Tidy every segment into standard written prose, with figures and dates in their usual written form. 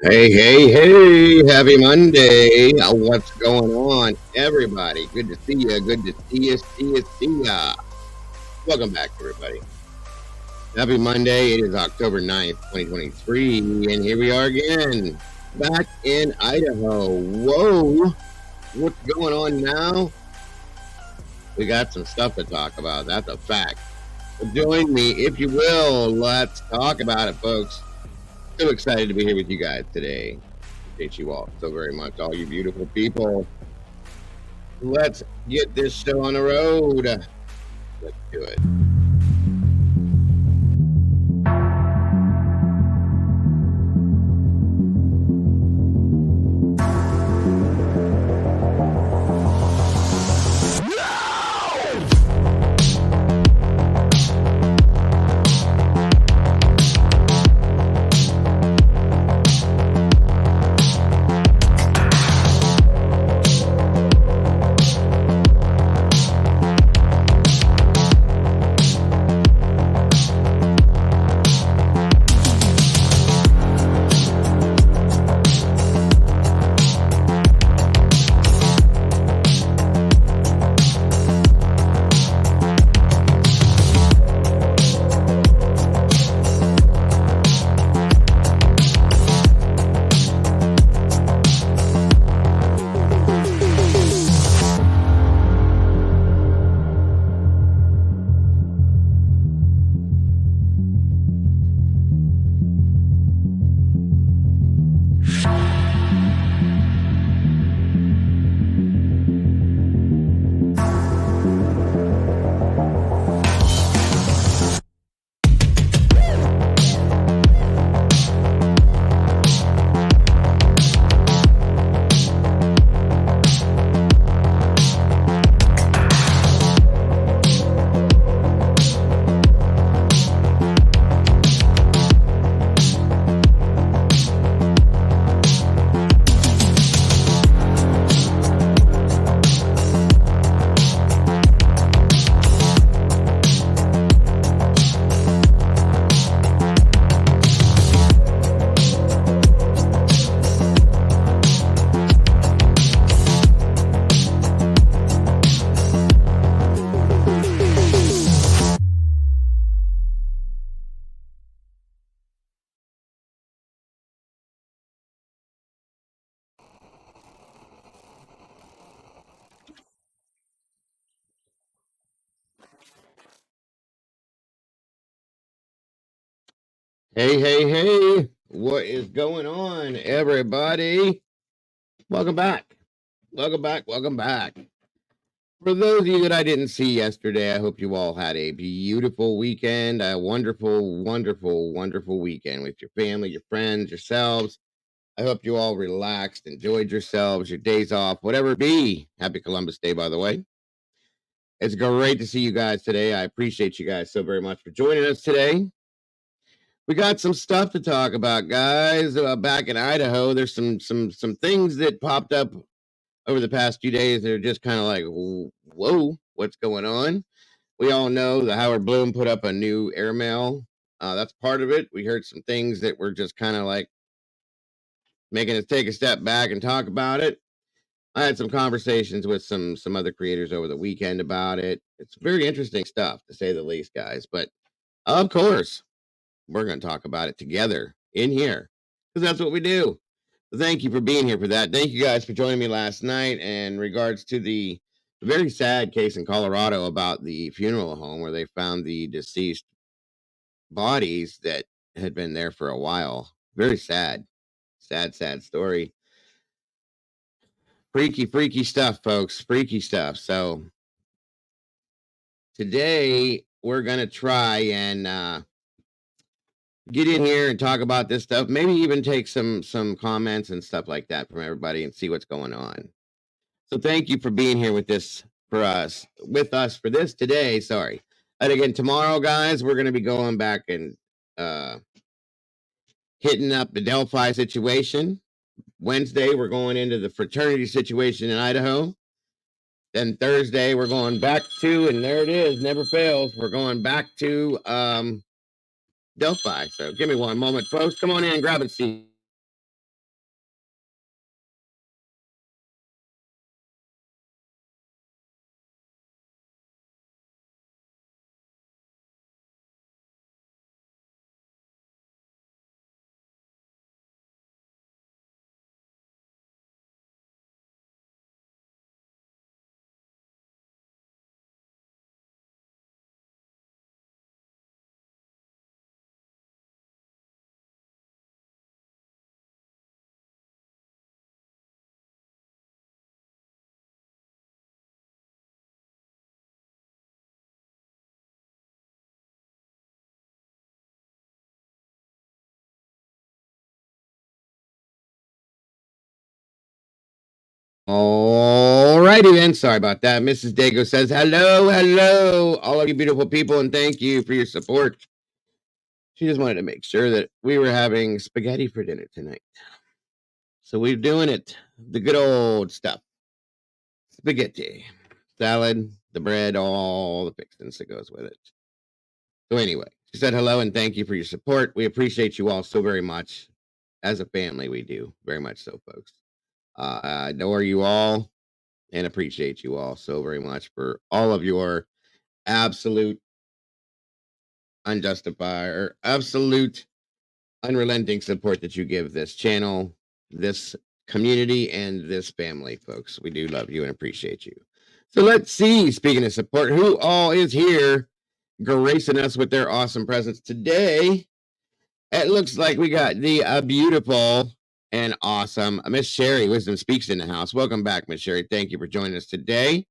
Hey, happy Monday. What's going on, everybody? Good to see you. Good to see ya. Welcome back, everybody. Happy Monday. It is October 9th, 2023, and here we are again, back in Idaho. Whoa, what's going on now? We got some stuff to talk about. That's a fact. So join me, if you will. Let's talk about it, folks. So excited to be here with you guys today. Appreciate you all so very much, all you beautiful people. Let's get this show on the road. Let's do it. Hey. What is going on, everybody? Welcome back. Welcome back. For those of you that I didn't see yesterday, I hope you all had a beautiful weekend, a wonderful weekend with your family, your friends, yourselves. I hope you all relaxed, enjoyed yourselves, your days off, whatever it be. Happy Columbus Day, by the way. It's great to see you guys today. I appreciate you guys so very much for joining us today. We got some stuff to talk about, guys. Back in Idaho, there's some things that popped up over the past few days that are just kind of like, whoa, what's going on? We all know that Howard Bloom put up a new airmail. That's part of it. We heard some things that were just kind of like making us take a step back and talk about it. I had some conversations with some other creators over the weekend about it. It's very interesting stuff, to say the least, guys. But of course, we're going to talk about it together in here because that's what we do. Thank you for being here for that. Thank you guys for joining me last night in regards to the very sad case in Colorado about the funeral home where they found the deceased bodies that had been there for a while. Very sad, sad story. Freaky stuff, folks. Freaky stuff. So today we're going to try and get in here and talk about this stuff. Maybe even take some comments and stuff like that from everybody and see what's going on. So thank you for being here with us for this today. Sorry. And again, tomorrow, guys, we're going to be going back and hitting up the Delphi situation. Wednesday, we're going into the fraternity situation in Idaho. Then Thursday, we're going back to, and there it is, never fails. We're going back to Delphi. So give me one moment, folks. Come on in, grab a seat. All righty then. Sorry about that. Mrs. Dago says, hello, all of you beautiful people, and thank you for your support. She just wanted to make sure that we were having spaghetti for dinner tonight. So we're doing it. The good old stuff. Spaghetti. Salad, the bread, all the fixings that goes with it. So anyway, she said hello and thank you for your support. We appreciate you all so very much. As a family, we do. Very much so, folks. I adore you all and appreciate you all so very much for all of your absolute unjustified or absolute unrelenting support that you give this channel, this community, and this family, folks. We do love you and appreciate you. So let's see, speaking of support, who all is here gracing us with their awesome presence today. It looks like we got the beautiful and awesome Miss Sherry Wisdom Speaks in the house. Welcome back, Miss Sherry. Thank you for joining us today.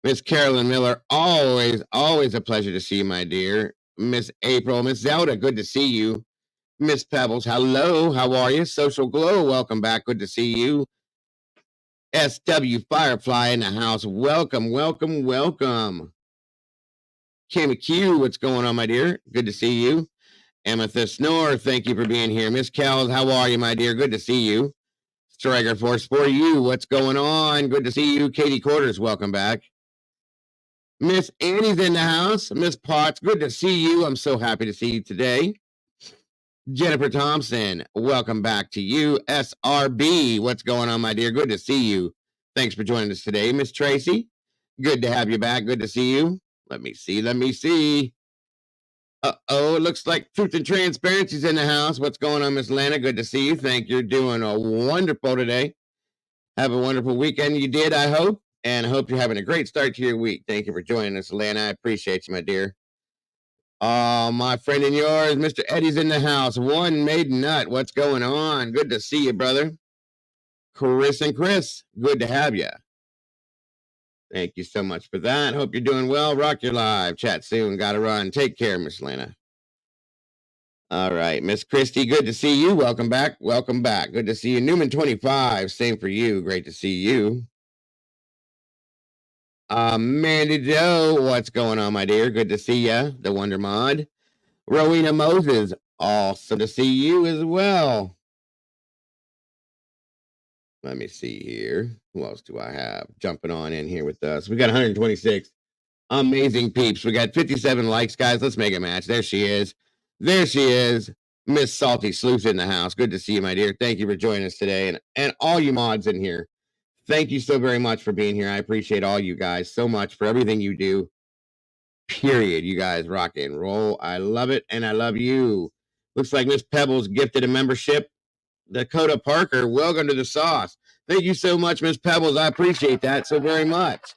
Miss Carolyn Miller, always a pleasure to see you, my dear. Miss April, Miss Zelda, good to see you. Miss Pebbles, hello, how are you? Social Glow, welcome back, good to see you. SW Firefly in the house, welcome. Kimmy Q, what's going on, my dear? Good to see you. Amethyst Snore, thank you for being here. Miss Kells, how are you, my dear? Good to see you. Striker Force for you, what's going on? Good to see you. Katie Quarters, welcome back. Miss Annie's in the house. Miss Potts, good to see you. I'm so happy to see you today. Jennifer Thompson, welcome back to you. SRB, what's going on, my dear? Good to see you. Thanks for joining us today. Miss Tracy, good to have you back. Good to see you. Let me see. Uh-oh, it looks like Truth and Transparency's in the house. What's going on, Miss Lana? Good to see you. Thank you. You're doing a wonderful today. Have a wonderful weekend. You did, I hope. And I hope you're having a great start to your week. Thank you for joining us, Lana. I appreciate you, my dear. My friend and yours, Mr. Eddie's in the house. One Maiden Nut. What's going on? Good to see you, brother. Chris and Chris, good to have you. Thank you so much for that. Hope you're doing well. Rock your live. Chat soon. Gotta run. Take care, Miss Lana. All right, Miss Christie, good to see you. Welcome back. Good to see you. Newman 25, same for you. Great to see you. Mandy Doe, what's going on, my dear? Good to see ya. The Wonder Mod. Rowena Moses, awesome to see you as well. Let me see here. Who else do I have jumping on in here with us? We got 126. Amazing peeps. We got 57 likes, guys. Let's make a match. There she is. There she is. Miss Salty Sleuth in the house. Good to see you, my dear. Thank you for joining us today. And all you mods in here. Thank you so very much for being here. I appreciate all you guys so much for everything you do. Period. You guys rock and roll. I love it, and I love you. Looks like Miss Pebbles gifted a membership. Dakota Parker, welcome to the sauce. Thank you so much, Miss Pebbles. I appreciate that so very much.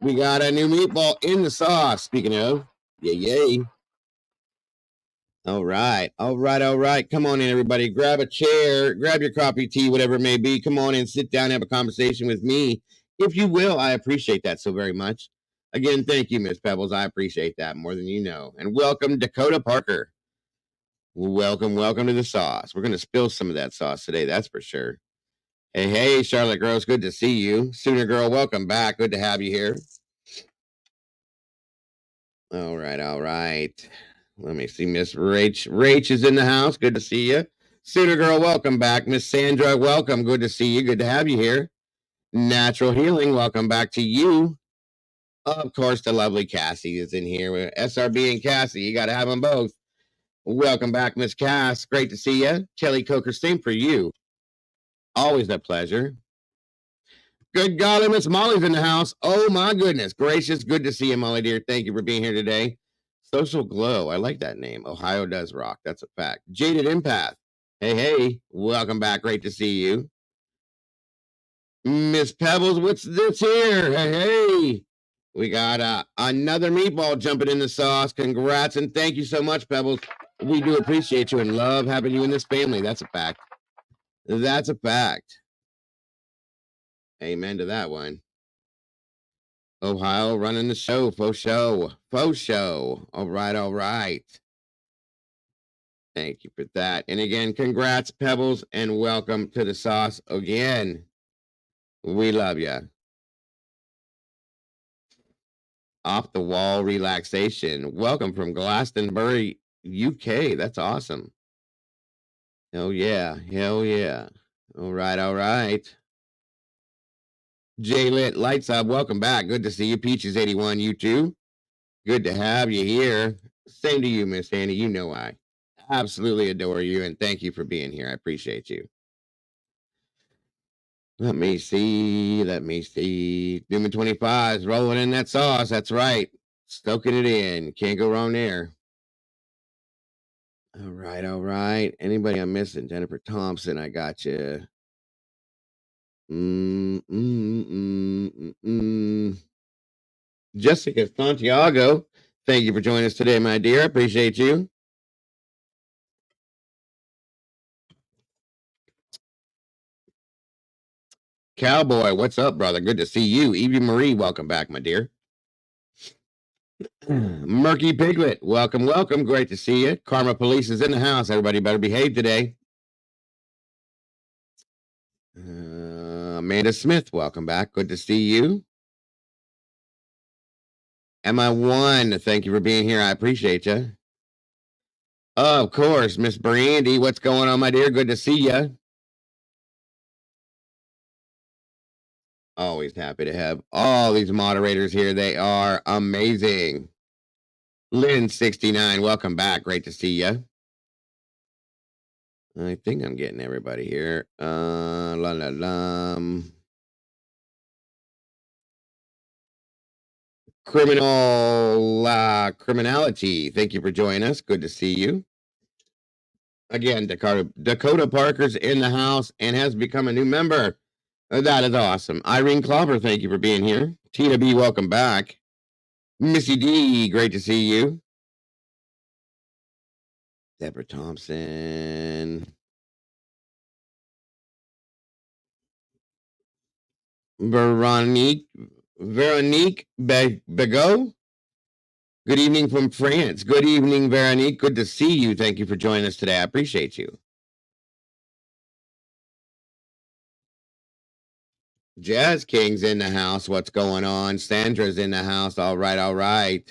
We got a new meatball in the sauce. Speaking of, yay. All right. Come on in, everybody. Grab a chair, grab your coffee, tea, whatever it may be. Come on in, sit down, have a conversation with me. If you will, I appreciate that so very much. Again, thank you, Miss Pebbles. I appreciate that more than you know. And welcome, Dakota Parker. Welcome to the sauce. We're going to spill some of that sauce today, that's for sure. Hey, Charlotte Gross, good to see you. Sooner Girl, welcome back. Good to have you here. All right. Let me see. Miss Rach is in the house. Good to see you. Sooner Girl, welcome back. Miss Sandra, welcome. Good to see you. Good to have you here. Natural Healing, welcome back to you. Of course, the lovely Cassie is in here with SRB and Cassie. You got to have them both. Welcome back, Miss Cass. Great to see you. Kelly Coker, same for you. Always a pleasure. Good golly, Miss Molly's in the house. Oh, my goodness gracious. Good to see you, Molly, dear. Thank you for being here today. Social Glow. I like that name. Ohio does rock. That's a fact. Jaded Empath. Hey. Welcome back. Great to see you. Miss Pebbles, what's this here? Hey. We got another meatball jumping in the sauce. Congrats and thank you so much, Pebbles. We do appreciate you and love having you in this family. That's a fact. That's a fact. Amen to that one. Ohio running the show. Faux show. All right. Thank you for that. And again, congrats, Pebbles, and welcome to the sauce again. We love you. Off the wall relaxation. Welcome from Glastonbury, UK. That's awesome. Hell yeah. All right. J-Lit Lights Up, welcome back. Good to see you. Peaches81, you too. Good to have you here. Same to you, Miss Annie. You know I absolutely adore you, and thank you for being here. I appreciate you. Let me see. Newman 25 is rolling in that sauce. That's right. Stoking it in. Can't go wrong there. All right. Anybody I'm missing? Jennifer Thompson, I got you. Jessica Santiago, thank you for joining us today, my dear. I appreciate you. Cowboy, what's up, brother? Good to see you. Evie Marie, welcome back, my dear. Murky Piglet, welcome. Great to see you. Karma Police is in the house. Everybody better behave today. Amanda Smith, welcome back. Good to see you. MI1, thank you for being here. I appreciate you. Of course, Miss Brandy, what's going on, my dear? Good to see you. Always happy to have all these moderators here. They are amazing. Lynn69, welcome back. Great to see you. I think I'm getting everybody here. Criminality. Thank you for joining us. Good to see you. Again, Dakota Parker's in the house and has become a new member. That is awesome. Irene Clobber, thank you for being here. Tina B, welcome back. Missy D, great to see you. Deborah Thompson. Veronique Begot. Good evening from France. Good evening, Veronique. Good to see you. Thank you for joining us today. I appreciate you. Jazz King's in the house. What's going on? Sandra's in the house. All right.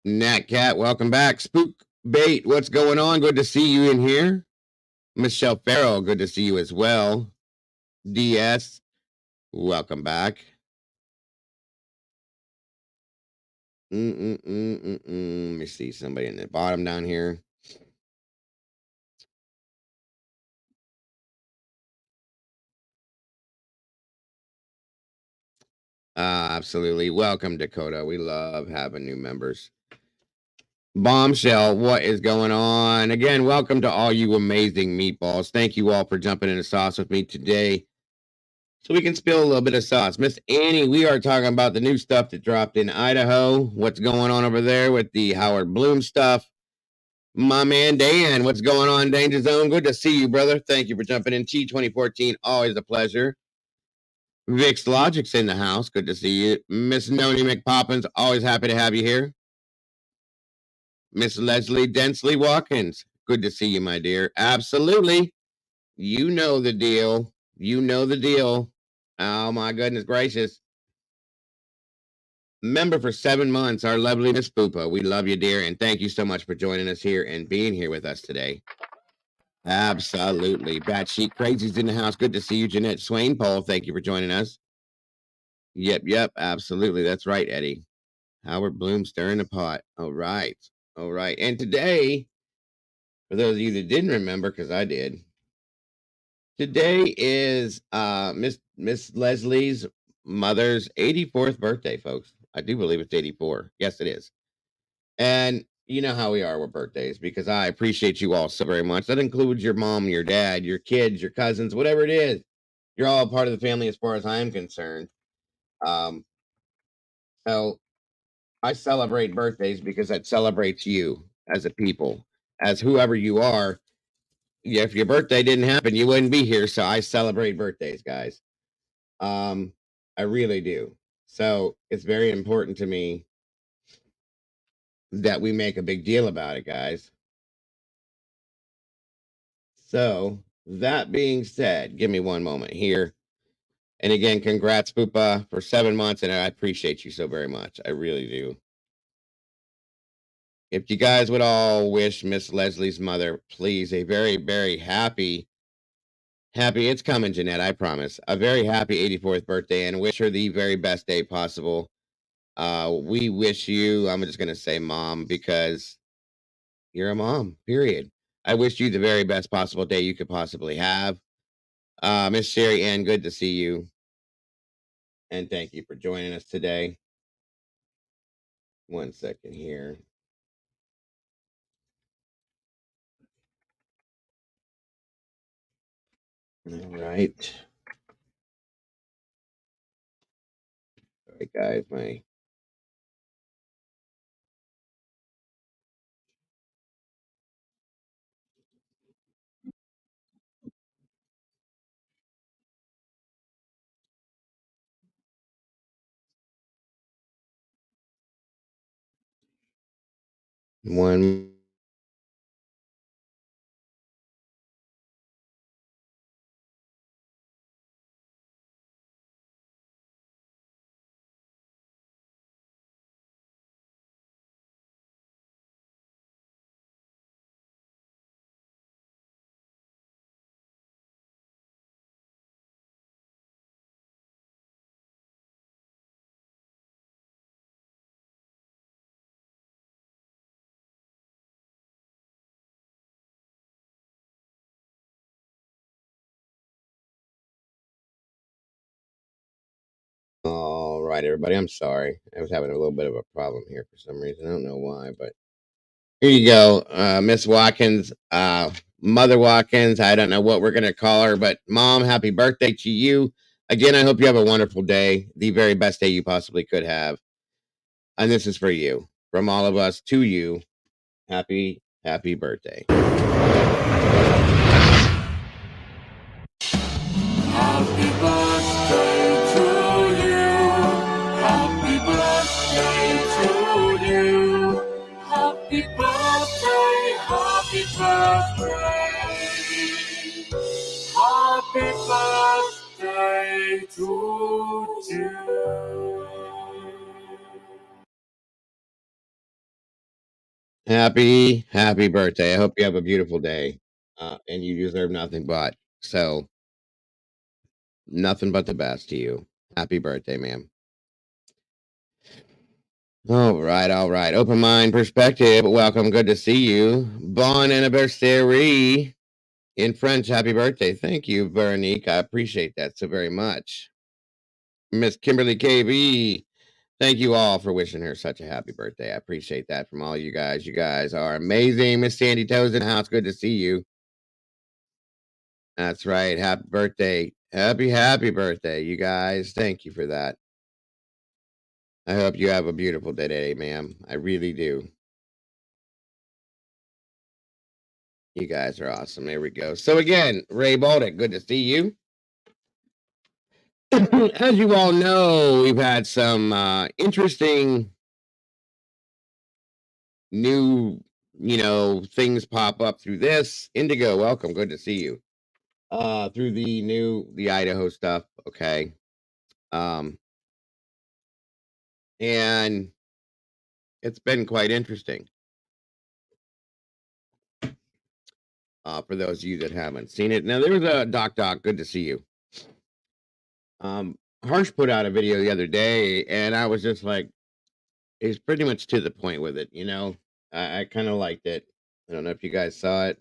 Nat Cat, welcome back. Spook Bait, what's going on? Good to see you in here. Michelle Farrell, good to see you as well. DS, welcome back. Let me see somebody in the bottom down here. Absolutely. Welcome, Dakota. We love having new members. Bombshell, what is going on? Again, welcome to all you amazing meatballs. Thank you all for jumping in the sauce with me today so we can spill a little bit of sauce. Miss Annie, we are talking about the new stuff that dropped in Idaho. What's going on over there with the Howard Bloom stuff? My man Dan, what's going on, Danger Zone? Good to see you, brother. Thank you for jumping in. T2014, always a pleasure. Vix Logic's in the house. Good to see you. Miss Noni McPoppins, always happy to have you here. Miss Leslie Densley Watkins, good to see you, my dear. Absolutely. You know the deal. You know the deal. Oh, my goodness gracious. Member for 7 months, our lovely Miss Poopa. We love you, dear, and thank you so much for joining us here and being here with us today. Absolutely. Batshit Crazy's in the house. Good to see you, Jeanette Swain. Paul, thank you for joining us. Yep, absolutely. That's right, Eddie. Howard Bloom stirring the pot. All right. All right. And today, for those of you that didn't remember, because I did, today is Miss Leslie's mother's 84th birthday, folks. I do believe it's 84. Yes, it is. And you know how we are with birthdays because I appreciate you all so very much. That includes your mom, your dad, your kids, your cousins, whatever it is. You're all part of the family as far as I'm concerned. Um, so I celebrate birthdays because that celebrates you as a people, as whoever you are. Yeah, if your birthday didn't happen, you wouldn't be here. So I celebrate birthdays, guys. Um, I really do. So it's very important to me that we make a big deal about it, guys. So that being said, give me one moment here. And again, congrats, Poopa, for 7 months, and I appreciate you so very much. I really do. If you guys would all wish Miss Leslie's mother, please, a very, very happy, it's coming, Jeanette, I promise, a very happy 84th birthday, and wish her the very best day possible. We wish you, I'm just going to say mom, because you're a mom, period. I wish you the very best possible day you could possibly have. Miss Sherry Ann, good to see you. And thank you for joining us today. One second here. All right. All right, guys, my one. All right, everybody. I'm sorry. I was having a little bit of a problem here for some reason. I don't know why, but here you go, Miss Watkins, Mother Watkins. I don't know what we're gonna call her, but Mom, happy birthday to you. Again, I hope you have a wonderful day, the very best day you possibly could have. And this is for you, from all of us to you. Happy birthday. Happy birthday to you. Happy birthday to you. Happy birthday, happy birthday. Happy birthday to you. Happy birthday. I hope you have a beautiful day. And you deserve nothing but. So, nothing but the best to you. Happy birthday, ma'am. All right, all right. Open mind perspective. Welcome. Good to see you. Bon anniversary in French. Happy birthday. Thank you, Veronique. I appreciate that so very much. Miss Kimberly KB. Thank you all for wishing her such a happy birthday. I appreciate that from all you guys. You guys are amazing. Miss Sandy Toes in the house. Good to see you. That's right. Happy birthday. Happy birthday, you guys. Thank you for that. I hope you have a beautiful day today, ma'am. I really do. You guys are awesome. There we go. So again, Ray Baldick, good to see you. As you all know, we've had some interesting new, things pop up through this. Indigo, welcome. Good to see you. Through the Idaho stuff. Okay. And it's been quite interesting. For those of you that haven't seen it. Now there was a Doc, good to see you. Harsh put out a video the other day, and I was just like, he's pretty much to the point with it, I kind of liked it. I don't know if you guys saw it.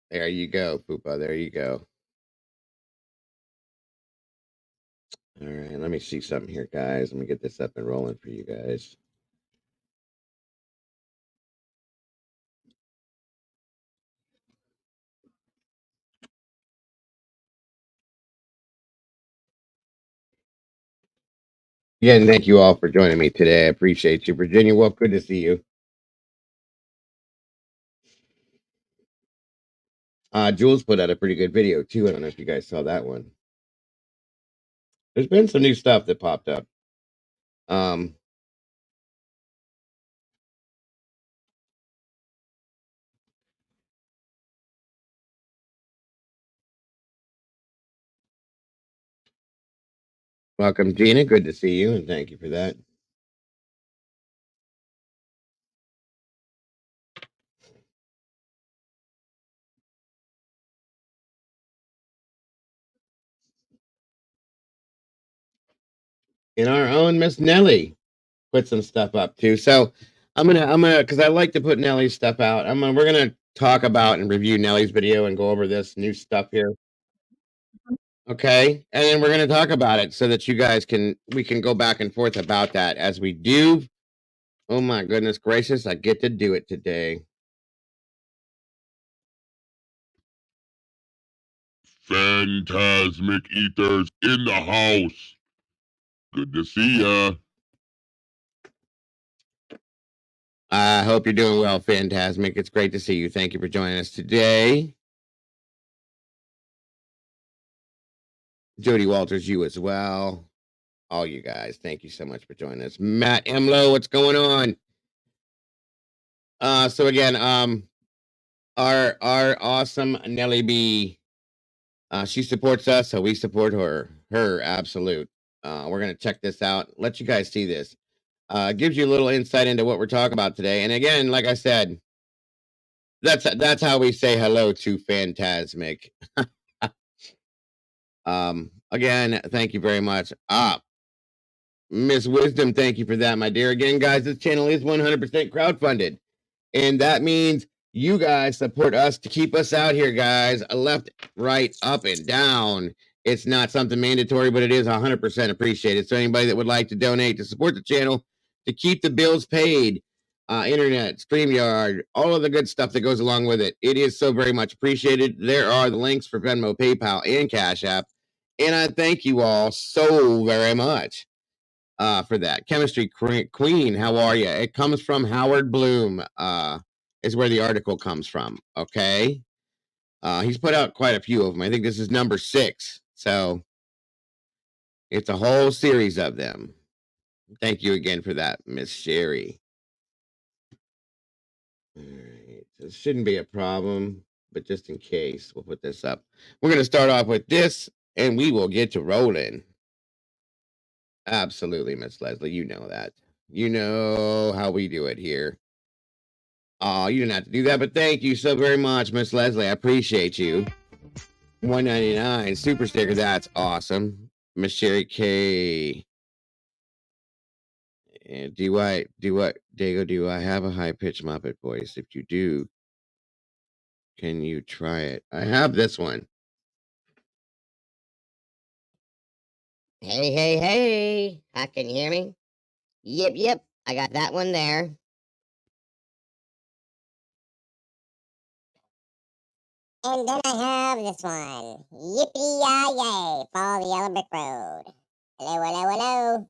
There you go, Poopa. There you go. All right, let me see something here, guys. Let me get this up and rolling for you guys. Again, thank you all for joining me today. I appreciate you. Virginia Wolf, good to see you. Jules put out a pretty good video, too. I don't know if you guys saw that one. There's been some new stuff that popped up. Welcome, Gina. Good to see you, and thank you for that. And our own Miss Nelly put some stuff up too. So I'm gonna because I like to put Nelly's stuff out. We're gonna talk about and review Nelly's video and go over this new stuff here. Okay, and then we're gonna talk about it so that you guys we can go back and forth about that as we do. Oh my goodness gracious, I get to do it today. Phantasmic Ethers in the house. Good to see ya. I hope you're doing well, Phantasmic. It's great to see you. Thank you for joining us today. Jody Walters, you as well. All you guys, thank you so much for joining us. Matt Emlo, what's going on? So again, our awesome Nelly B, she supports us, so we support her. Absolute. We're gonna check this out. Let you guys see this. Gives you a little insight into what we're talking about today. And again, like I said, that's how we say hello to Phantasmic. Again, thank you very much. Miss Wisdom, thank you for that, my dear. Again, guys, this channel is 100% crowdfunded. And that means you guys support us to keep us out here, guys. Left, right, up, and down. It's not something mandatory, but it is 100% appreciated. So anybody that would like to donate to support the channel, to keep the bills paid, internet, StreamYard, all of the good stuff that goes along with it, it is so very much appreciated. There are the links for Venmo, PayPal, and Cash App. And I thank you all so very much for that. Chemistry Queen, how are you? It comes from Howard Bloom, is where the article comes from. Okay. He's put out quite a few of them. I think this is number 6. So it's a whole series of them. Thank you again for that, Miss Sherry. All right. This shouldn't be a problem, but just in case, we'll put this up. We're going to start off with this, and we will get to rolling. Absolutely, Miss Leslie. You know that. You know how we do it here. Oh, you didn't have to do that, but thank you so very much, Miss Leslie. I appreciate you. $1.99 super sticker. That's awesome. Miss Sherry K. And do I, Diego, do I have a high-pitched Muppet voice? If you do, can you try it? I have this one. Hey, hey, hey. Can you hear me? Yep. I got that one there. And then I have this one. Yippee-yay, follow the yellow brick road. Hello.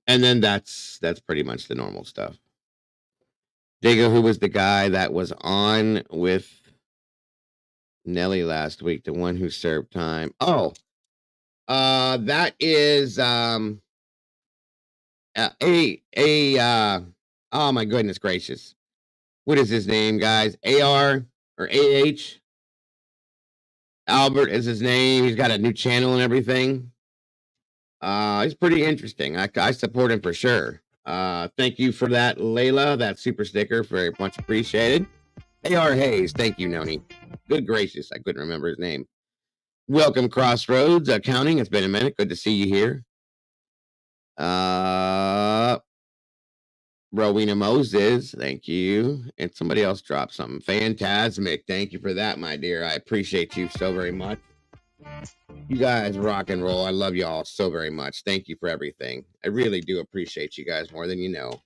And then that's pretty much the normal stuff. Diego, who was the guy that was on with Nelly last week, the one who served time? Oh, that is oh my goodness gracious, what is his name, guys? AR or AH? Albert is his name. He's got a new channel and everything. He's pretty interesting. I support him for sure. Thank you for that, Layla. That super sticker, very much appreciated. AR Hayes, thank you, Noni. Good gracious, I couldn't remember his name. Welcome, Crossroads Accounting. It's been a minute. Good to see you here. Rowena Moses, thank you. And somebody else dropped something. Phantasmic, thank you for that, my dear. I appreciate you so very much. You guys rock and roll. I love y'all so very much. Thank you for everything. I really do appreciate you guys more than you know.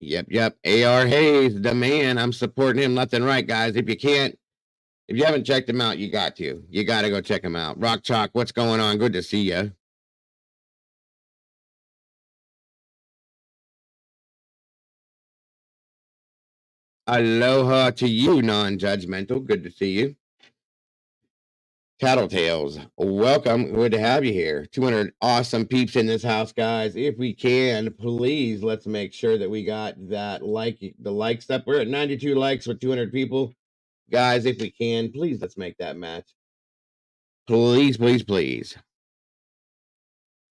Yep. AR Hayes, the man. I'm supporting him left and right, guys. If you haven't checked him out, you got to. You got to go check him out. Rock Chalk, what's going on? Good to see you. Aloha to you, non-judgmental. Good to see you. Tattletales, welcome. Good to have you here. 200 awesome peeps in this house, guys. If we can, please, let's make sure that we got that the likes up. We're at 92 likes with 200 people. Guys, if we can, please, let's make that match. Please.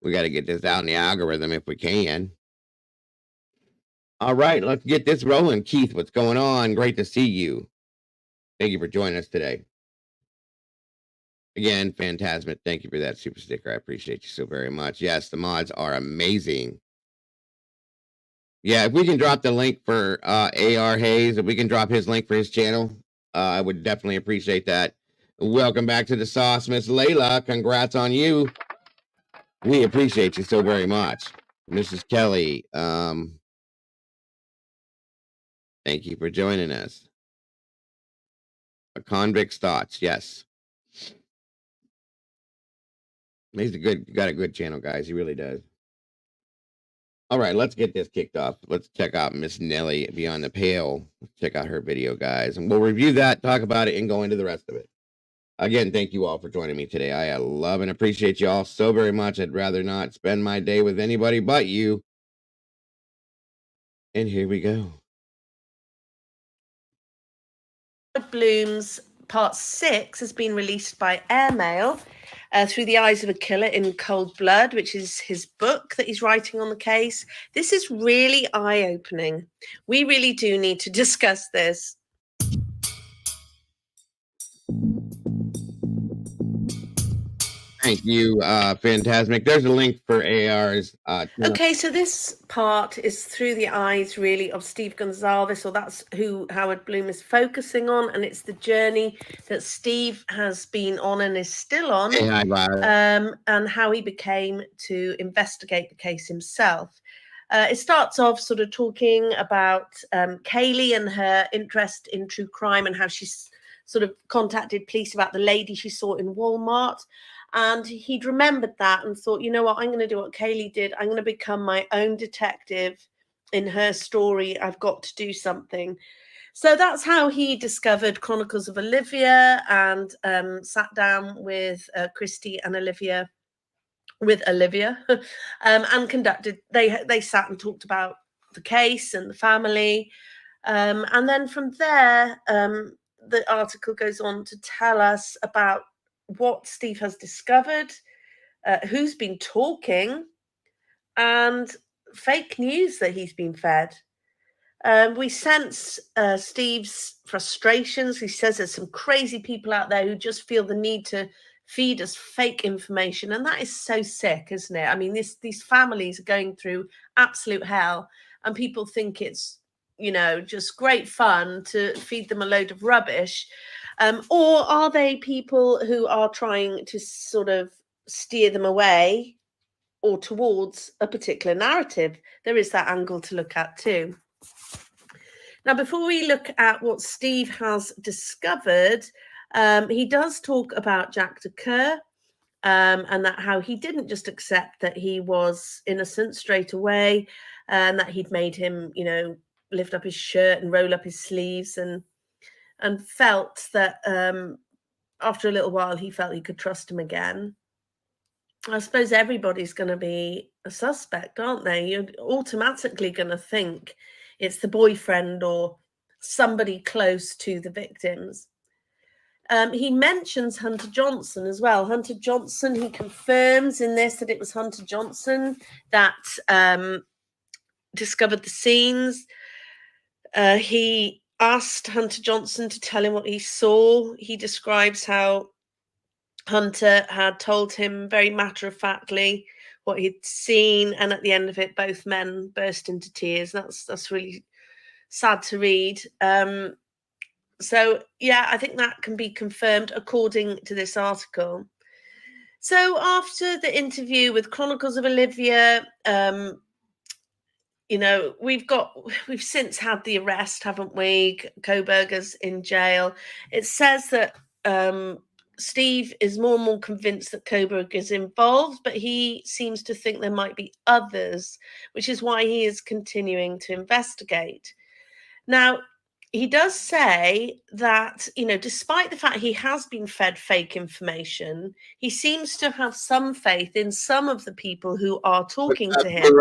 We got to get this out in the algorithm if we can. All right, let's get this rolling. Keith, what's going on? Great to see you. Thank you for joining us today. Again, Phantasmic, thank you for that super sticker. I appreciate you so very much. Yes, the mods are amazing. Yeah, if we can drop the link for AR Hayes, if we can drop his link for his channel, I would definitely appreciate that. Welcome back to the sauce, Miss Layla. Congrats on you. We appreciate you so very much. Mrs. Kelly, thank you for joining us. A Convict's Thoughts, yes. He's got a good channel, guys. He really does. All right, let's get this kicked off. Let's check out Miss Nelly Beyond the Pale. Let's check out her video, guys, and we'll review that, talk about it, and go into the rest of it. Again, thank you all for joining me today. I love and appreciate you all so very much. I'd rather not spend my day with anybody but you. And here we go. Bloom's Part 6 has been released by Airmail through the eyes of a killer in cold blood, which is his book that he's writing on the case. This is really eye-opening. We really do need to discuss this. Thank you, Phantasmic. There's a link for AR's. Okay, so this part is through the eyes, really, of Steve Gonsalves, or that's who Howard Bloom is focusing on, and it's the journey that Steve has been on and is still on, Hey, hi, Violet. and how he became to investigate the case himself. It starts off sort of talking about Kaylee and her interest in true crime and how she's sort of contacted police about the lady she saw in Walmart. And he'd remembered that and thought, you know what, I'm going to do what Kaylee did. I'm going to become my own detective in her story. I've got to do something. So that's how he discovered Chronicles of Olivia and sat down with Christy and Olivia, and conducted, they sat and talked about the case and the family. And then from there, the article goes on to tell us about what Steve has discovered, who's been talking, and fake news that he's been fed. We sense Steve's frustrations. He says there's some crazy people out there who just feel the need to feed us fake information, and that is so sick, isn't it? I mean, these families are going through absolute hell, and people think it's, you know, just great fun to feed them a load of rubbish. Or are they people who are trying to sort of steer them away or towards a particular narrative? There is that angle to look at too. Now, before we look at what Steve has discovered, he does talk about Jack DeCur, and that how he didn't just accept that he was innocent straight away, and that he'd made him, you know, lift up his shirt and roll up his sleeves, and felt that after a little while he felt he could trust him again. I suppose everybody's going to be a suspect, aren't they? You're automatically going to think it's the boyfriend or somebody close to the victims. He mentions Hunter Johnson as well. Hunter Johnson, he confirms in this that it was Hunter Johnson that discovered the scenes. He asked Hunter Johnson to tell him what he saw. He describes how Hunter had told him very matter-of-factly what he'd seen, and at the end of it, both men burst into tears. That's really sad to read. So, yeah, I think that can be confirmed according to this article. So after the interview with Chronicles of Olivia, you know, we've since had the arrest, haven't we? Koberger's in jail. It says that Steve is more and more convinced that Koberger is involved, but he seems to think there might be others, which is why he is continuing to investigate. Now, he does say that, you know, despite the fact he has been fed fake information, he seems to have some faith in some of the people who are talking to him.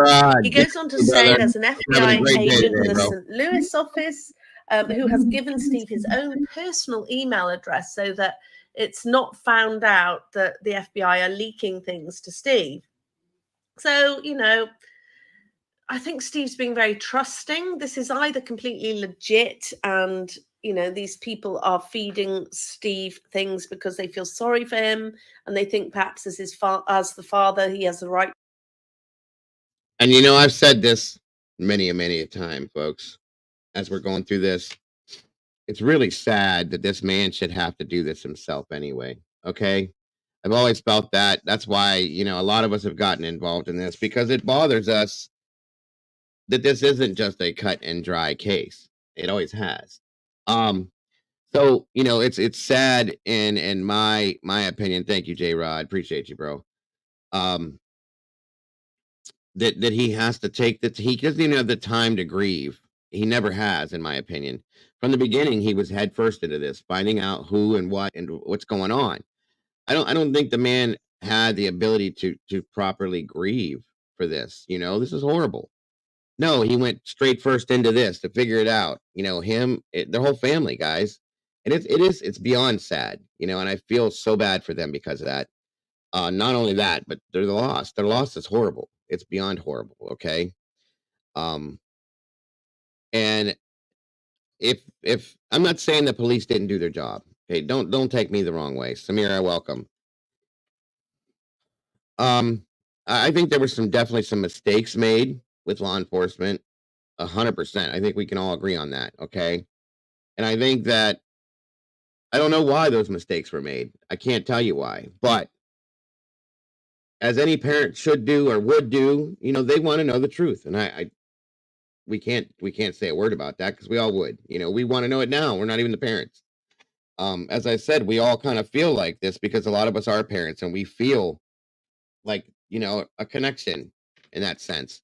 He goes on to say there's an FBI agent in the St. Louis office who has given Steve his own personal email address so that it's not found out that the FBI are leaking things to Steve. So, you know, I think Steve's being very trusting. This is either completely legit and, you know, these people are feeding Steve things because they feel sorry for him and they think perhaps as the father, he has the right. And you know, I've said this many a time, folks, as we're going through this. It's really sad that this man should have to do this himself anyway. Okay. I've always felt that. That's why, you know, a lot of us have gotten involved in this because it bothers us that this isn't just a cut and dry case. It always has. So, you know, it's sad in my opinion. Thank you, J Rod. Appreciate you, bro. That he has to take that he doesn't even have the time to grieve. He never has, in my opinion. From the beginning, he was head first into this, finding out who and what's going on. I don't think the man had the ability to properly grieve for this. You know, this is horrible. No, he went straight first into this to figure it out. You know, their whole family, guys. And it's beyond sad, you know, and I feel so bad for them because of that. Not only that, but they're lost. Their loss is horrible. It's beyond horrible. Okay. And if I'm not saying the police didn't do their job. Okay, don't take me the wrong way. Samira, welcome. I think there were definitely some mistakes made with law enforcement. 100%. I think we can all agree on that. Okay. And I think that I don't know why those mistakes were made. I can't tell you why, but as any parent should do or would do, you know, they want to know the truth. And we can't say a word about that because we all would, you know, we want to know it now. We're not even the parents. As I said, we all kind of feel like this because a lot of us are parents and we feel like, you know, a connection in that sense.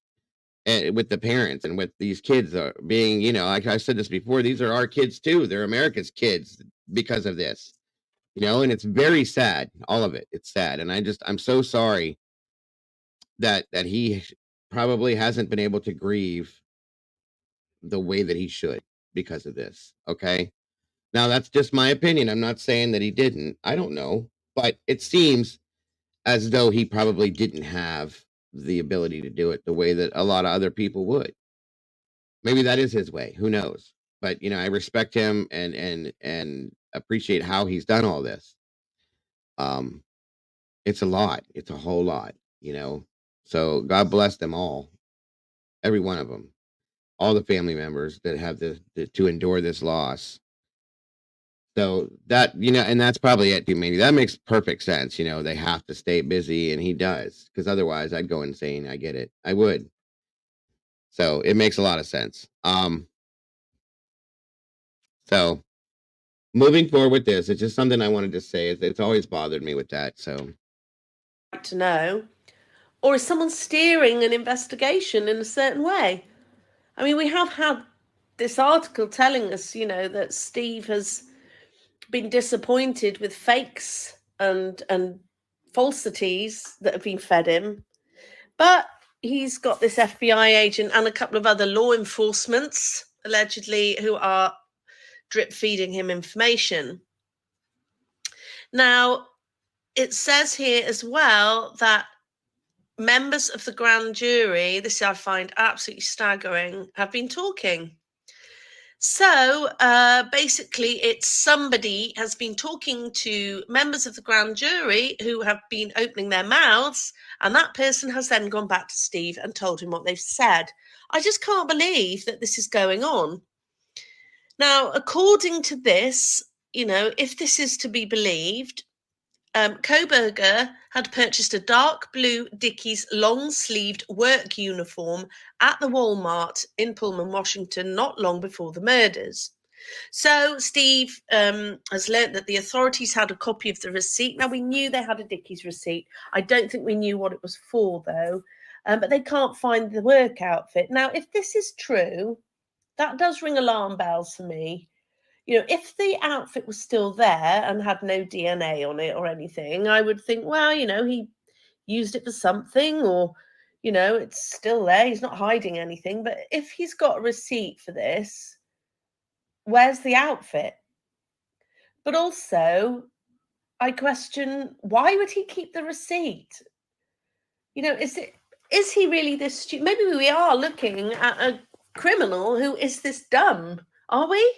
And with the parents and with these kids being, you know, like I said this before, these are our kids too. They're America's kids because of this, you know, and it's very sad. All of it. It's sad. And I'm so sorry that he probably hasn't been able to grieve the way that he should because of this. Okay. Now that's just my opinion. I'm not saying that he didn't. I don't know, but it seems as though he probably didn't have the ability to do it the way that a lot of other people would. Maybe that is his way. Who knows? But I respect him and appreciate how he's done all this. It's a lot. It's a whole lot. So God bless them all, every one of them, all the family members that have to endure this loss. So and that's probably it too, maybe. That makes perfect sense. They have to stay busy, and he does, because otherwise I'd go insane. I get it. I would. So it makes a lot of sense. So moving forward with this, it's just something I wanted to say. It's always bothered me with that. So To know, or is someone steering an investigation in a certain way? I mean, we have had this article telling us, that Steve has been disappointed with fakes and falsities that have been fed him, but he's got this FBI agent and a couple of other law enforcements allegedly who are drip feeding him information. Now, it says here as well that members of the grand jury, this I find absolutely staggering, have been talking. So basically, it's somebody has been talking to members of the grand jury who have been opening their mouths, and that person has then gone back to Steve and told him what they've said. I just can't believe that this is going on. Now, according to this, if this is to be believed, Koberger had purchased a dark blue Dickies long-sleeved work uniform at the Walmart in Pullman, Washington, not long before the murders. So Steve has learned that the authorities had a copy of the receipt. Now, we knew they had a Dickies receipt. I don't think we knew what it was for, though, but they can't find the work outfit. Now, if this is true, that does ring alarm bells for me. If the outfit was still there and had no DNA on it or anything, I would think, well, he used it for something, or, it's still there. He's not hiding anything. But if he's got a receipt for this, where's the outfit? But also, I question, why would he keep the receipt? Is he really this stupid? Maybe we are looking at a criminal who is this dumb. Are we?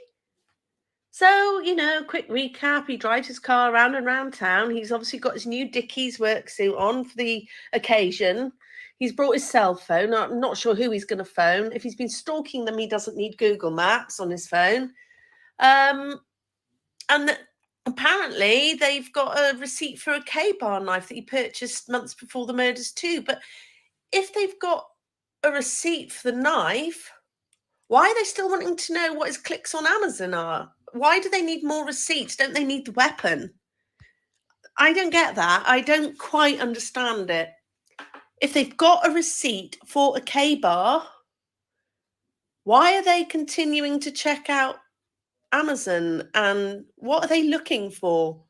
So, quick recap, he drives his car around and around town. He's obviously got his new Dickies work suit on for the occasion. He's brought his cell phone. I'm not sure who he's going to phone. If he's been stalking them, he doesn't need Google Maps on his phone. And apparently they've got a receipt for a K-bar knife that he purchased months before the murders too. But if they've got a receipt for the knife, why are they still wanting to know what his clicks on Amazon are? Why do they need more receipts? Don't they need the weapon? I don't get that. I don't quite understand it. If they've got a receipt for a K-bar, why are they continuing to check out Amazon? And what are they looking for?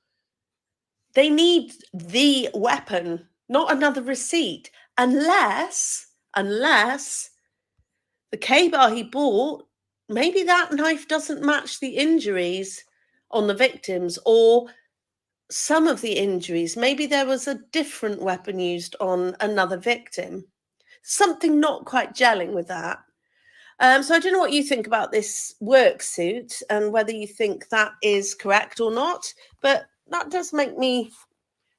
They need the weapon, not another receipt, unless the K-bar he bought, maybe that knife doesn't match the injuries on the victims, or some of the injuries. Maybe there was a different weapon used on another victim. Something not quite gelling with that. So I don't know what you think about this work suit and whether you think that is correct or not, but that does make me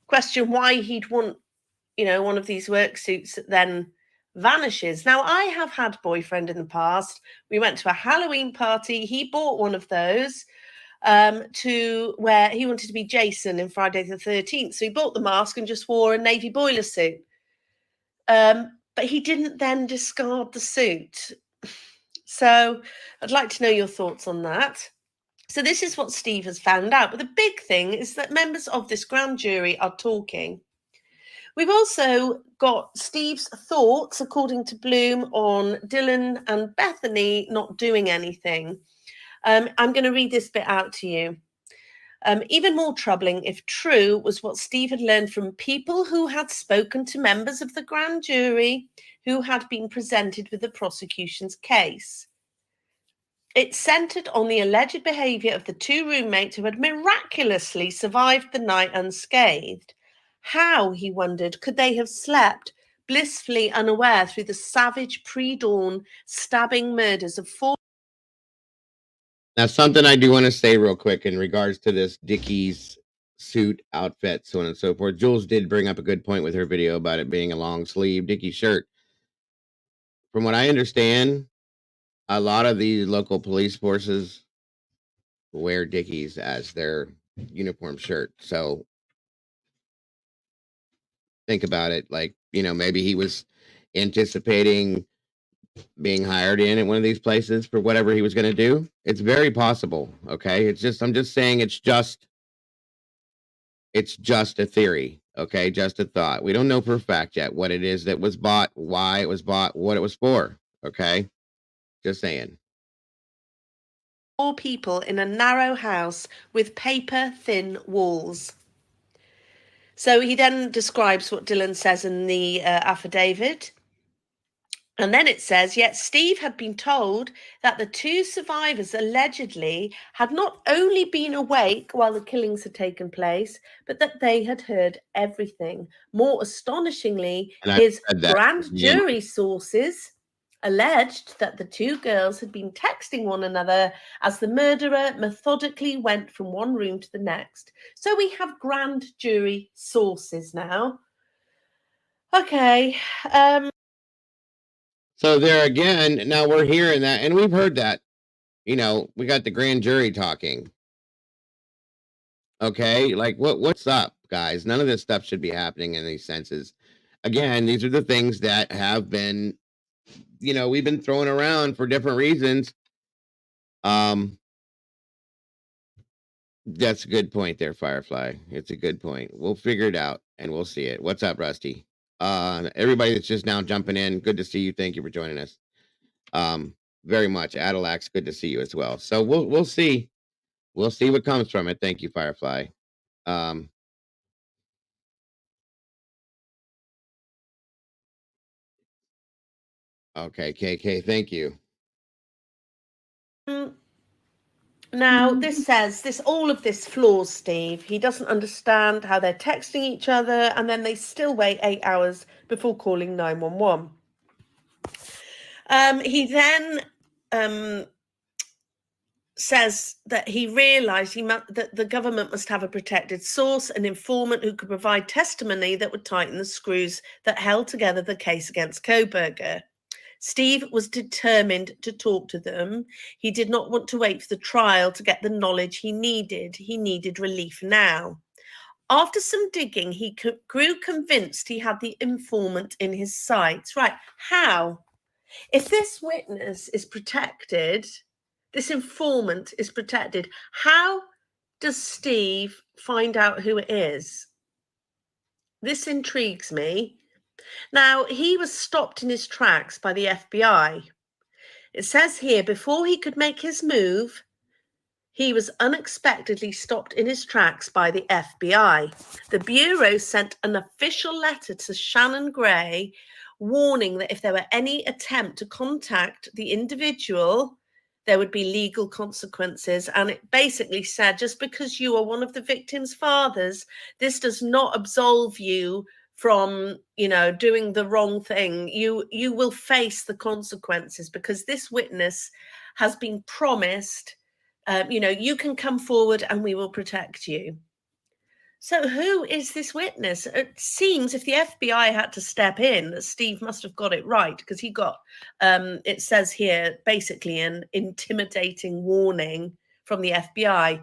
question why he'd want, one of these work suits that then vanishes. Now, I have had boyfriend in the past. We went to a Halloween party. He bought one of those to where he wanted to be Jason in Friday the 13th. So he bought the mask and just wore a navy boiler suit. But he didn't then discard the suit. So I'd like to know your thoughts on that. So this is what Steve has found out. But the big thing is that members of this grand jury are talking. We've also got Steve's thoughts, according to Bloom, on Dylan and Bethany not doing anything. I'm going to read this bit out to you. Even more troubling, if true, was what Steve had learned from people who had spoken to members of the grand jury who had been presented with the prosecution's case. It centered on the alleged behavior of the two roommates who had miraculously survived the night unscathed. How, he wondered, could they have slept blissfully unaware through the savage pre-dawn stabbing murders of 4. Now, something I do want to say real quick in regards to this Dickies suit outfit, so on and so forth. Jules did bring up a good point with her video about it being a long sleeve Dickie shirt. From what I understand, a lot of these local police forces wear Dickies as their uniform shirt. So think about it, like, maybe he was anticipating being hired in at one of these places for whatever he was going to do. It's very possible. Okay. I'm just saying it's just a theory. Okay. Just a thought. We don't know for a fact yet what it is that was bought, why it was bought, what it was for. Okay. Just saying. 4 people in a narrow house with paper-thin walls. So he then describes what Dylan says in the affidavit. And then it says, yet Steve had been told that the 2 survivors allegedly had not only been awake while the killings had taken place, but that they had heard everything. More astonishingly, his grand jury sources alleged that the 2 girls had been texting one another as the murderer methodically went from one room to the next. So we have grand jury sources now. Okay. So there again, now we're hearing that, and we've heard that, we got the grand jury talking. Okay, like what's up, guys? None of this stuff should be happening in these senses. Again, these are the things that have been, we've been throwing around for different reasons. That's a good point there, Firefly. It's a good point. We'll figure it out and we'll see it. What's up, Rusty? Everybody that's just now jumping in, good to see you. Thank you for joining us. Very much. Adilax, good to see you as well. So we'll see. We'll see what comes from it. Thank you, Firefly. Okay, KK, thank you. Now, this says, all of this flaws Steve. He doesn't understand how they're texting each other, and then they still wait 8 hours before calling 911. He then says that he realised that the government must have a protected source, an informant who could provide testimony that would tighten the screws that held together the case against Kohberger. Steve was determined to talk to them. He did not want to wait for the trial to get the knowledge he needed. He needed relief now. After some digging, he grew convinced he had the informant in his sights. Right, how? If this witness is protected, this informant is protected, how does Steve find out who it is? This intrigues me. Now, he was stopped in his tracks by the FBI. It says here, before he could make his move, he was unexpectedly stopped in his tracks by the FBI. The Bureau sent an official letter to Shannon Gray warning that if there were any attempt to contact the individual, there would be legal consequences. And it basically said, just because you are one of the victim's fathers, this does not absolve you from, doing the wrong thing. You will face the consequences because this witness has been promised, you can come forward and we will protect you. So who is this witness? It seems if the FBI had to step in, that Steve must have got it right, because he got, it says here, basically an intimidating warning from the FBI.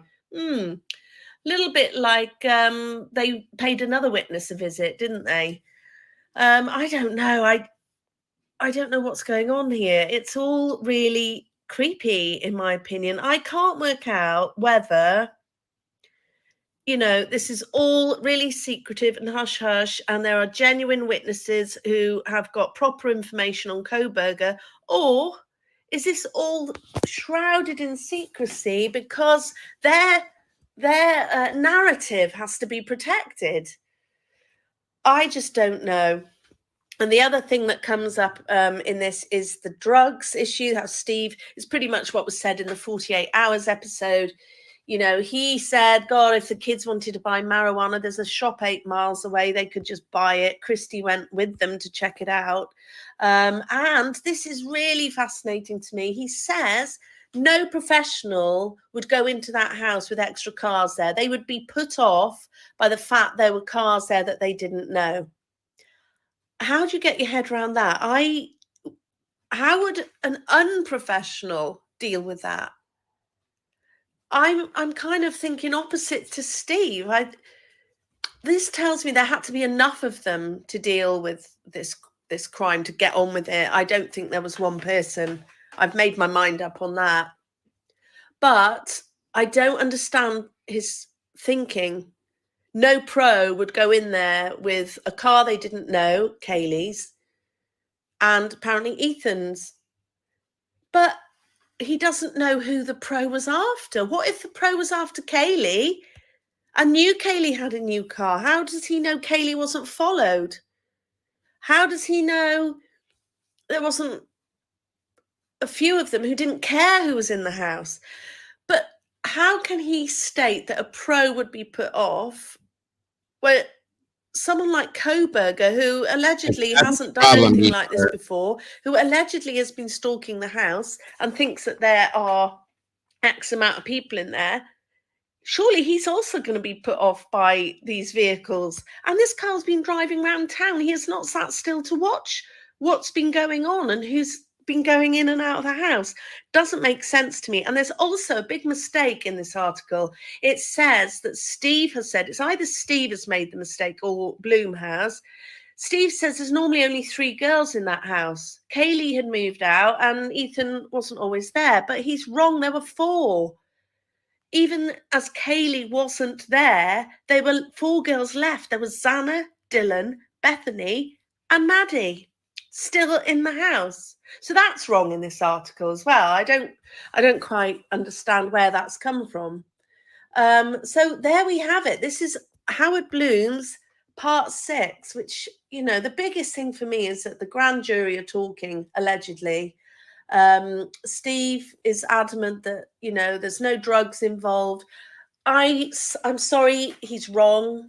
Little bit like they paid another witness a visit, didn't they? I don't know. I don't know what's going on here. It's all really creepy, in my opinion. I can't work out whether, this is all really secretive and hush-hush, and there are genuine witnesses who have got proper information on Kohberger, or is this all shrouded in secrecy because their narrative has to be protected? I just don't know. And the other thing that comes up in this is the drugs issue. How Steve is pretty much what was said in the 48 Hours episode. You know, he said, God, if the kids wanted to buy marijuana, there's a shop 8 miles away. They could just buy it. Christy went with them to check it out. And this is really fascinating to me. He says no professional would go into that house with extra cars there. They would be put off by the fact there were cars there that they didn't know. How do you get your head around that? How would an unprofessional deal with that? I'm kind of thinking opposite to Steve. This tells me there had to be enough of them to deal with this crime, to get on with it. I don't think there was one person. I've made my mind up on that. But I don't understand his thinking. No pro would go in there with a car they didn't know, Kaylee's, and apparently Ethan's. But he doesn't know who the pro was after. What if the pro was after Kaylee and knew Kaylee had a new car? How does he know Kaylee wasn't followed? How does he know there wasn't a few of them who didn't care who was in the house? But how can he state that a pro would be put off where someone like Koberger, who allegedly hasn't done anything like this before, who allegedly has been stalking the house and thinks that there are X amount of people in there, surely he's also going to be put off by these vehicles. And this car's been driving around town. He has not sat still to watch what's been going on and who's been going in and out of the house. Doesn't make sense to me. And there's also a big mistake in this article. It says that Steve has said, it's either Steve has made the mistake or Bloom has. Steve says there's normally only 3 girls in that house. Kaylee had moved out and Ethan wasn't always there, but he's wrong. There were 4. Even as Kaylee wasn't there, there were 4 girls left. There was Xana, Dylan, Bethany, and Maddie still in the house. So that's wrong in this article as well. I don't quite understand where that's come from. So there we have it. This is Howard Bloom's part 6, which, you know, the biggest thing for me is that the grand jury are talking, allegedly. Steve is adamant that, you know, there's no drugs involved. I'm sorry, he's wrong.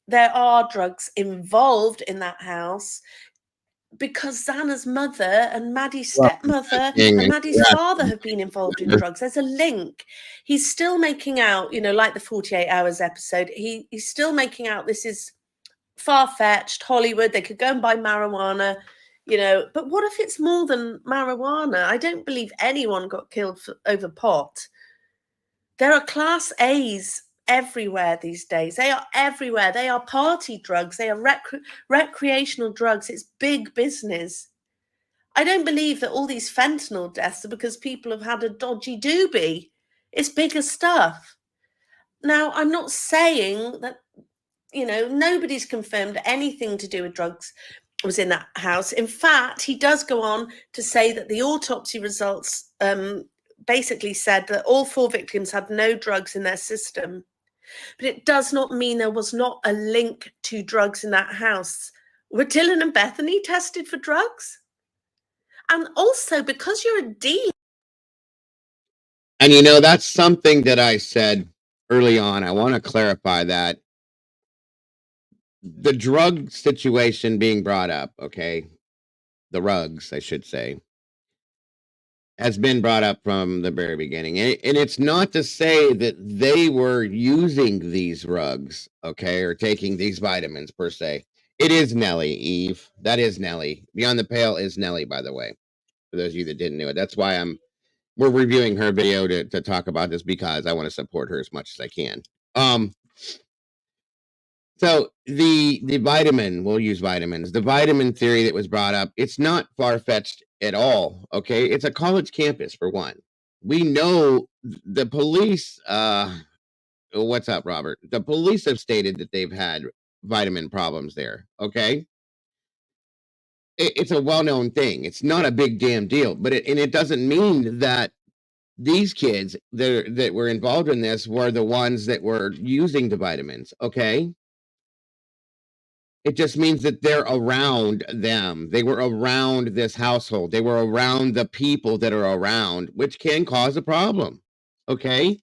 There are drugs involved in that house because Xana's mother and Maddie's stepmother and Maddie's father have been involved in drugs. There's a link. He's still making out, you know, like the 48 Hours episode, he's still making out this is far-fetched, Hollywood, they could go and buy marijuana, you know, but what if it's more than marijuana? I don't believe anyone got killed over pot. There are class A's everywhere these days. They are everywhere. They are party drugs. They are recreational drugs. It's big business. I don't believe that all these fentanyl deaths are because people have had a dodgy doobie. It's bigger stuff. Now, I'm not saying that, you know, nobody's confirmed anything to do with drugs was in that house. In fact, he does go on to say that the autopsy results basically said that all 4 victims had no drugs in their system. But it does not mean there was not a link to drugs in that house. Were Dylan and Bethany tested for drugs? And also, because you're a dealer. And, you know, that's something that I said early on. I want to clarify that. The drug situation being brought up, okay, the rugs, I should say, has been brought up from the very beginning. And it's not to say that they were using these rugs, okay, or taking these vitamins per se. It is Nellie, Eve. That is Nellie. Beyond the Pale is Nellie, by the way, for those of you that didn't know it. That's why we're reviewing her video to talk about this, because I want to support her as much as I can. So the vitamin, we'll use vitamins. The vitamin theory that was brought up, it's not far-fetched at all, okay? It's a college campus, for one. We know the police, what's up, Robert? The police have stated that they've had vitamin problems there, okay? It's a well-known thing. It's not a big damn deal, but it doesn't mean that these kids that were involved in this were the ones that were using the vitamins, okay? It just means that they're around them. They were around this household. They were around the people that are around, which can cause a problem. Okay.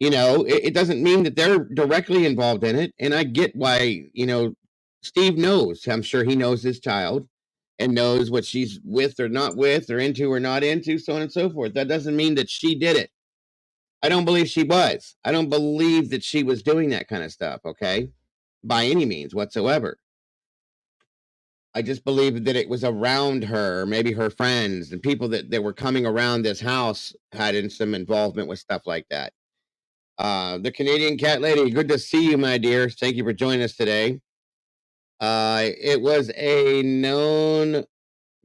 It doesn't mean that they're directly involved in it. And I get why, Steve knows. I'm sure he knows his child and knows what she's with or not with or into or not into, so on and so forth. That doesn't mean that she did it. I don't believe she was. I don't believe that she was doing that kind of stuff, okay? By any means whatsoever. I just believe that it was around her, maybe her friends and people that were coming around this house had in some involvement with stuff like that. The Canadian Cat Lady, good to see you, my dear. Thank you for joining us today. It was a known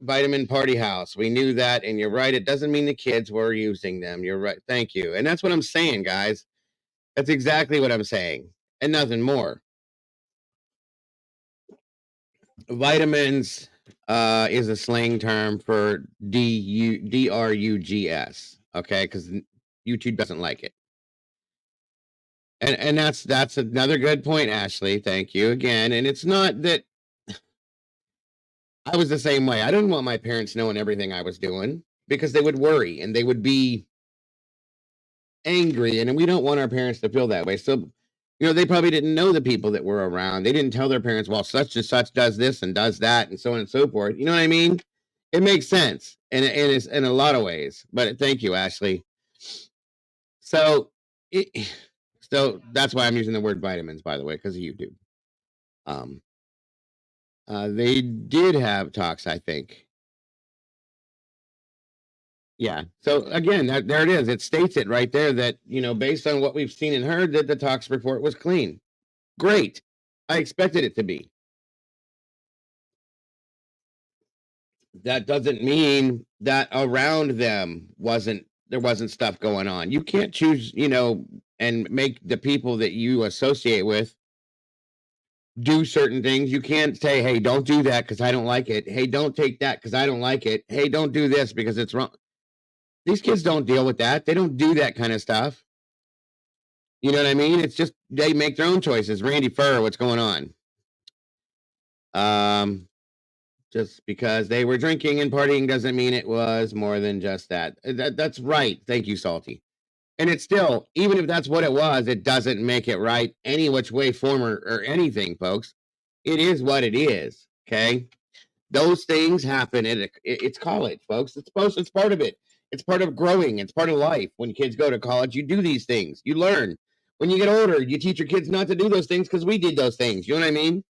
vitamin party house. We knew that, and you're right. It doesn't mean the kids were using them. You're right. Thank you. And that's what I'm saying, guys. That's exactly what I'm saying, and nothing more. Vitamins is a slang term for drugs. Okay, because YouTube doesn't like it. And that's another good point, Ashley. Thank you again. And it's not that I was the same way. I didn't want my parents knowing everything I was doing because they would worry and they would be angry. And we don't want our parents to feel that way. So, they probably didn't know the people that were around. They didn't tell their parents, well, such and such does this and does that and so on and so forth. You know what I mean? It makes sense. And it's in a lot of ways. But thank you, Ashley. So, so that's why I'm using the word vitamins, by the way, because of YouTube. They did have talks, I think. Yeah. So again, there it is. It states it right there that, based on what we've seen and heard, that the talks report was clean. Great. I expected it to be. That doesn't mean that around them there wasn't stuff going on. You can't choose, and make the people that you associate with do certain things. You can't say, hey, don't do that because I don't like it. Hey, don't take that because I don't like it. Hey, don't do this because it's wrong. These kids don't deal with that. They don't do that kind of stuff. You know what I mean? It's just they make their own choices. Randy Furr, what's going on? Just because they were drinking and partying doesn't mean it was more than just that. That's right. Thank you, Salty. And it's still, even if that's what it was, it doesn't make it right any which way, form, or anything, folks. It is what it is. Okay. Those things happen. It's college, folks. It's part of it. It's part of growing. It's part of life. When kids go to college, you do these things. You learn. When you get older, you teach your kids not to do those things because we did those things. You know what I mean?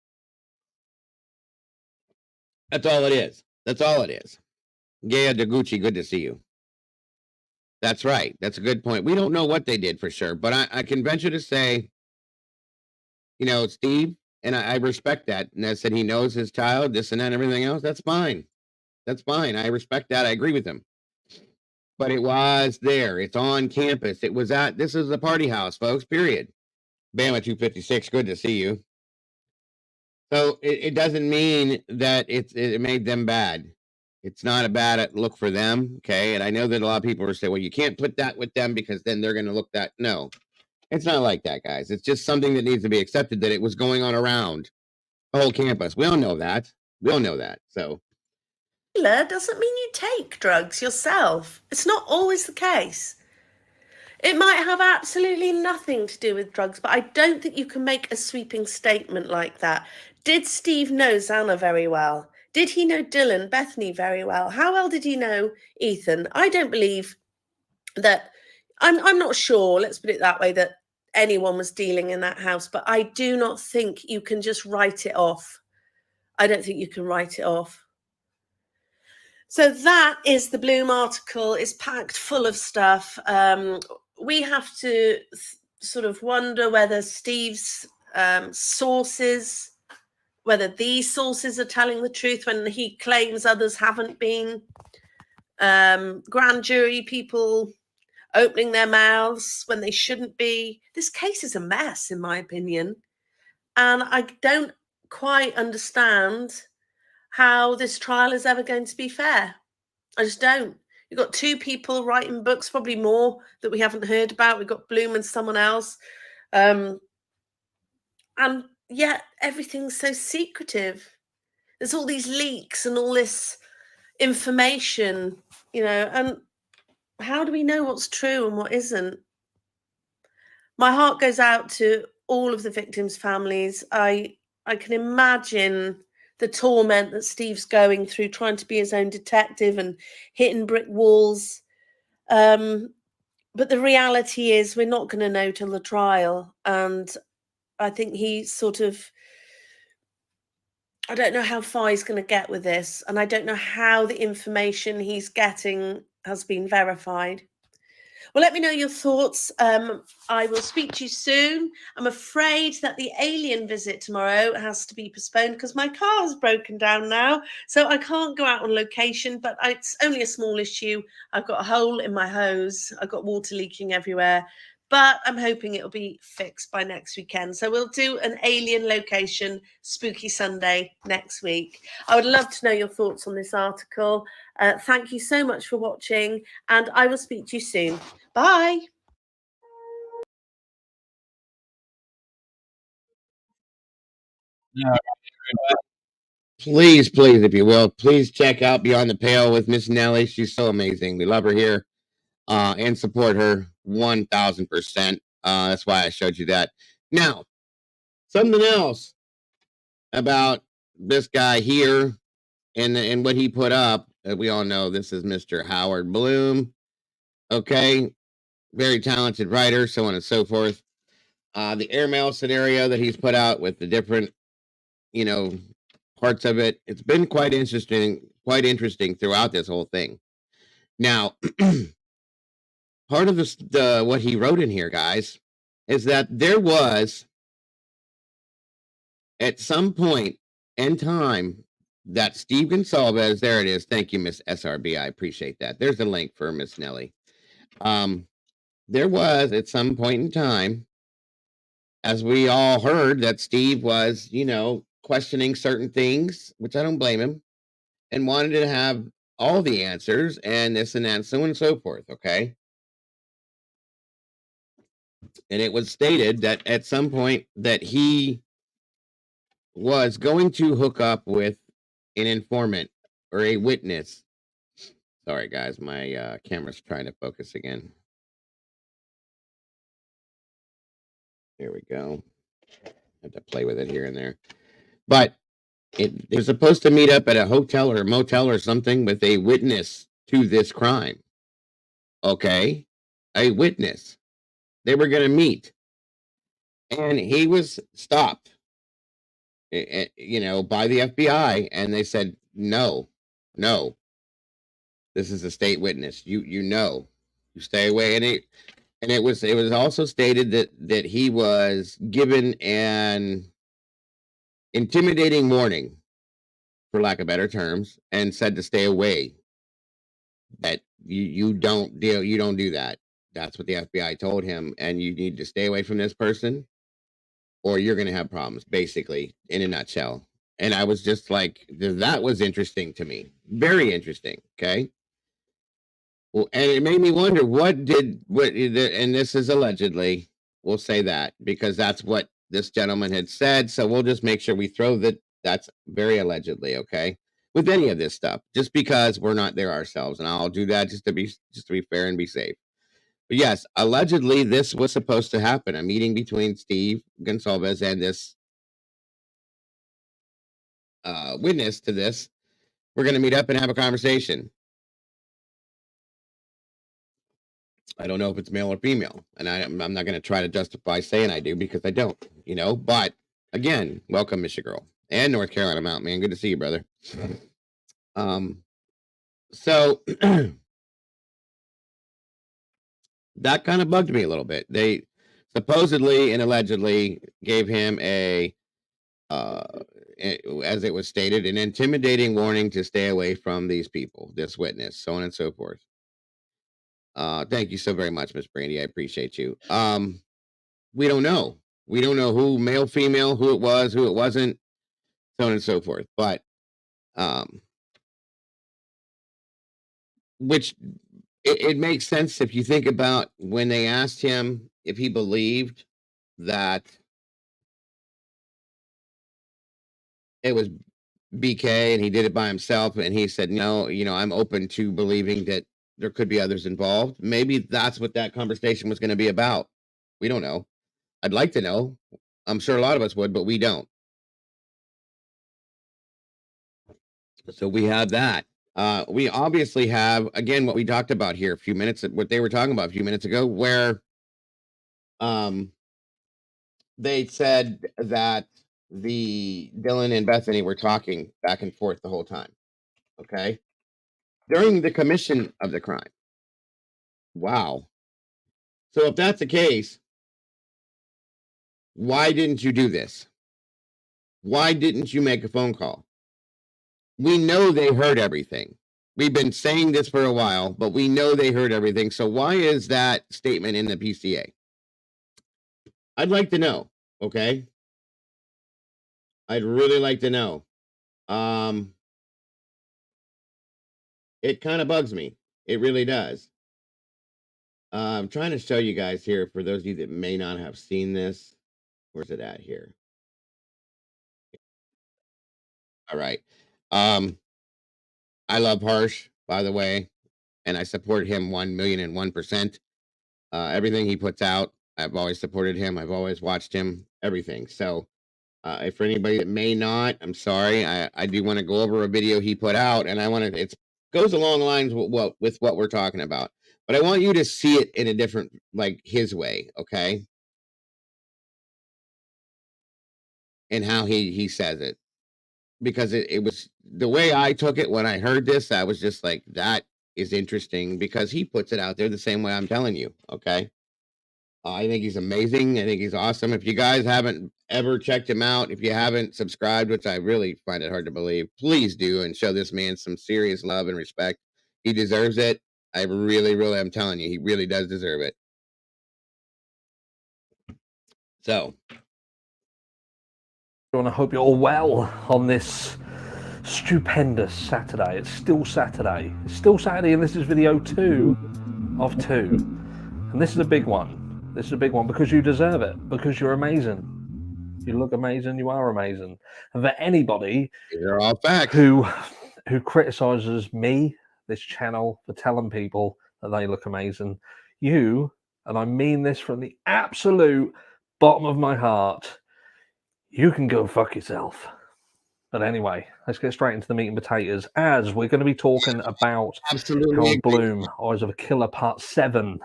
That's all it is. That's all it is. Gaya Deguchi, good to see you. That's right. That's a good point. We don't know what they did for sure, but I can venture to say, Steve, and I respect that. And I said he knows his child, this and that, and everything else. That's fine. That's fine. I respect that. I agree with him. But it was there. It's on campus. This is a party house, folks, period. Bama 256, good to see you. So it doesn't mean that it made them bad. It's not a bad look for them, okay? And I know that a lot of people are saying, well, you can't put that with them because then they're going to look that. No, it's not like that, guys. It's just something that needs to be accepted that it was going on around the whole campus. We all know that. We all know that, so. Doesn't mean you take drugs yourself. It's not always the case. It might have absolutely nothing to do with drugs, but I don't think you can make a sweeping statement like that. Did Steve know Xana very well? Did he know Dylan, Bethany very well? How well did he know Ethan? I don't believe that, I'm not sure, let's put it that way, that anyone was dealing in that house, but I do not think you can just write it off. I don't think you can write it off. So that is the Bloom article. It's packed full of stuff. We have to sort of wonder whether Steve's sources, whether these sources are telling the truth when he claims others haven't been. Grand jury people opening their mouths when they shouldn't be. This case is a mess, in my opinion. And I don't quite understand how this trial is ever going to be fair. I just don't. You've got two people writing books, probably more that we haven't heard about. We've got Bloom and someone else. And yet everything's so secretive. There's all these leaks and all this information, and how do we know what's true and what isn't? my heart goes out to all of the victims' families. I can imagine the torment that Steve's going through, trying to be his own detective and hitting brick walls. But the reality is, we're not going to know till the trial, and I think he's sort of, I don't know how far he's going to get with this, and I don't know how the information he's getting has been verified. Well, let me know your thoughts. I will speak to you soon. I'm afraid that the alien visit tomorrow has to be postponed because my car has broken down now. So I can't go out on location, but it's only a small issue. I've got a hole in my hose. I've got water leaking everywhere. But I'm hoping it'll be fixed by next weekend. So we'll do an alien location spooky Sunday next week. I would love to know your thoughts on this article. Thank you so much for watching, and I will speak to you soon. Bye. Please, please, if you will, please check out Beyond the Pale with Miss Nellie. She's so amazing. We love her here, and support her 1000%. That's why I showed you that. Now, something else about this guy here and what he put up. We all know this is Mr. Howard Bloom. Okay, very talented writer, so on and so forth. The airmail scenario that he's put out with the different, parts of it. It's been quite interesting throughout this whole thing. Now, part of what he wrote in here, guys, is that there was at some point in time that Steve Gonsalves, there it is. Thank you, Miss SRB. I appreciate that. There's a link for Miss Nellie. There was at some point in time, as we all heard, that Steve was, questioning certain things, which I don't blame him, and wanted to have all the answers and this and that, so on and so forth. Okay. And it was stated that at some point that he was going to hook up with an informant or a witness. Sorry, guys, my camera's trying to focus again. There we go. Have to play with it here and there. But they're supposed to meet up at a hotel or a motel or something with a witness to this crime. Okay. A witness. They were going to meet. And he was stopped, by the FBI. And they said, no, this is a state witness. You stay away. And it was also stated that he was given an intimidating warning, for lack of better terms, and said to stay away. That you don't do that. That's what the FBI told him, and you need to stay away from this person, or you're going to have problems. Basically, in a nutshell. And I was just like, that was interesting to me, very interesting. Okay. Well, and it made me wonder and this is allegedly, we'll say that because that's what this gentleman had said. So we'll just make sure we throw that's very allegedly, okay, with any of this stuff, just because we're not there ourselves. And I'll do that just to be fair and be safe. But yes, allegedly this was supposed to happen, a meeting between Steve Gonsalves and this witness to this. We're going to meet up and have a conversation. I don't know if it's male or female, and I'm not going to try to justify saying I do because I don't, but again, welcome, Michigan Girl and North Carolina Mountain Man. Good to see you, brother. So that kind of bugged me a little bit. They supposedly and allegedly gave him as it was stated, an intimidating warning to stay away from these people, this witness, so on and so forth. Thank you so very much, Miss Brandy. I appreciate you. We don't know. We don't know who, male, female, who it was, who it wasn't, so on and so forth. But, which it makes sense if you think about when they asked him if he believed that it was BK and he did it by himself, and he said, no, I'm open to believing that there could be others involved. Maybe that's what that conversation was going to be about. We don't know. I'd like to know. I'm sure a lot of us would, but we don't. So we have that. We obviously have, again, what we talked about here a few minutes, what they were talking about a few minutes ago, where they said that the Dylan and Bethany were talking back and forth the whole time. Okay. During the commission of the crime. Wow. So if that's the case, why didn't you do this? Why didn't you make a phone call? We know they heard everything. We've been saying this for a while, but we know they heard everything. So why is that statement in the PCA? I'd like to know. Okay. I'd really like to know. It kind of bugs me. It really does. I'm trying to show you guys here for those of you that may not have seen this. Where's it at here? All right. I love Harsh, by the way, and I support him 1,000,001%. Everything he puts out, I've always supported him. I've always watched him, everything. So, if for anybody that may not, I'm sorry. I do want to go over a video he put out, and I want to. It goes along the lines with what we're talking about, but I want you to see it in a different, like his way, okay? And how he says it, because it was the way I took it when I heard this. I was just like, that is interesting because he puts it out there the same way I'm telling you, okay? I think he's amazing. I think he's awesome. If you guys haven't ever checked him out, if you haven't subscribed, which I really find it hard to believe, please do and show this man some serious love and respect. He deserves it. I really, really, I'm telling you, he really does deserve it. So, I hope you're all well on this stupendous Saturday. It's still Saturday. It's still Saturday, and this is video 2 of 2. And this is a big one. This is a big one because you deserve it, because you're amazing. You look amazing, you are amazing. And for anybody they're all facts. who criticizes me, this channel, for telling people that they look amazing, you, and I mean this from the absolute bottom of my heart, you can go fuck yourself. But anyway, let's get straight into the meat and potatoes, as we're going to be talking about Harold Bloom, Eyes of a Killer Part 7.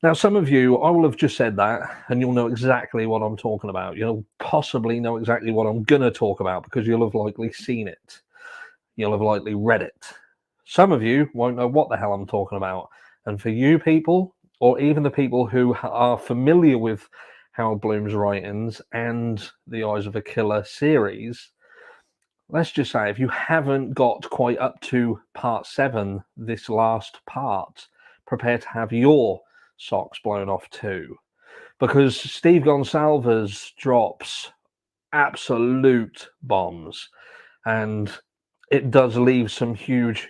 Now, some of you, I will have just said that, and you'll know exactly what I'm talking about. You'll possibly know exactly what I'm going to talk about, because you'll have likely seen it. You'll have likely read it. Some of you won't know what the hell I'm talking about. And for you people, or even the people who are familiar with Harold Bloom's writings and the Eyes of a Killer series, let's just say, if you haven't got quite up to part 7, this last part, prepare to have your socks blown off too, because Steve Gonsalves drops absolute bombs, and it does leave some huge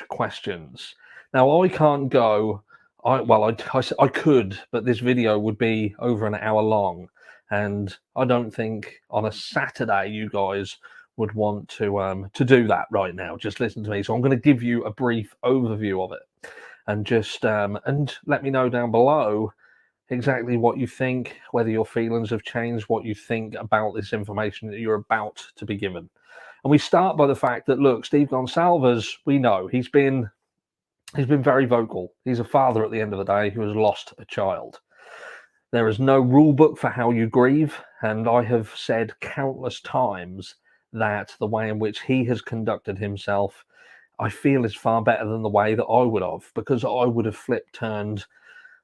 questions. Now, I can't go, I could, but this video would be over an hour long, and I don't think on a Saturday you guys would want to do that right now. Just listen to me. So I'm going to give you a brief overview of it, and just and let me know down below exactly what you think, whether your feelings have changed, what you think about this information that you're about to be given. And we start by the fact that, look, Steve Gonsalves, we know he's been very vocal. He's a father at the end of the day who has lost a child. There is no rule book for how you grieve, and I have said countless times that the way in which he has conducted himself, I feel, is far better than the way that I would have, because I would have turned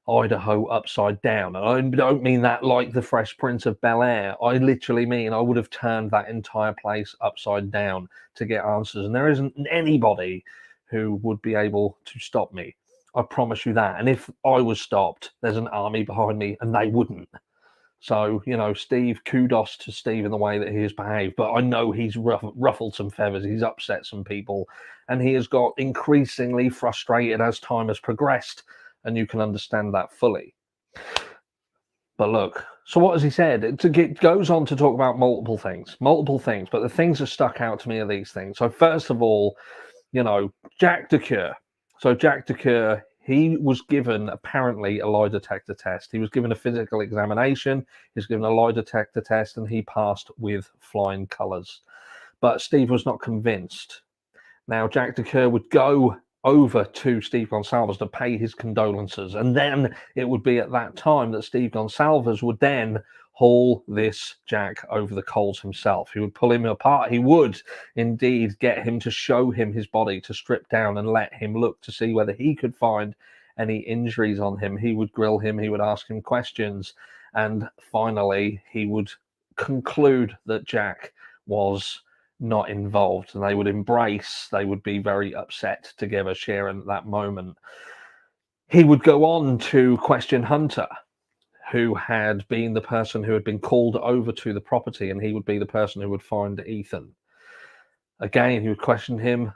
Idaho upside down. And I don't mean that like the Fresh Prince of Bel-Air. I literally mean I would have turned that entire place upside down to get answers. And there isn't anybody who would be able to stop me. I promise you that. And if I was stopped, there's an army behind me, and they wouldn't. So, you know, Steve, kudos to Steve in the way that he has behaved. But I know he's ruffled some feathers. He's upset some people. And he has got increasingly frustrated as time has progressed. And you can understand that fully. But look, so what has he said? It goes on to talk about multiple things. But the things that stuck out to me are these things. So first of all, you know, Jack DeCure. So Jack DeCure, He was given apparently a lie detector test. He was given a physical examination, he was given a lie detector test, and he passed with flying colours. But Steve was not convinced. Now, Jack DeCurr would go over to Steve Gonsalves to pay his condolences, and then it would be at that time that Steve Gonsalves would then haul this Jack over the coals himself. He would pull him apart. He would indeed get him to show him his body, to strip down and let him look to see whether he could find any injuries on him. He would grill him, he would ask him questions, and finally he would conclude that Jack was not involved, and they would embrace. They would be very upset together, sharing that moment. He would go on to question Hunter, who had been the person who had been called over to the property, and he would be the person who would find Ethan. Again, he would question him,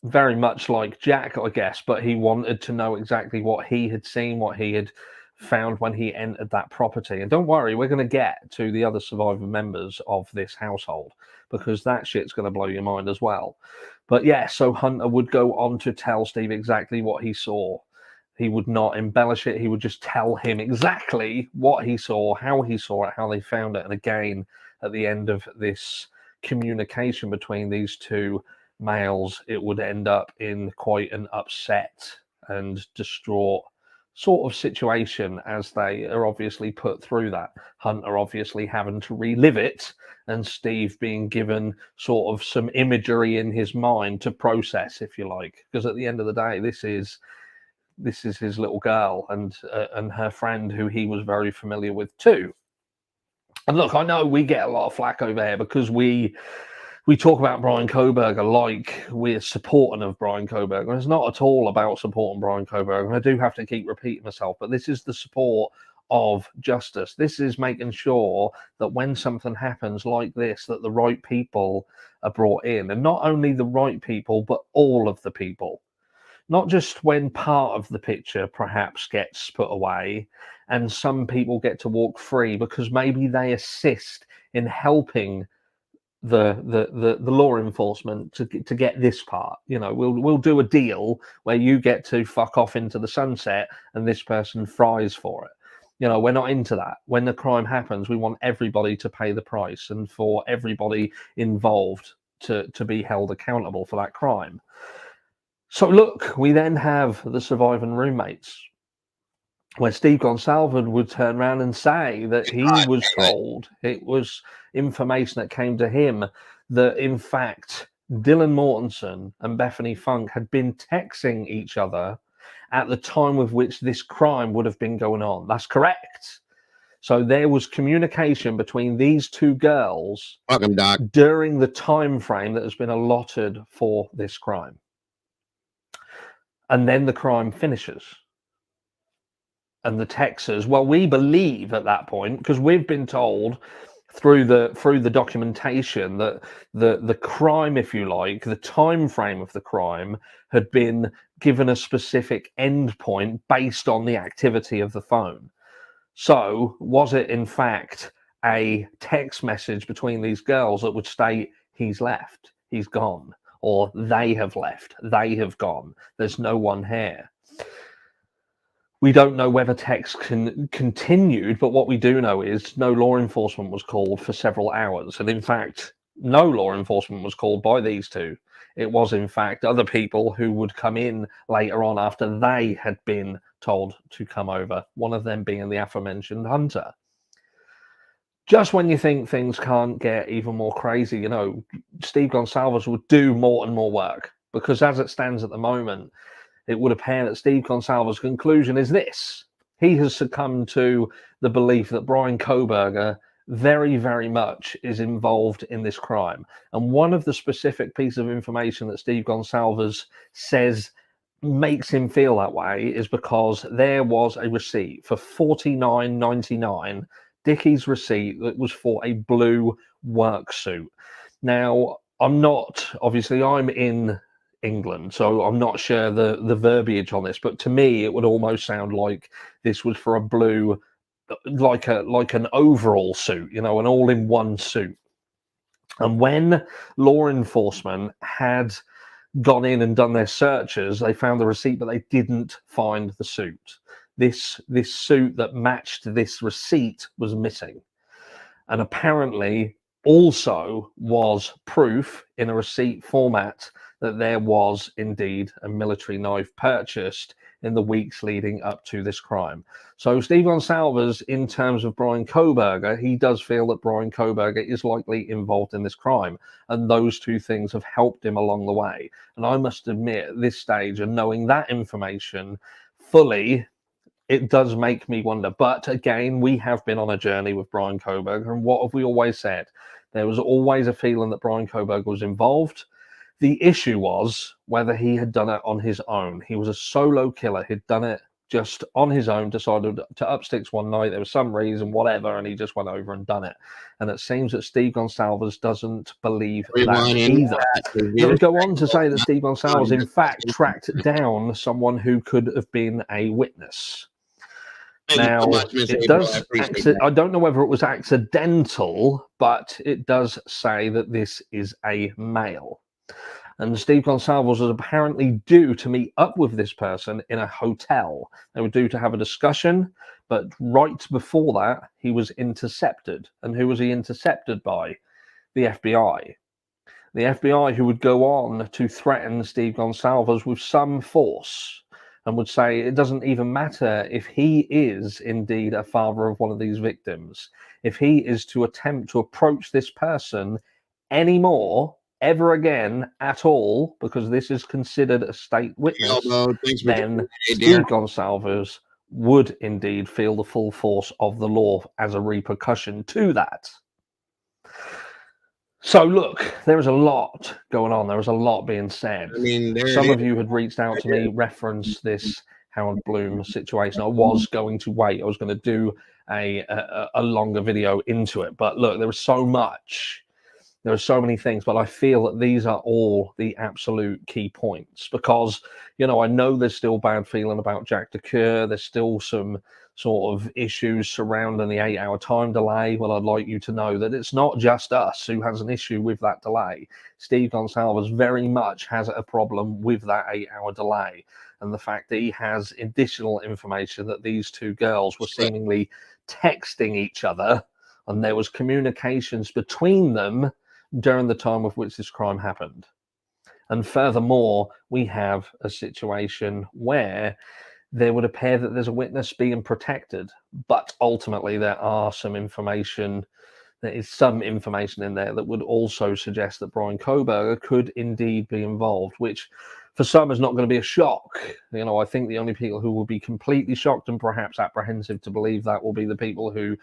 very much like Jack, I guess, but he wanted to know exactly what he had seen, what he had found when he entered that property. And don't worry, we're going to get to the other surviving members of this household, because that shit's going to blow your mind as well. But yeah, so Hunter would go on to tell Steve exactly what he saw. He would not embellish it. He would just tell him exactly what he saw, how he saw it, how they found it. And again, at the end of this communication between these two males, it would end up in quite an upset and distraught sort of situation, as they are obviously put through that. Hunter obviously having to relive it, and Steve being given sort of some imagery in his mind to process, if you like, because at the end of the day, this is his little girl and her friend, who he was very familiar with too. And look, I know we get a lot of flack over here because we talk about Brian Koberger like we're supporting of Brian Koberger. It's not at all about supporting Brian Koberger. And I do have to keep repeating myself, but this is the support of justice. This is making sure that when something happens like this, that the right people are brought in, and not only the right people, but all of the people. Not just when part of the picture perhaps gets put away and some people get to walk free because maybe they assist in helping the law enforcement to get this part. You know, we'll do a deal where you get to fuck off into the sunset and this person fries for it. You know, we're not into that. When the crime happens, we want everybody to pay the price and for everybody involved to be held accountable for that crime. So look, we then have the surviving roommates, where Steve Gonsalves would turn around and say that he was told, it was information that came to him, that in fact Dylan Mortensen and Bethany Funk had been texting each other at the time with which this crime would have been going on. That's correct. So there was communication between these two girls during the time frame that has been allotted for this crime. And then the crime finishes. And the Texas, well, we believe at that point, because we've been told through the documentation that the crime, if you like, the time frame of the crime had been given a specific endpoint based on the activity of the phone. So was it in fact a text message between these girls that would state he's left, he's gone, or they have left, they have gone, there's no one here? We don't know whether texts continued, but what we do know is no law enforcement was called for several hours. And in fact, no law enforcement was called by these two. It was, in fact, other people who would come in later on after they had been told to come over, one of them being the aforementioned Hunter. Just when you think things can't get even more crazy, you know, Steve Gonsalves would do more and more work, because as it stands at the moment, it would appear that Steve Gonsalves' conclusion is this. He has succumbed to the belief that Brian Koberger very, very much is involved in this crime. And one of the specific pieces of information that Steve Gonsalves says makes him feel that way is because there was a receipt for $49.99, Dickie's receipt, that was for a blue work suit. Now, I'm in England, so I'm not sure the verbiage on this, but to me it would almost sound like this was for a blue, like an overall suit, you know, an all-in-one suit. And when law enforcement had gone in and done their searches, they found the receipt, but they didn't find the suit. This suit that matched this receipt was missing. And apparently also was proof in a receipt format that there was indeed a military knife purchased in the weeks leading up to this crime. So Steve Gonsalves, in terms of Brian Kohberger, he does feel that Brian Kohberger is likely involved in this crime, and those two things have helped him along the way. And I must admit, at this stage, and knowing that information fully, it does make me wonder. But again, we have been on a journey with Brian Kohberger, and what have we always said? There was always a feeling that Brian Kohberger was involved. The issue was whether he had done it on his own. He was a solo killer. He'd done it just on his own, decided to up sticks one night. There was some reason, whatever, and he just went over and done it. And it seems that Steve Gonsalves doesn't believe that either. It would go on to say that Steve Gonsalves, in fact, tracked down someone who could have been a witness. Now, it does. I don't know whether it was accidental, but it does say that this is a male. And Steve Gonsalves was apparently due to meet up with this person in a hotel. They were due to have a discussion, but right before that, he was intercepted. And who was he intercepted by? The FBI. The FBI, who would go on to threaten Steve Gonsalves with some force, and would say it doesn't even matter if he is indeed a father of one of these victims. If he is to attempt to approach this person anymore, ever again, at all, because this is considered a state witness, then Steve Gonsalves would indeed feel the full force of the law as a repercussion to that. So look, there is a lot going on. There was a lot being said. I mean, some of you had reached out to me, referenced this Howard Bloom situation. I was going to wait. I was going to do a longer video into it. But look, there was so much. There are so many things, but I feel that these are all the absolute key points because, you know, I know there's still bad feeling about Jack DeCoeur. There's still some sort of issues surrounding the 8-hour time delay. Well, I'd like you to know that it's not just us who has an issue with that delay. Steve Gonsalves very much has a problem with that 8-hour delay. And the fact that he has additional information that these two girls were seemingly texting each other and there was communications between them during the time of which this crime happened. And furthermore, we have a situation where there would appear that there's a witness being protected, but ultimately there are some information, there is some information in there that would also suggest that Brian Kohberger could indeed be involved, which for some is not going to be a shock. You know, I think the only people who will be completely shocked and perhaps apprehensive to believe that will be the people who...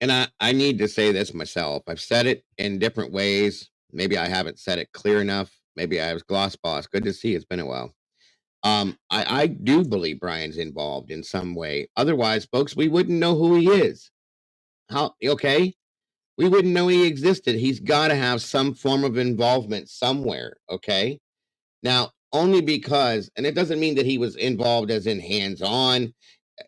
And I need to say this myself. I've said it in different ways. Maybe I haven't said it clear enough. Maybe I was gloss boss. Good to see you. It's been a while. I do believe Brian's involved in some way. Otherwise, folks, we wouldn't know who he is. Okay? We wouldn't know he existed. He's got to have some form of involvement somewhere, okay? Now, only because, and it doesn't mean that he was involved as in hands-on,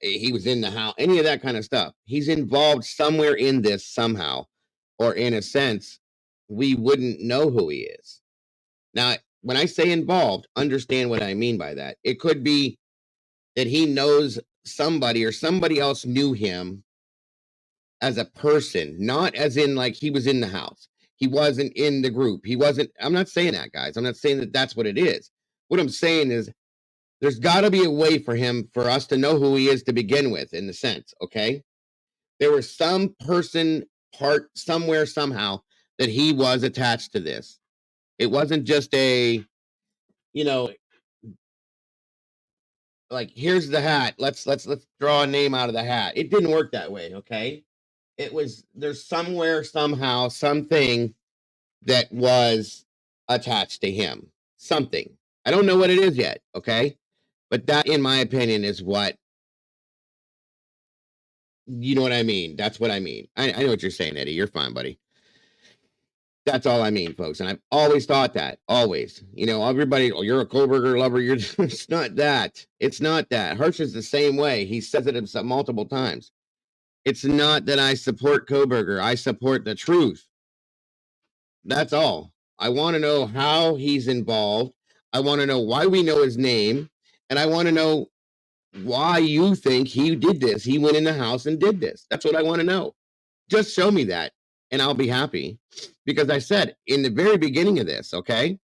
he was in the house, any of that kind of stuff. He's involved somewhere in this somehow, or in a sense, we wouldn't know who he is. Now, when I say involved, understand what I mean by that. It could be that he knows somebody or somebody else knew him as a person, not as in like he was in the house. He wasn't in the group. He wasn't. I'm not saying that, guys. I'm not saying that that's what it is. What I'm saying is there's got to be a way for us to know who he is to begin with, in the sense, okay? There was some person, part, somewhere, somehow, that he was attached to this. It wasn't just a, you know, like, here's the hat. Let's draw a name out of the hat. It didn't work that way, okay? It was, there's somewhere, somehow, something that was attached to him. Something. I don't know what it is yet, okay? But that, in my opinion, is what, you know what I mean? That's what I mean. I know what you're saying, Eddie. You're fine, buddy. That's all I mean, folks. And I've always thought that. Always. You know, everybody, oh, you're a Kohberger lover. It's not that. It's not that. Hirsch is the same way. He says it himself multiple times. It's not that I support Kohberger. I support the truth. That's all. I want to know how he's involved. I want to know why we know his name. And I want to know why you think he did this. He went in the house and did this. That's what I want to know. Just show me that and I'll be happy. Because I said in the very beginning of this, okay,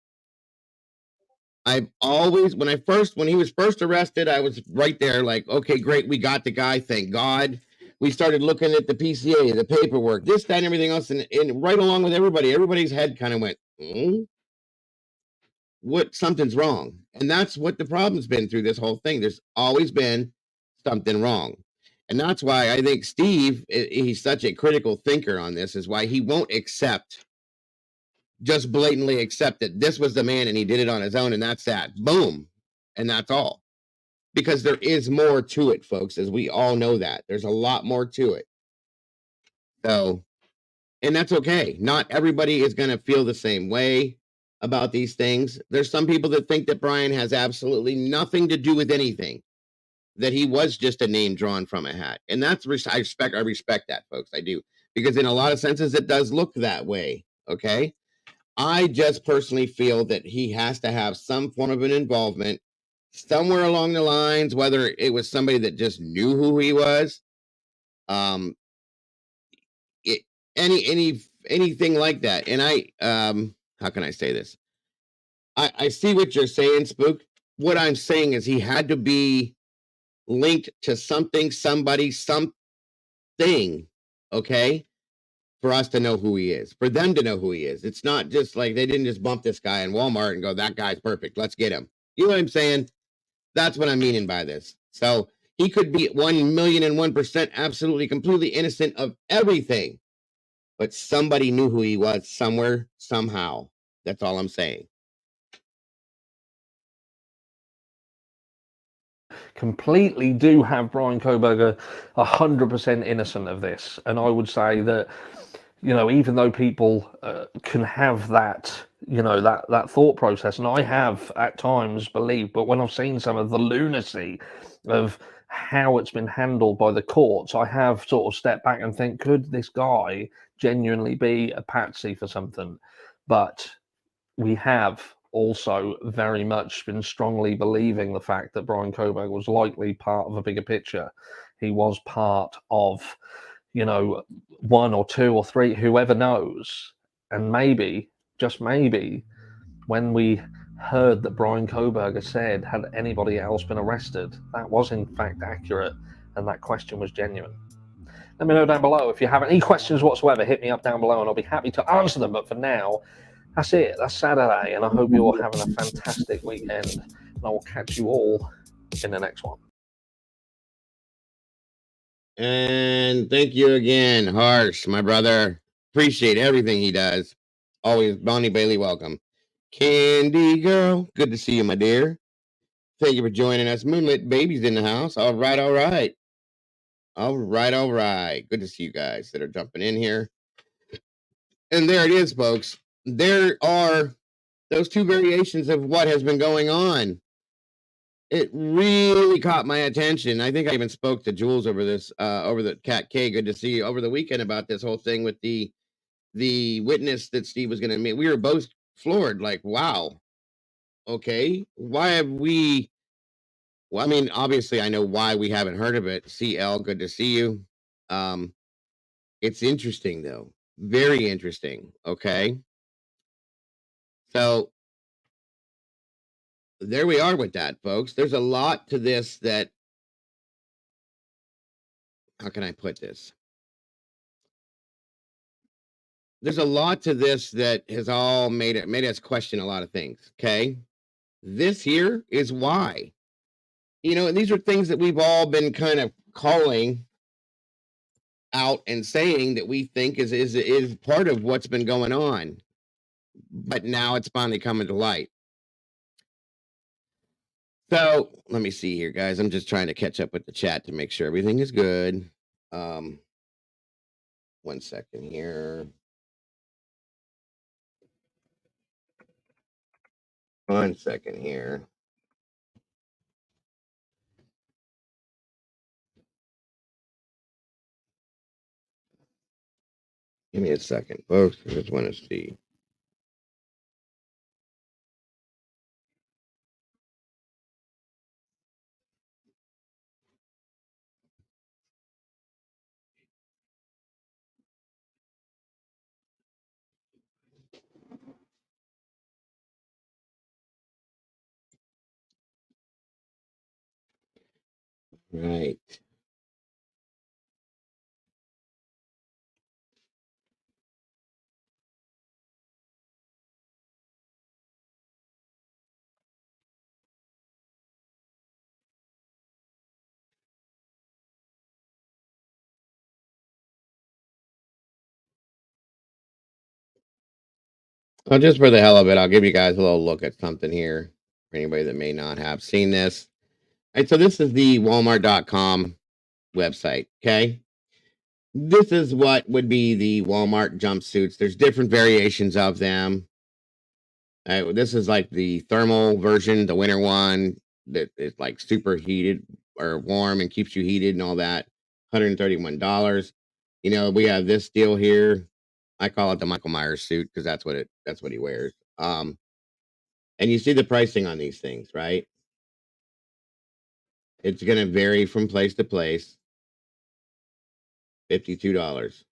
I've always, when he was first arrested, I was right there like, okay, great, we got the guy, thank God. We started looking at the PCA, the paperwork, this, that, and everything else, and right along with everybody's head kind of went, what, something's wrong. And that's what the problem's been through this whole thing. There's always been something wrong. And that's why I think Steve, he's such a critical thinker on this, is why he won't just blatantly accept that this was the man and he did it on his own and that's that. Boom. And that's all. Because there is more to it, folks, as we all know that. There's a lot more to it. So, and that's okay. Not everybody is going to feel the same way about these things. There's some people that think that Brian has absolutely nothing to do with anything, that he was just a name drawn from a hat. And that's, I respect that, folks. I do. Because in a lot of senses, it does look that way. Okay. I just personally feel that he has to have some form of an involvement somewhere along the lines, whether it was somebody that just knew who he was, it, anything like that. And how can I say this? I see what you're saying, Spook. What I'm saying is he had to be linked to something, somebody, something, okay, for us to know who he is, for them to know who he is. It's not just like they didn't just bump this guy in Walmart and go, that guy's perfect, let's get him. You know what I'm saying? That's what I'm meaning by this. So he could be 1,000,001% absolutely completely innocent of everything, but somebody knew who he was somewhere, somehow. That's all I'm saying. Completely do have Brian Koberger 100% innocent of this. And I would say that, you know, even though people can have that, you know, that thought process, and I have at times believed, but when I've seen some of the lunacy of how it's been handled by the courts, I have sort of stepped back and think, could this guy genuinely be a patsy for something? But we have also very much been strongly believing the fact that Brian Koberger was likely part of a bigger picture. He was part of, you know, one or two or three, whoever knows. And maybe, just maybe, when we heard that Brian Koberger said, had anybody else been arrested, that was in fact accurate and that question was genuine. Let me know down below. If you have any questions whatsoever, hit me up down below and I'll be happy to answer them. But for now, that's it. That's Saturday, and I hope you're all having a fantastic weekend. And I will catch you all in the next one. And thank you again, Harsh, my brother. Appreciate everything he does. Always, Bonnie Bailey, welcome. Candy girl, good to see you, my dear. Thank you for joining us. Moonlit Baby's in the house. All right, all right. All right, all right. Good to see you guys that are jumping in here. And there it is, folks. There are those two variations of what has been going on. It really caught my attention. I think I even spoke to Jules over this, over the Cat K. Good to see you over the weekend about this whole thing with the witness that Steve was going to meet. We were both floored, like, wow, okay, why have we? Well, I mean, obviously, I know why we haven't heard of it. CL, good to see you. It's interesting though, very interesting. Okay, so there we are with that, folks. There's a lot to this that, how can I put this? There's a lot to this that has all made us question a lot of things. Okay, this here is why, you know, and these are things that we've all been kind of calling out and saying that we think is part of what's been going on, but now it's finally coming to light. So let me see here, guys. I'm just trying to catch up with the chat to make sure everything is good. 1 second here. 1 second here. Give me a second, folks. I just want to see. Right. Well, just for the hell of it, I'll give you guys a little look at something here for anybody that may not have seen this. All right, so this is the Walmart.com website. Okay. This is what would be the Walmart jumpsuits. There's different variations of them. This is like the thermal version, the winter one that is like super heated or warm and keeps you heated and all that. $131. You know, we have this deal here. I call it the Michael Myers suit because that's what he wears. And you see the pricing on these things, right? It's going to vary from place to place. $52.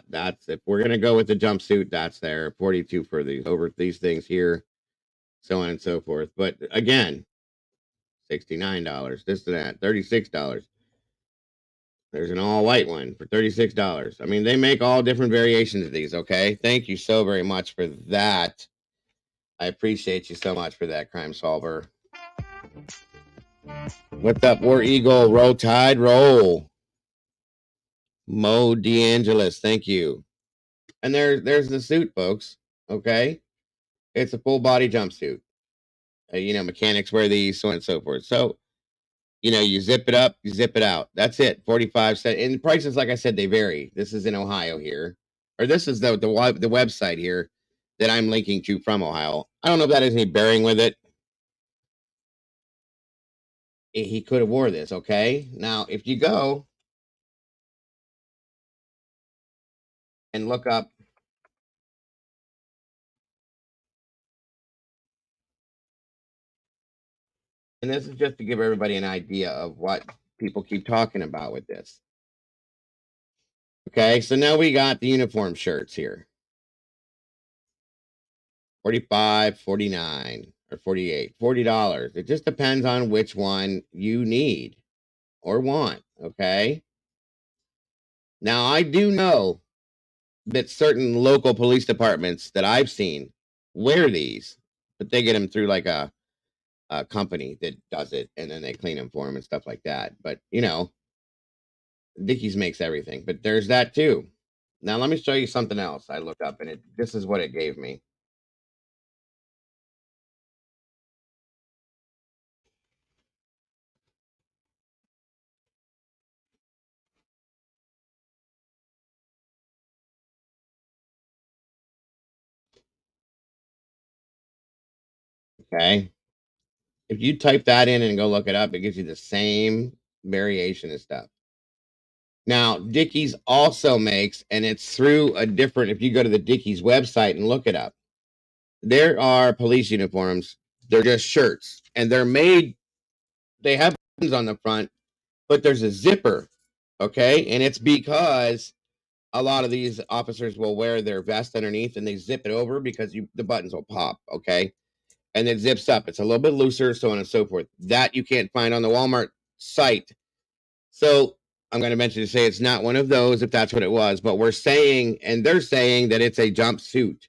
That's if we're going to go with the jumpsuit, that's there. 42 for these over these things here, so on and so forth. But again, $69. This and that, $36. There's an all white one for $36. I mean, they make all different variations of these. Okay, thank you so very much for that. I appreciate you so much for that, Crime Solver. What's up, War Eagle? Roll Tide, roll. Mo DeAngelis, thank you. And there's the suit, folks. Okay, it's a full body jumpsuit. You know, mechanics wear these, so on and so forth. So, you know, you zip it up, you zip it out. That's it. 45 cents. And the prices, like I said, they vary. This is in Ohio here, or this is the website here that I'm linking to from Ohio. I don't know if that has any bearing with it. He could have wore this. Okay, now if you go and look up, and this is just to give everybody an idea of what people keep talking about with this. Okay, so now we got the uniform shirts here. 45, 49, or 48, $40. It just depends on which one you need or want. Okay. Now I do know that certain local police departments that I've seen wear these, but they get them through like a company that does it and then they clean them for them and stuff like that. But you know, Dickies makes everything, but there's that too. Now let me show you something else I looked up and this is what it gave me. Okay. If you type that in and go look it up, it gives you the same variation of stuff. Now, Dickies also makes, and it's through a different, if you go to the Dickies website and look it up, there are police uniforms. They're just shirts and they're made, they have buttons on the front, but there's a zipper. Okay. And it's because a lot of these officers will wear their vest underneath and they zip it over because the buttons will pop. Okay. And it zips up. It's a little bit looser, so on and so forth. That you can't find on the Walmart site. So I'm going to mention to say it's not one of those if that's what it was, but we're saying, and they're saying that it's a jumpsuit.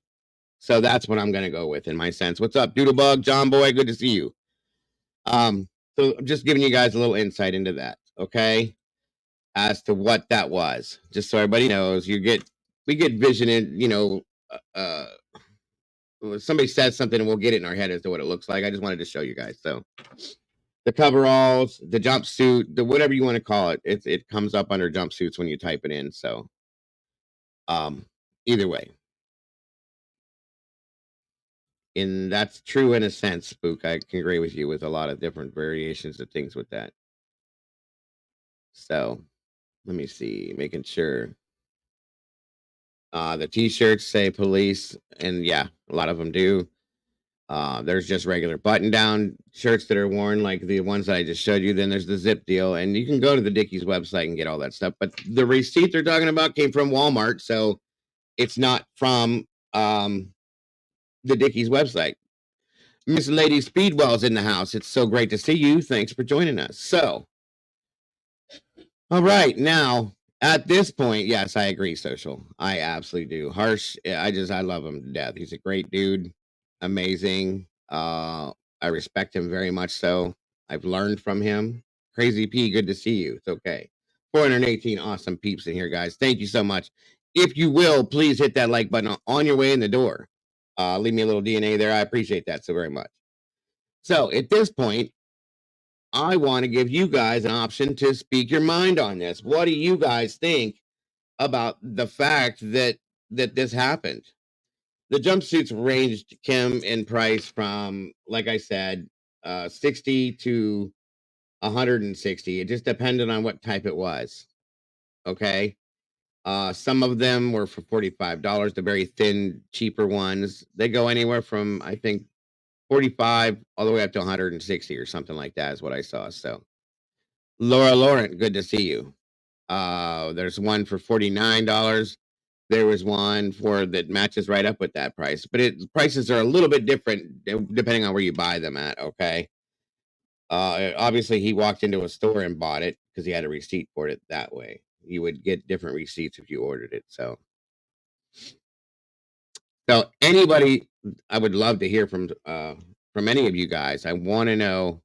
So that's what I'm going to go with in my sense. What's up, Doodlebug, John Boy? Good to see you. So I'm just giving you guys a little insight into that, okay? As to what that was, just so everybody knows. We get vision in, you know, somebody says something and we'll get it in our head as to what it looks like. I just wanted to show you guys. So the coveralls, the jumpsuit, the whatever you want to call it, it comes up under jumpsuits when you type it in. So either way. And that's true in a sense, Spook. I can agree with you with a lot of different variations of things with that. So let me see, making sure. The t-shirts say police, and yeah, a lot of them do. There's just regular button-down shirts that are worn, like the ones that I just showed you. Then there's the zip deal, and you can go to the Dickies website and get all that stuff. But the receipt they're talking about came from Walmart, so it's not from the Dickies website. Miss Lady Speedwell's in the house. It's so great to see you. Thanks for joining us. So All right, now at this point, yes, I agree. Social, I absolutely do. Harsh, I love him to death. He's a great dude, amazing. I respect him very much. So I've learned from him. Crazy P, good to see you. It's okay. 418 awesome peeps in here, guys. Thank you so much. If you will, please hit that like button on your way in the door. Leave me a little DNA there. I appreciate that so very much. So at this point, I want to give you guys an option to speak your mind on this. What do you guys think about the fact that this happened? The jumpsuits ranged, Kim, in price from, like I said, 60 to 160. It just depended on what type it was. Okay. Some of them were for $45. The very thin, cheaper ones, they go anywhere from, I think, 45 all the way up to 160 or something like that is what I saw. So Laura Laurent, good to see you. There's one for $49. There was one for that matches right up with that price, but prices are a little bit different depending on where you buy them at. Okay. Obviously, he walked into a store and bought it because he had a receipt for it that way. You would get different receipts if you ordered it. So anybody, I would love to hear from any of you guys. I want to know.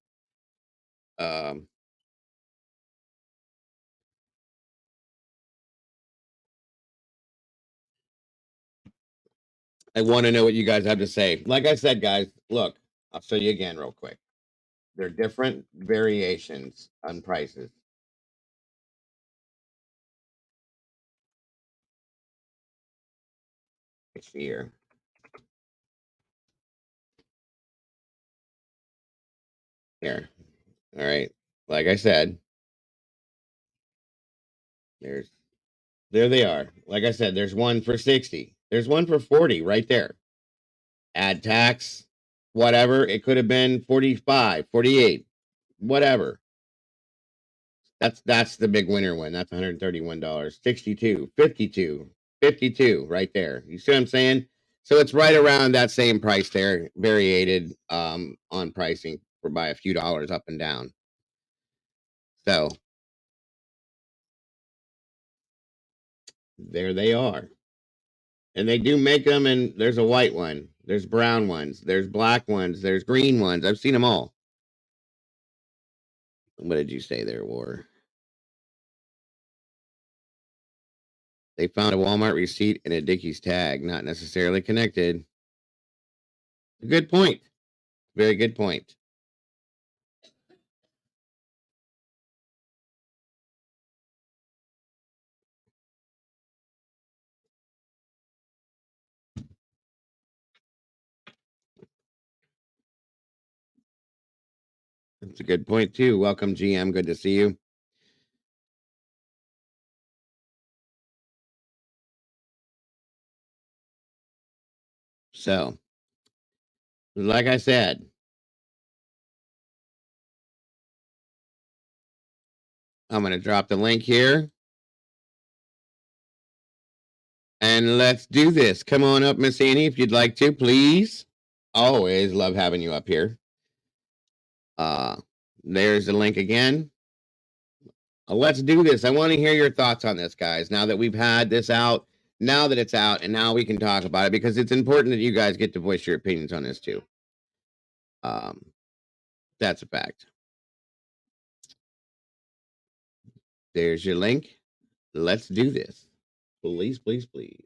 Um, I want to know what you guys have to say. Like I said, guys, look, I'll show you again real quick. They're different variations on prices. Here. Here. All right. Like I said, there they are. Like I said, there's one for 60. There's one for 40 right there. Add tax, whatever. It could have been 45, 48, whatever. That's the big winner one. That's $131. 62, 52, 52 right there. You see what I'm saying? So it's right around that same price there, variated on pricing for by a few dollars up and down. So there they are. And they do make them, and there's a white one, there's brown ones, there's black ones, there's green ones. I've seen them all. What did you say there, War? They found a Walmart receipt and a Dickies tag, not necessarily connected. Good point. Very good point. That's a good point too. Welcome, GM. Good to see you. So, like I said, I'm going to drop the link here. And let's do this. Come on up, Miss Annie, if you'd like to, please. Always love having you up here. There's the link again. Let's do this. I want to hear your thoughts on this, guys. Now that we've had this out, now that it's out, and now we can talk about it because it's important that you guys get to voice your opinions on this too. That's a fact. There's your link. Let's do this. Please, please, please.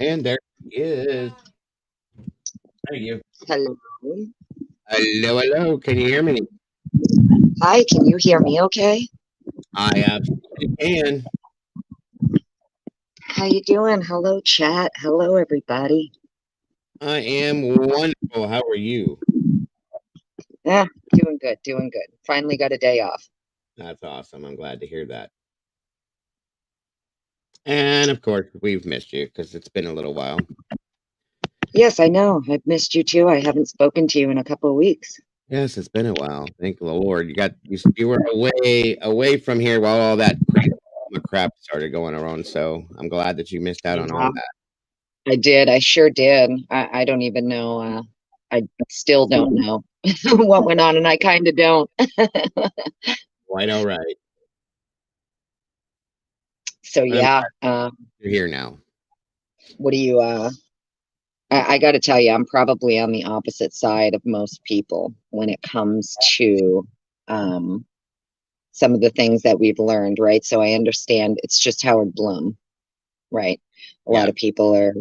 And there he is. Thank you. Hello. Hello, hello. Can you hear me? Hi, can you hear me okay? I absolutely can. How you doing? Hello, chat. Hello, everybody. I am wonderful. How are you? Yeah, doing good, doing good. Finally got a day off. That's awesome. I'm glad to hear that. And of course, we've missed you because it's been a little while. Yes, I know. I've missed you too. I haven't spoken to you in a couple of weeks. Yes, it's been a while. Thank the Lord. You were away from here while all that crazy crap started going around. So I'm glad that you missed out on all Yeah, that. I did. I sure did. I don't even know. I still don't know what went on, and I kind of don't. Quite all right. So But I'm yeah, glad you're here now. what do you? I got to tell you, I'm probably on the opposite side of most people when it comes to some of the things that we've learned, right? So I understand it's just Howard Bloom, right? A lot Yeah. of people are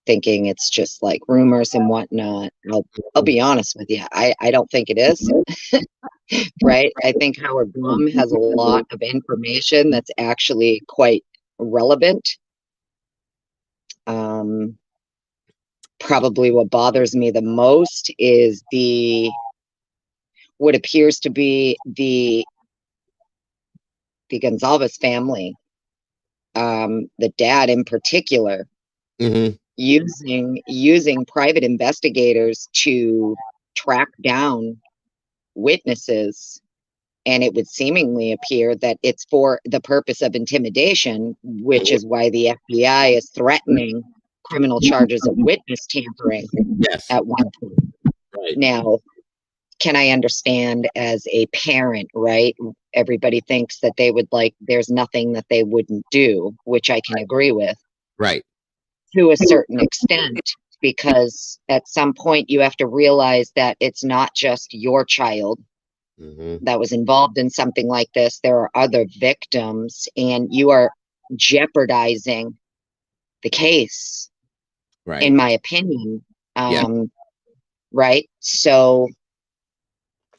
thinking it's just like rumors and whatnot. I'll be honest with you. I don't think it is, right? I think Howard Bloom has a lot of information that's actually quite relevant. Probably what bothers me the most is what appears to be the Gonzalez family, the dad in particular, Mm-hmm. using private investigators to track down witnesses, and it would seemingly appear that it's for the purpose of intimidation, which is why the FBI is threatening criminal charges of witness tampering Yes. at one point. Right. Now, can I understand as a parent, right? Everybody thinks that there's nothing that they wouldn't do, which I can agree with. Right. To a certain extent, because at some point you have to realize that it's not just your child that was involved in something like this. There are other victims, and you are jeopardizing the case, Right. in my opinion. Yeah. Right? So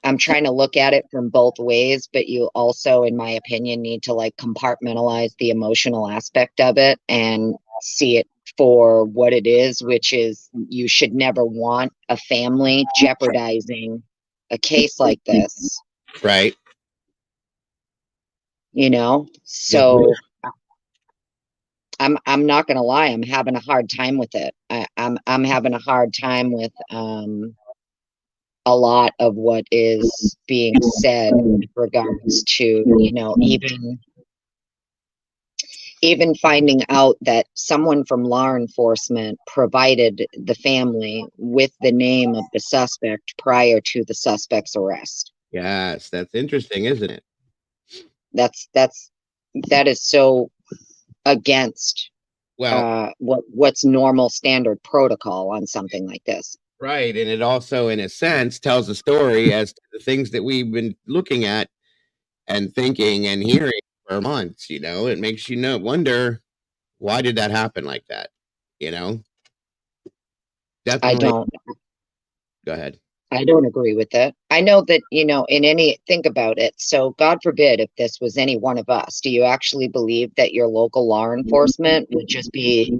I'm trying to look at it from both ways, but you also, in my opinion, need to compartmentalize the emotional aspect of it and see it for what it is, which is you should never want a family jeopardizing a case like this. Right. So I'm not gonna lie, I'm having a hard time with it. I'm having a hard time with a lot of what is being said with regards to, even finding out that someone from law enforcement provided the family with the name of the suspect prior to the suspect's arrest. Yes, that's interesting, isn't it? That is so against what's normal standard protocol on something like this. Right, and it also, in a sense, tells a story as to the things that we've been looking at and thinking and hearing for months. It makes you wonder, why did that happen like that? Definitely. Go ahead. I don't agree with that. I know that, think about it. So God forbid if this was any one of us, do you actually believe that your local law enforcement would just be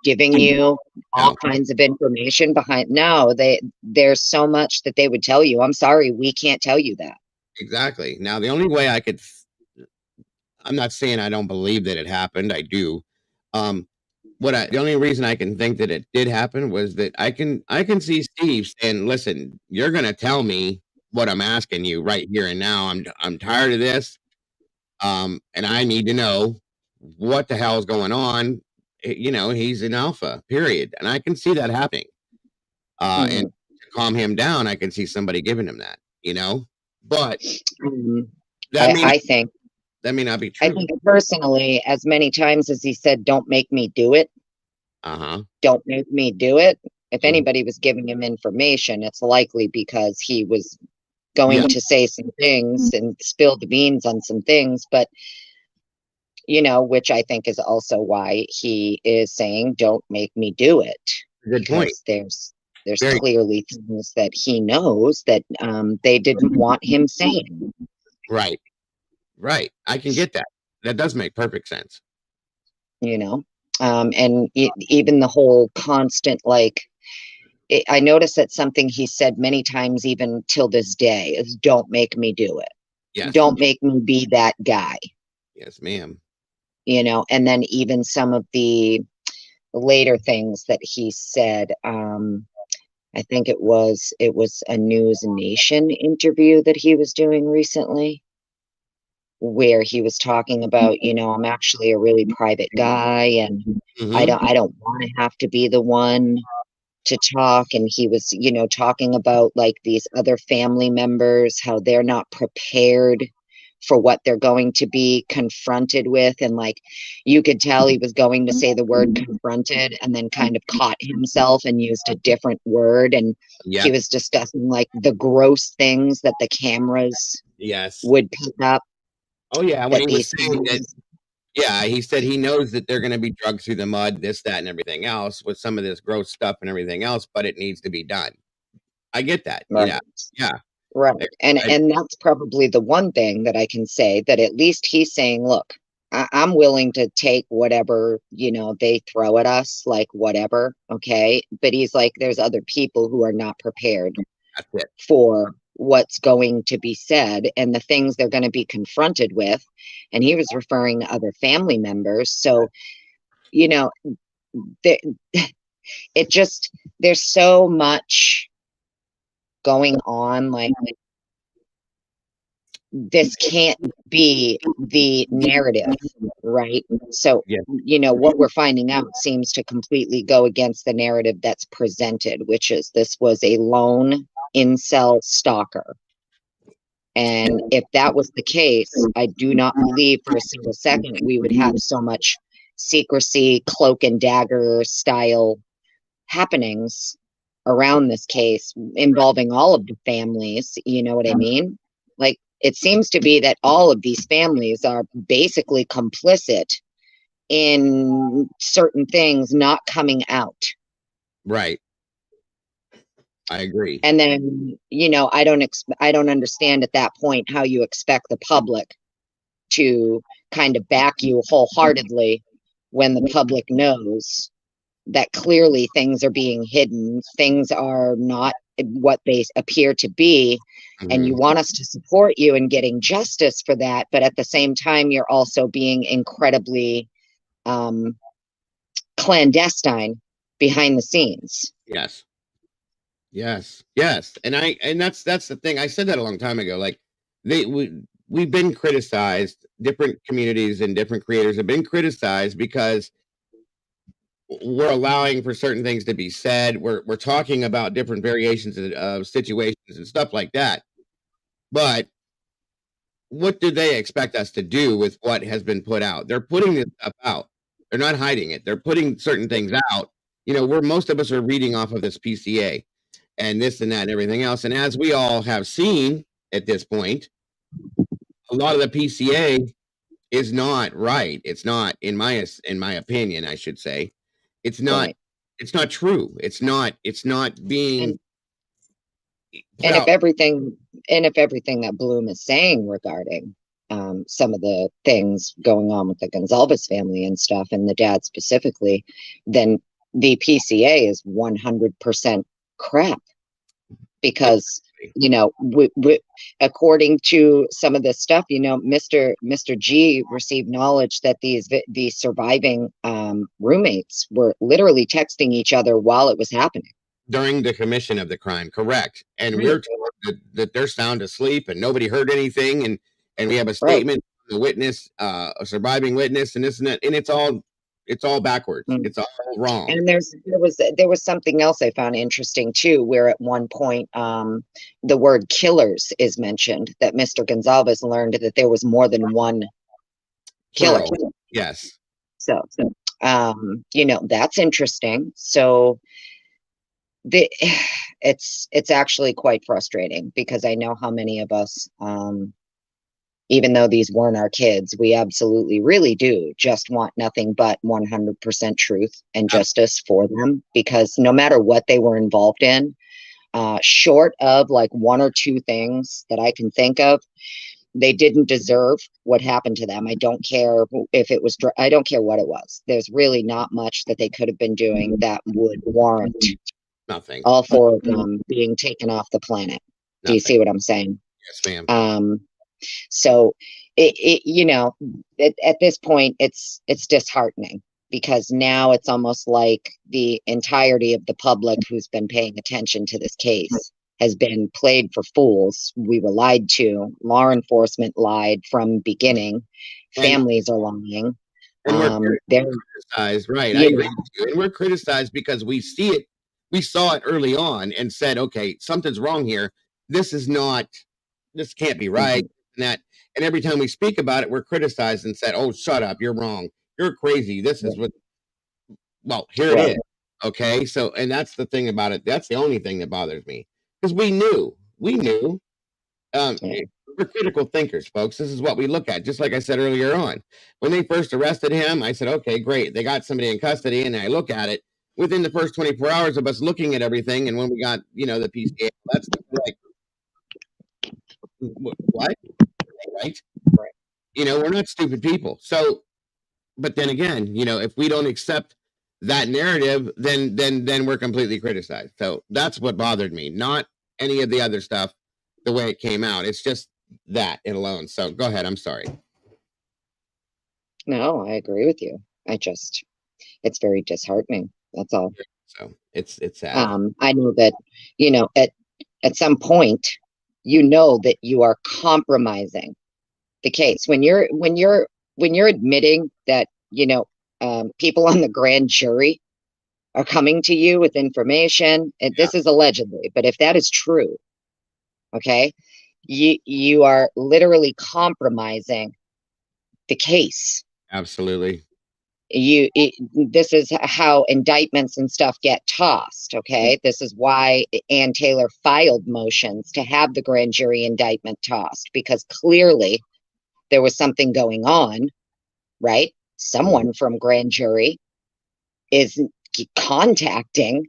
giving you all kinds of information behind? No, there's so much that they would tell you. I'm sorry, we can't tell you that. Exactly. Now, the only way I'm not saying I don't believe that it happened. I do. The only reason I can think that it did happen was that I can see Steve saying, "Listen, you're going to tell me what I'm asking you right here and now. I'm tired of this. And I need to know what the hell is going on." He's an alpha, period. And I can see that happening. And to calm him down, I can see somebody giving him that, but that may not be true. I think personally, as many times as he said, "Don't make me do it." Don't make me do it. If anybody was giving him information, it's likely because he was going to say some things and spill the beans on some things. But, you know, which I think is also why he is saying, don't make me do it. Good point. Because there's Very clearly things that he knows that they didn't want him saying. right. Right. I can get that. That does make perfect sense. You know, and even the whole constant, like, I noticed that something he said many times, even till this day, is don't make me do it. Yes. Don't make me be that guy. Yes, ma'am. You know, and then even some of the later things that he said, I think it was a News Nation interview that he was doing recently, where he was talking about, you know, I'm actually a really private guy, and I Mm-hmm. don't want to have to be the one to talk. And he was, you know, talking about like these other family members, how they're not prepared for what they're going to be confronted with. And like, you could tell he was going to say the word confronted and then kind of caught himself and used a different word. And he Yep. was discussing like the gross things that the cameras Yes. would pick up, Oh yeah. When that he was these saying that, families, yeah, he said he knows that they're going to be drugged through the mud, this, that, and everything else with some of this gross stuff and everything else, but it needs to be done. I get that. right? Yeah. Yeah. Right. I, And that's probably the one thing that I can say, that at least he's saying, look, I'm willing to take whatever, you know, they throw at us, like whatever, okay? But he's like, there's other people who are not prepared that's it. for what's going to be said and the things they're going to be confronted with. And he was referring to other family members. So, you know, the, it just, there's so much going on, like, this can't be the narrative, right? So, Yeah. you know, what we're finding out seems to completely go against the narrative that's presented, which is this was a lone incel stalker. And if that was the case, I do not believe for a single second we would have so much secrecy, cloak and dagger style happenings around this case involving all of the families. You know what I mean? Like, it seems to be that all of these families are basically complicit in certain things not coming out. Right. I agree. And then, you know, I don't understand at that point how you expect the public to kind of back you wholeheartedly when the public knows that clearly things are being hidden, things are not what they appear to be, and you Mhm. want us to support you in getting justice for that, but at the same time you're also being incredibly clandestine behind the scenes. Yes. Yes. Yes. And that's the thing. I said that a long time ago. Like we've been criticized, different communities and different creators have been criticized because we're allowing for certain things to be said. We're talking about different variations of situations and stuff like that. But what do they expect us to do with what has been put out? They're putting this stuff out. They're not hiding it. They're putting certain things out. You know, where most of us are reading off of this PCA and this and that and everything else. And as we all have seen at this point, a lot of the PCA is not right. It's not, in my opinion, I should say, it's not Right. it's not true. It's not being And put out. if everything that Bloom is saying regarding some of the things going on with the Gonzalez family and stuff, and the dad specifically, then the PCA is 100% crap. Because, you know, according to some of this stuff, you know, Mr. G received knowledge that these surviving roommates were literally texting each other while it was happening. During the commission of the crime, correct. And Right. we're told that they're sound asleep and nobody heard anything, and we have a Right. statement from the witness, a surviving witness, and this and that, and it's all backwards. Mm. It's all wrong. And there was something else I found interesting too, where at one point the word killers is mentioned, that Mr. Gonzalez learned that there was more than one killer. Plural. Yes. So you know, that's interesting. So it's actually quite frustrating, because I know how many of us even though these weren't our kids, we absolutely really do just want nothing but 100% truth and justice for them, because no matter what they were involved in, short of like one or two things that I can think of, they didn't deserve what happened to them. I don't care if it was, I don't care what it was. There's really not much that they could have been doing that would warrant Nothing. all four of them being taken off the planet. Do you see what I'm saying? Yes, ma'am. So you know, at this point, it's disheartening, because now it's almost like the entirety of the public who's been paying attention to this case has been played for fools. We were lied to. Law enforcement lied from beginning. Families are lying. And we're criticized, right? I agree with you. And we're criticized because we see it. We saw it early on and said, okay, something's wrong here. This is not, this can't be right. And that, and every time we speak about it, we're criticized and said, oh, shut up. You're wrong. You're crazy. This is what, well, here it is. Okay. So, and that's the thing about it. That's the only thing that bothers me, because we knew. We're critical thinkers, folks. This is what we look at. Just like I said earlier on, when they first arrested him, I said, okay, great. They got somebody in custody. And I look at it within the first 24 hours of us looking at everything. And when we got, you know, the PCA, that's like, what? Right? You know, we're not stupid people. So, but then again, you know, if we don't accept that narrative, then we're completely criticized. So that's what bothered me, not any of the other stuff, the way it came out. It's just that it alone. So go ahead. I'm sorry. No, I agree with you. It's very disheartening. That's all. So it's sad. I know that, you know, at some point, you know that you are compromising the case when you're admitting that, you know, people on the grand jury are coming to you with information. And this is allegedly, but if that is true, okay, you are literally compromising the case. Absolutely. This is how indictments and stuff get tossed. Okay, this is why Ann Taylor filed motions to have the grand jury indictment tossed, because clearly there was something going on, right? Someone from grand jury is contacting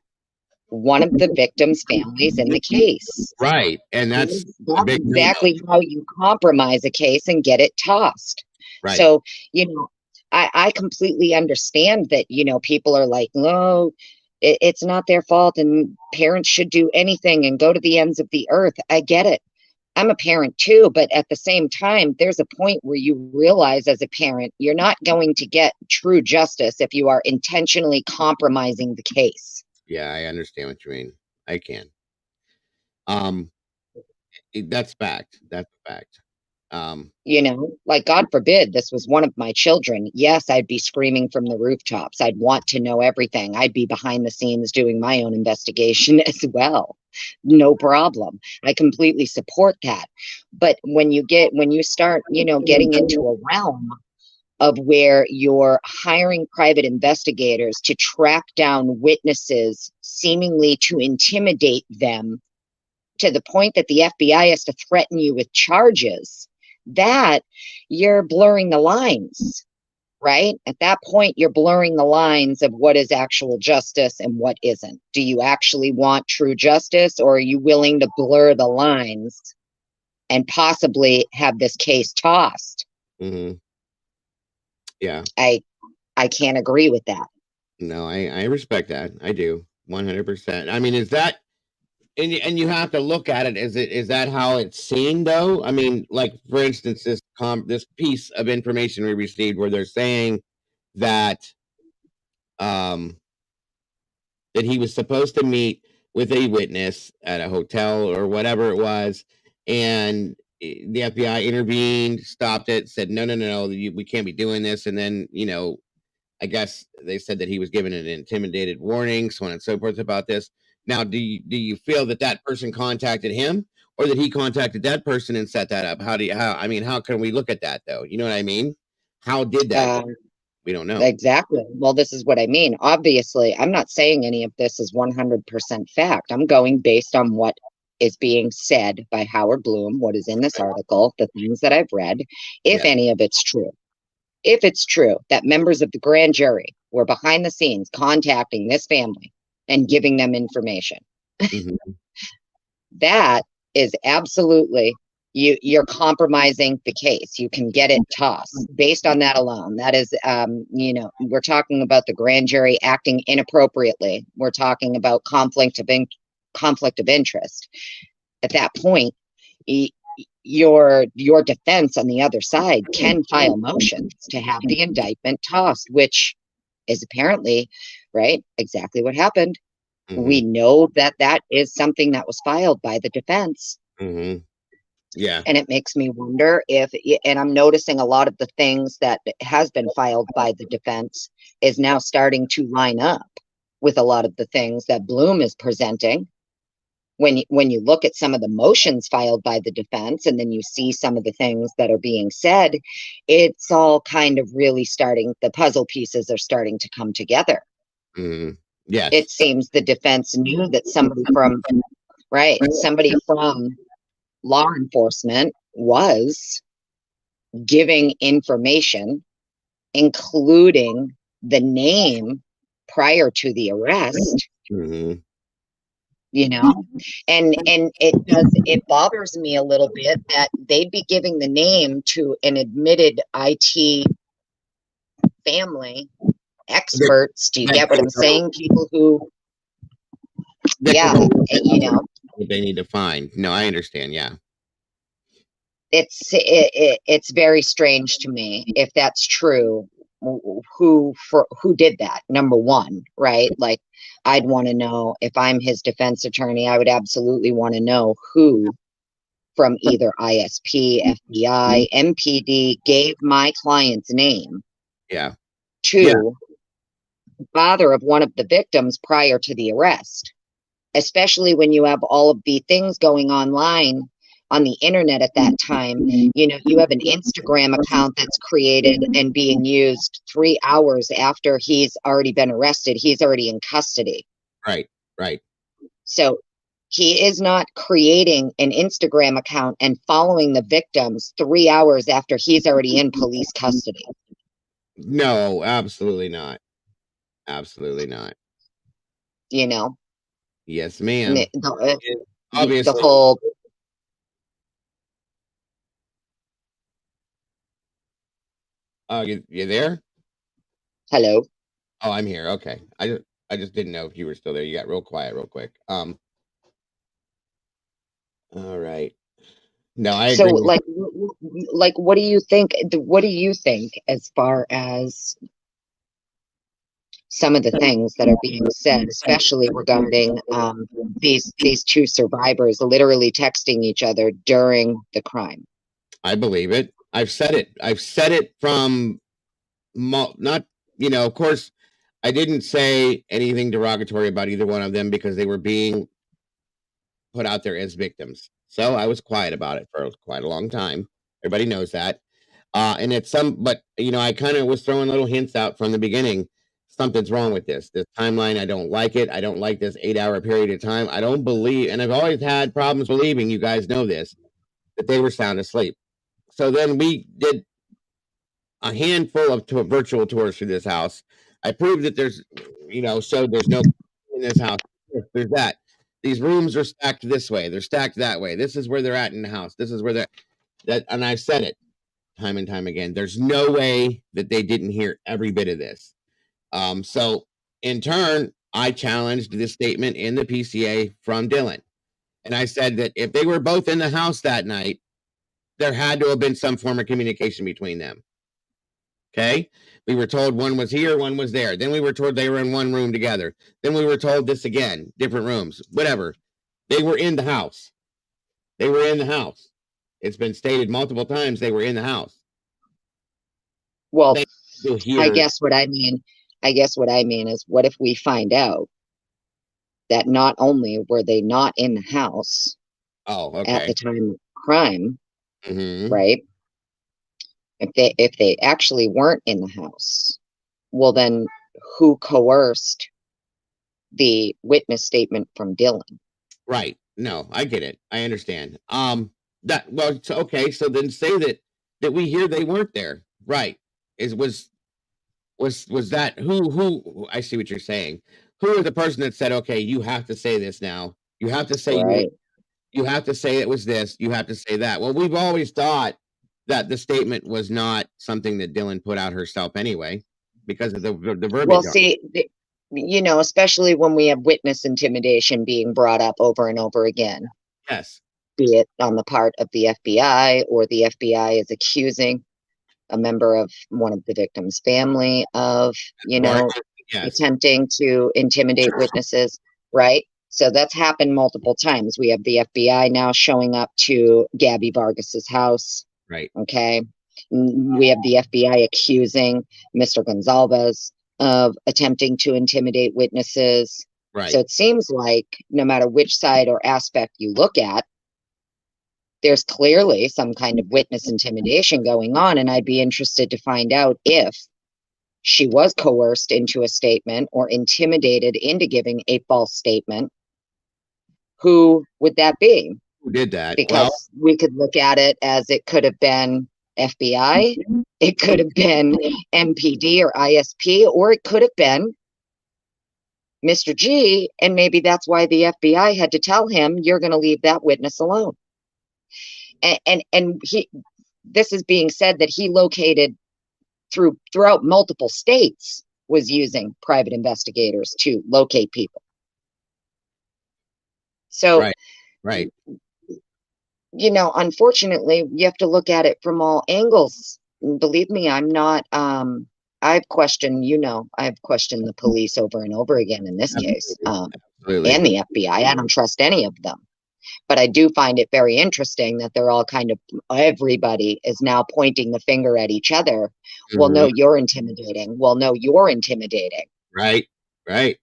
one of the victims' families in the case. Right. And that's exactly how you compromise a case and get it tossed. Right. So, you know, I completely understand that, you know, people are like, no, it's not their fault and parents should do anything and go to the ends of the earth. I get it. I'm a parent too, but at the same time, there's a point where you realize as a parent, you're not going to get true justice if you are intentionally compromising the case. Yeah, I understand what you mean. I can. That's fact. That's fact. You know, like, God forbid this was one of my children. Yes, I'd be screaming from the rooftops. I'd want to know everything. I'd be behind the scenes doing my own investigation as well. No problem. I completely support that. But when you start, you know, getting into a realm of where you're hiring private investigators to track down witnesses, seemingly to intimidate them to the point that the FBI has to threaten you with charges, that you're blurring the lines, right? At that point, you're blurring the lines of what is actual justice and what isn't. Do you actually want true justice, or are you willing to blur the lines and possibly have this case tossed? Mm-hmm. Yeah. I can't agree with that. No, I respect that. I do. 100%. I mean, is that, and you have to look at it, is that how it's seen though? I mean, like, for instance, this piece of information we received where they're saying that that he was supposed to meet with a witness at a hotel or whatever it was, and the FBI intervened, stopped it, said no, we can't be doing this. And then, you know, I guess they said that he was given an intimidated warning, so on and so forth about this. Now, do you feel that that person contacted him, or that he contacted that person and set that up? How can we look at that though? You know what I mean? How did that? We don't know. Exactly. Well, this is what I mean. Obviously, I'm not saying any of this is 100% fact. I'm going based on what is being said by Howard Bloom, what is in this article, the things that I've read, if any of it's true. If it's true that members of the grand jury were behind the scenes contacting this family and giving them information, that is absolutely, you're compromising the case. You can get it tossed based on that alone. That is, you know, we're talking about the grand jury acting inappropriately. We're talking about conflict of interest. At that point, your defense on the other side can file motions to have the indictment tossed, which is apparently, right, exactly what happened. We know that that is something that was filed by the defense. Yeah. And it makes me wonder if, and I'm noticing a lot of the things that has been filed by the defense is now starting to line up with a lot of the things that Bloom is presenting. When you look at some of the motions filed by the defense, and then you see some of the things that are being said, it's all kind of really starting, the puzzle pieces are starting to come together. Yes. It seems the defense knew that somebody from law enforcement was giving information, including the name prior to the arrest. You know, and it bothers me a little bit that they'd be giving the name to an admitted IT family experts. Do you get what I'm saying? People who, you know, they need to find. No, I understand. Yeah. It's very strange to me if that's true. Who did that? Number one, right? Like, I'd want to know, if I'm his defense attorney, I would absolutely want to know who from either ISP, FBI, MPD gave my client's name to the father of one of the victims prior to the arrest, especially when you have all of the things going online on the internet at that time. You know, you have an Instagram account that's created and being used 3 hours after he's already been arrested. He's already in custody. Right. So he is not creating an Instagram account and following the victims 3 hours after he's already in police custody. No, absolutely not. Absolutely not. You know? Yes, ma'am. The whole... You there? Hello. Oh, I'm here. Okay. I just didn't know if you were still there. You got real quiet real quick. All right. No, I agree. So, like, what do you think? What do you think as far as some of the things that are being said, especially regarding these two survivors literally texting each other during the crime? I believe it. I've said it from not, you know, of course, I didn't say anything derogatory about either one of them because they were being put out there as victims. So I was quiet about it for quite a long time. Everybody knows that. And it's but you know, I kind of was throwing little hints out from the beginning. Something's wrong with this timeline. I don't like it. I don't like this 8-hour period of time. I don't believe, and I've always had problems believing, you guys know this, that they were sound asleep. So then we did a handful of virtual tours through this house. I proved that there's, you know, showed there's no in this house. There's that. These rooms are stacked this way. They're stacked that way. This is where they're at in the house. This is where they're that. And I've said it time and time again. There's no way that they didn't hear every bit of this. So in turn, I challenged this statement in the PCA from Dylan. And I said that if they were both in the house that night, there had to have been some form of communication between them. Okay. We were told one was here, one was there. Then we were told they were in one room together. Then we were told this again, different rooms, whatever. They were in the house. They were in the house. It's been stated multiple times they were in the house. Well, I guess what I mean is, what if we find out that not only were they not in the house at the time of crime, right? If they actually weren't in the house, well, then who coerced the witness statement from Dylan? Right. No, I get it. I understand. That well, so, okay. So then say that we hear they weren't there, right? Is was that who? I see what you're saying. Who is the person that said, okay, you have to say this now? You have to say Right. you have to say it was this. You have to say that. Well, we've always thought that the statement was not something that Dylan put out herself anyway, because of the verbiage. Well, see, you know, especially when we have witness intimidation being brought up over and over again, Yes. be it on the part of the FBI, or the FBI is accusing a member of one of the victim's family of, you know, Yes. attempting to intimidate witnesses, right? So that's happened multiple times. We have the FBI now showing up to Gabby Vargas's house. Right. Okay. We have the FBI accusing Mr. Gonzalez of attempting to intimidate witnesses. Right. So it seems like no matter which side or aspect you look at, there's clearly some kind of witness intimidation going on. And I'd be interested to find out if she was coerced into a statement or intimidated into giving a false statement. Who would that be? Who did that? Because we could look at it as it could have been FBI, it could have been MPD or ISP, or it could have been Mr. G, and maybe that's why the FBI had to tell him, you're going to leave that witness alone. And this is being said that he located throughout multiple states, was using private investigators to locate people. So, right. You know, unfortunately, you have to look at it from all angles. Believe me, I'm not, I've questioned the police over and over again in this case, and the FBI. I don't trust any of them. But I do find it very interesting that they're all kind of, everybody is now pointing the finger at each other. Mm-hmm. Well, no, you're intimidating. Well, no, you're intimidating. Right. I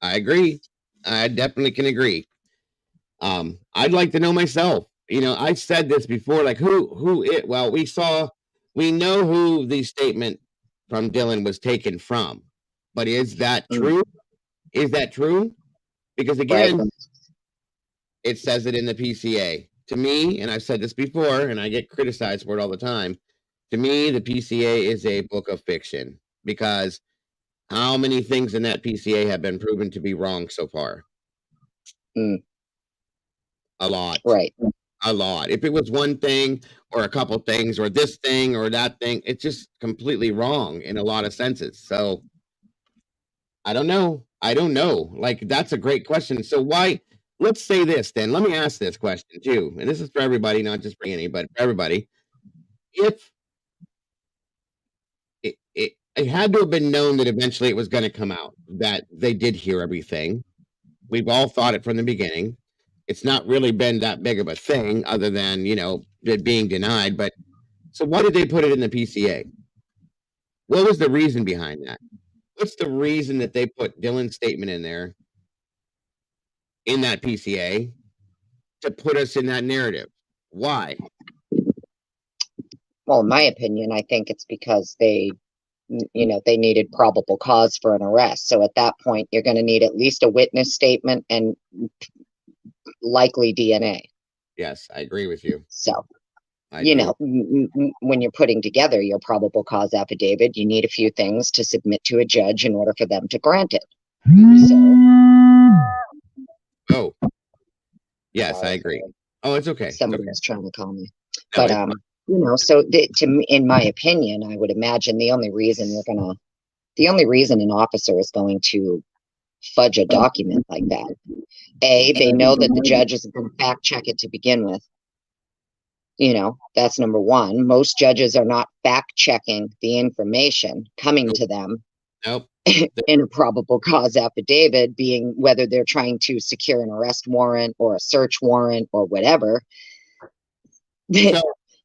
agree. I definitely can agree. I'd like to know myself. You know, I said this before, like well, we know who the statement from Dylan was taken from, but is that true? Is that true? Because again, it says it in the PCA. To me, and I've said this before, and I get criticized for it all the time, to me, the PCA is a book of fiction, because how many things in that PCA have been proven to be wrong so far? A lot. Right. A lot. If it was one thing or a couple things or this thing or that thing, it's just completely wrong in a lot of senses. So I don't know. Like, that's a great question. So why? Let's say this then. Let me ask this question too. And this is for everybody, not just for Annie, but for everybody. If it had to have been known that eventually it was going to come out, that they did hear everything. We've all thought it from the beginning. It's not really been that big of a thing other than, you know, it being denied. But so why did they put it in the PCA? What was the reason behind that? What's the reason that they put Dylan's statement in there, in that PCA, to put us in that narrative? Why? Well, in my opinion, I think it's because they needed probable cause for an arrest. So at that point, you're going to need at least a witness statement and likely DNA. Yes, I agree with you. So, when you're putting together your probable cause affidavit, you need a few things to submit to a judge in order for them to grant it. So, yes, I agree. Oh, it's okay. Somebody was trying to call me. But, so in my opinion, I would imagine the only reason an officer is going to fudge a document like that, they know that the judge isn't going to fact check it to begin with. You know, that's number one. Most judges are not fact checking the information coming to them in a probable cause affidavit, being whether they're trying to secure an arrest warrant or a search warrant or whatever.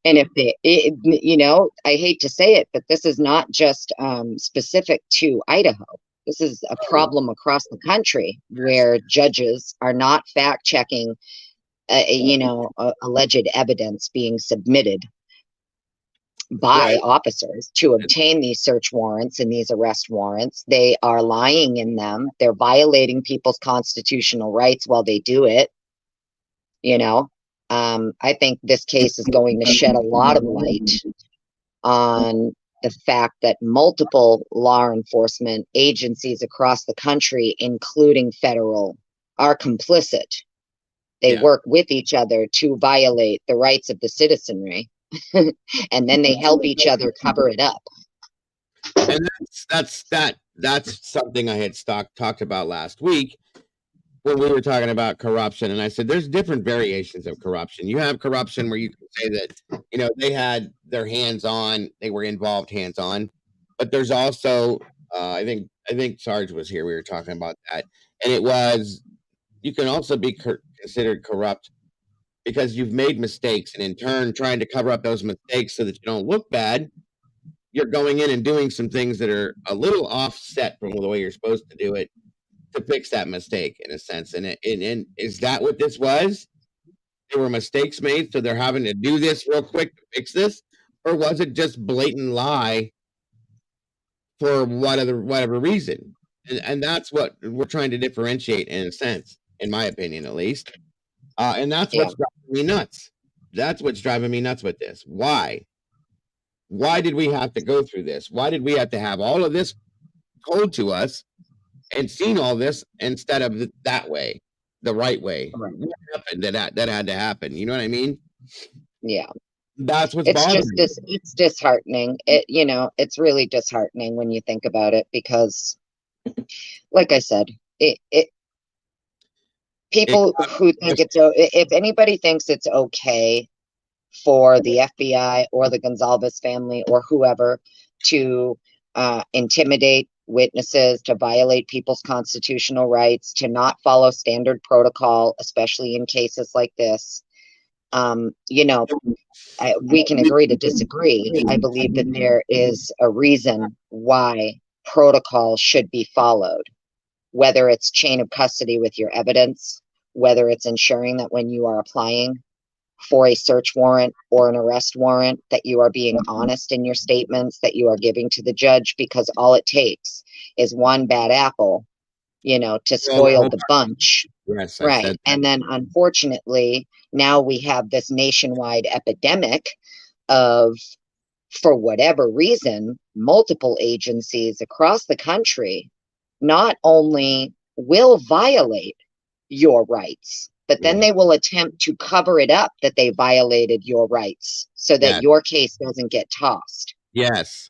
And if I hate to say it, but this is not just specific to Idaho. This is a problem across the country where judges are not fact checking, alleged evidence being submitted by officers to obtain these search warrants and these arrest warrants. They are lying in them. They're violating people's constitutional rights while they do it. You know, I think this case is going to shed a lot of light on the fact that multiple law enforcement agencies across the country, including federal, are complicit. They Yeah. work with each other to violate the rights of the citizenry, and then they help each other cover it up. And that's something I had talked about last week when we were talking about corruption. And I said there's different variations of corruption. You have corruption where you can say that, they had their hands on, they were involved hands on, but there's also I think Sarge was here, we were talking about that, and it was, you can also be considered corrupt because you've made mistakes, and in turn trying to cover up those mistakes so that you don't look bad, you're going in and doing some things that are a little offset from the way you're supposed to do it to fix that mistake, in a sense. And is that what this was? There were mistakes made, so they're having to do this real quick to fix this, or was it just blatant lie for whatever reason? And that's what we're trying to differentiate, in a sense, in my opinion, at least. And that's what's driving me nuts. That's what's driving me nuts with this. Why? Why did we have to go through this? Why did we have to have all of this told to us and seen all this instead of that way, the right way? Right. What happened that had to happen? You know what I mean? Yeah. That's what's It's bothering just me. it's disheartening. It's really disheartening when you think about it, because like I said, people who think if anybody thinks it's okay for the FBI or the Gonzalez family or whoever to intimidate witnesses, to violate people's constitutional rights, to not follow standard protocol, especially in cases like this, we can agree to disagree. I believe that there is a reason why protocol should be followed, whether it's chain of custody with your evidence, whether it's ensuring that when you are applying for a search warrant or an arrest warrant, that you are being honest in your statements that you are giving to the judge, because all it takes is one bad apple, to spoil the bunch. Yes, I Right. said that. And then unfortunately, now we have this nationwide epidemic of, for whatever reason, multiple agencies across the country not only will violate your rights, but then they will attempt to cover it up that they violated your rights so that Yes. your case doesn't get tossed. Yes.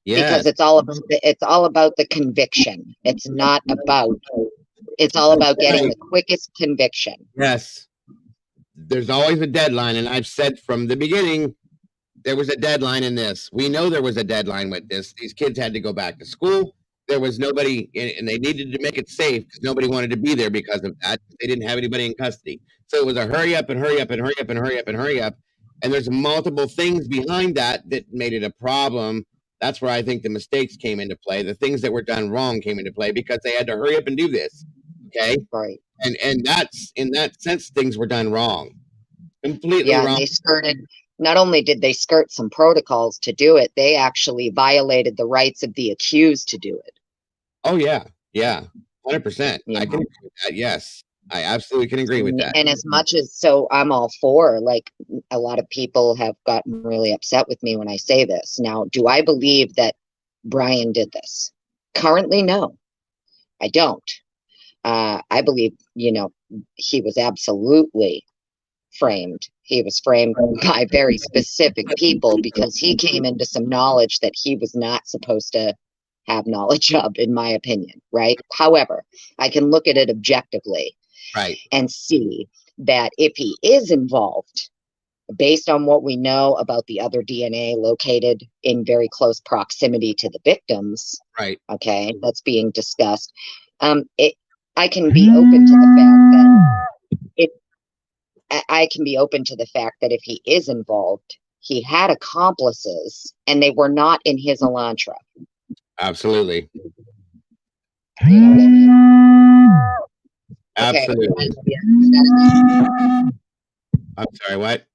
Because Yes. it's all about the conviction. It's all about getting the quickest conviction. Yes. There's always a deadline, and I've said from the beginning there was a deadline in this. We know there was a deadline with this. These kids had to go back to school. There was nobody, and they needed to make it safe because nobody wanted to be there because of that. They didn't have anybody in custody. So it was a hurry up and hurry up and hurry up and hurry up and hurry up. And there's multiple things behind that made it a problem. That's where I think the mistakes came into play. The things that were done wrong came into play because they had to hurry up and do this. Okay. Right. And that's, in that sense, things were done wrong. Completely Yeah, wrong. and they skirted, not only did they skirt some protocols to do it, they actually violated the rights of the accused to do it. Oh, yeah. Yeah. 100%. I can agree with that. Yes. I absolutely can agree with that. And as much as, so I'm all for, like, a lot of people have gotten really upset with me when I say this. Now, do I believe that Brian did this? Currently, no, I don't. I believe, he was absolutely framed. He was framed by very specific people because he came into some knowledge that he was not supposed to have knowledge of, in my opinion, right? However, I can look at it objectively, right, and see that if he is involved, based on what we know about the other DNA located in very close proximity to the victims, right, okay, that's being discussed, I can be open to the fact that I can be open to the fact that if he is involved, he had accomplices and they were not in his Elantra. Absolutely. You know what I mean? Absolutely. Okay. I'm sorry, what?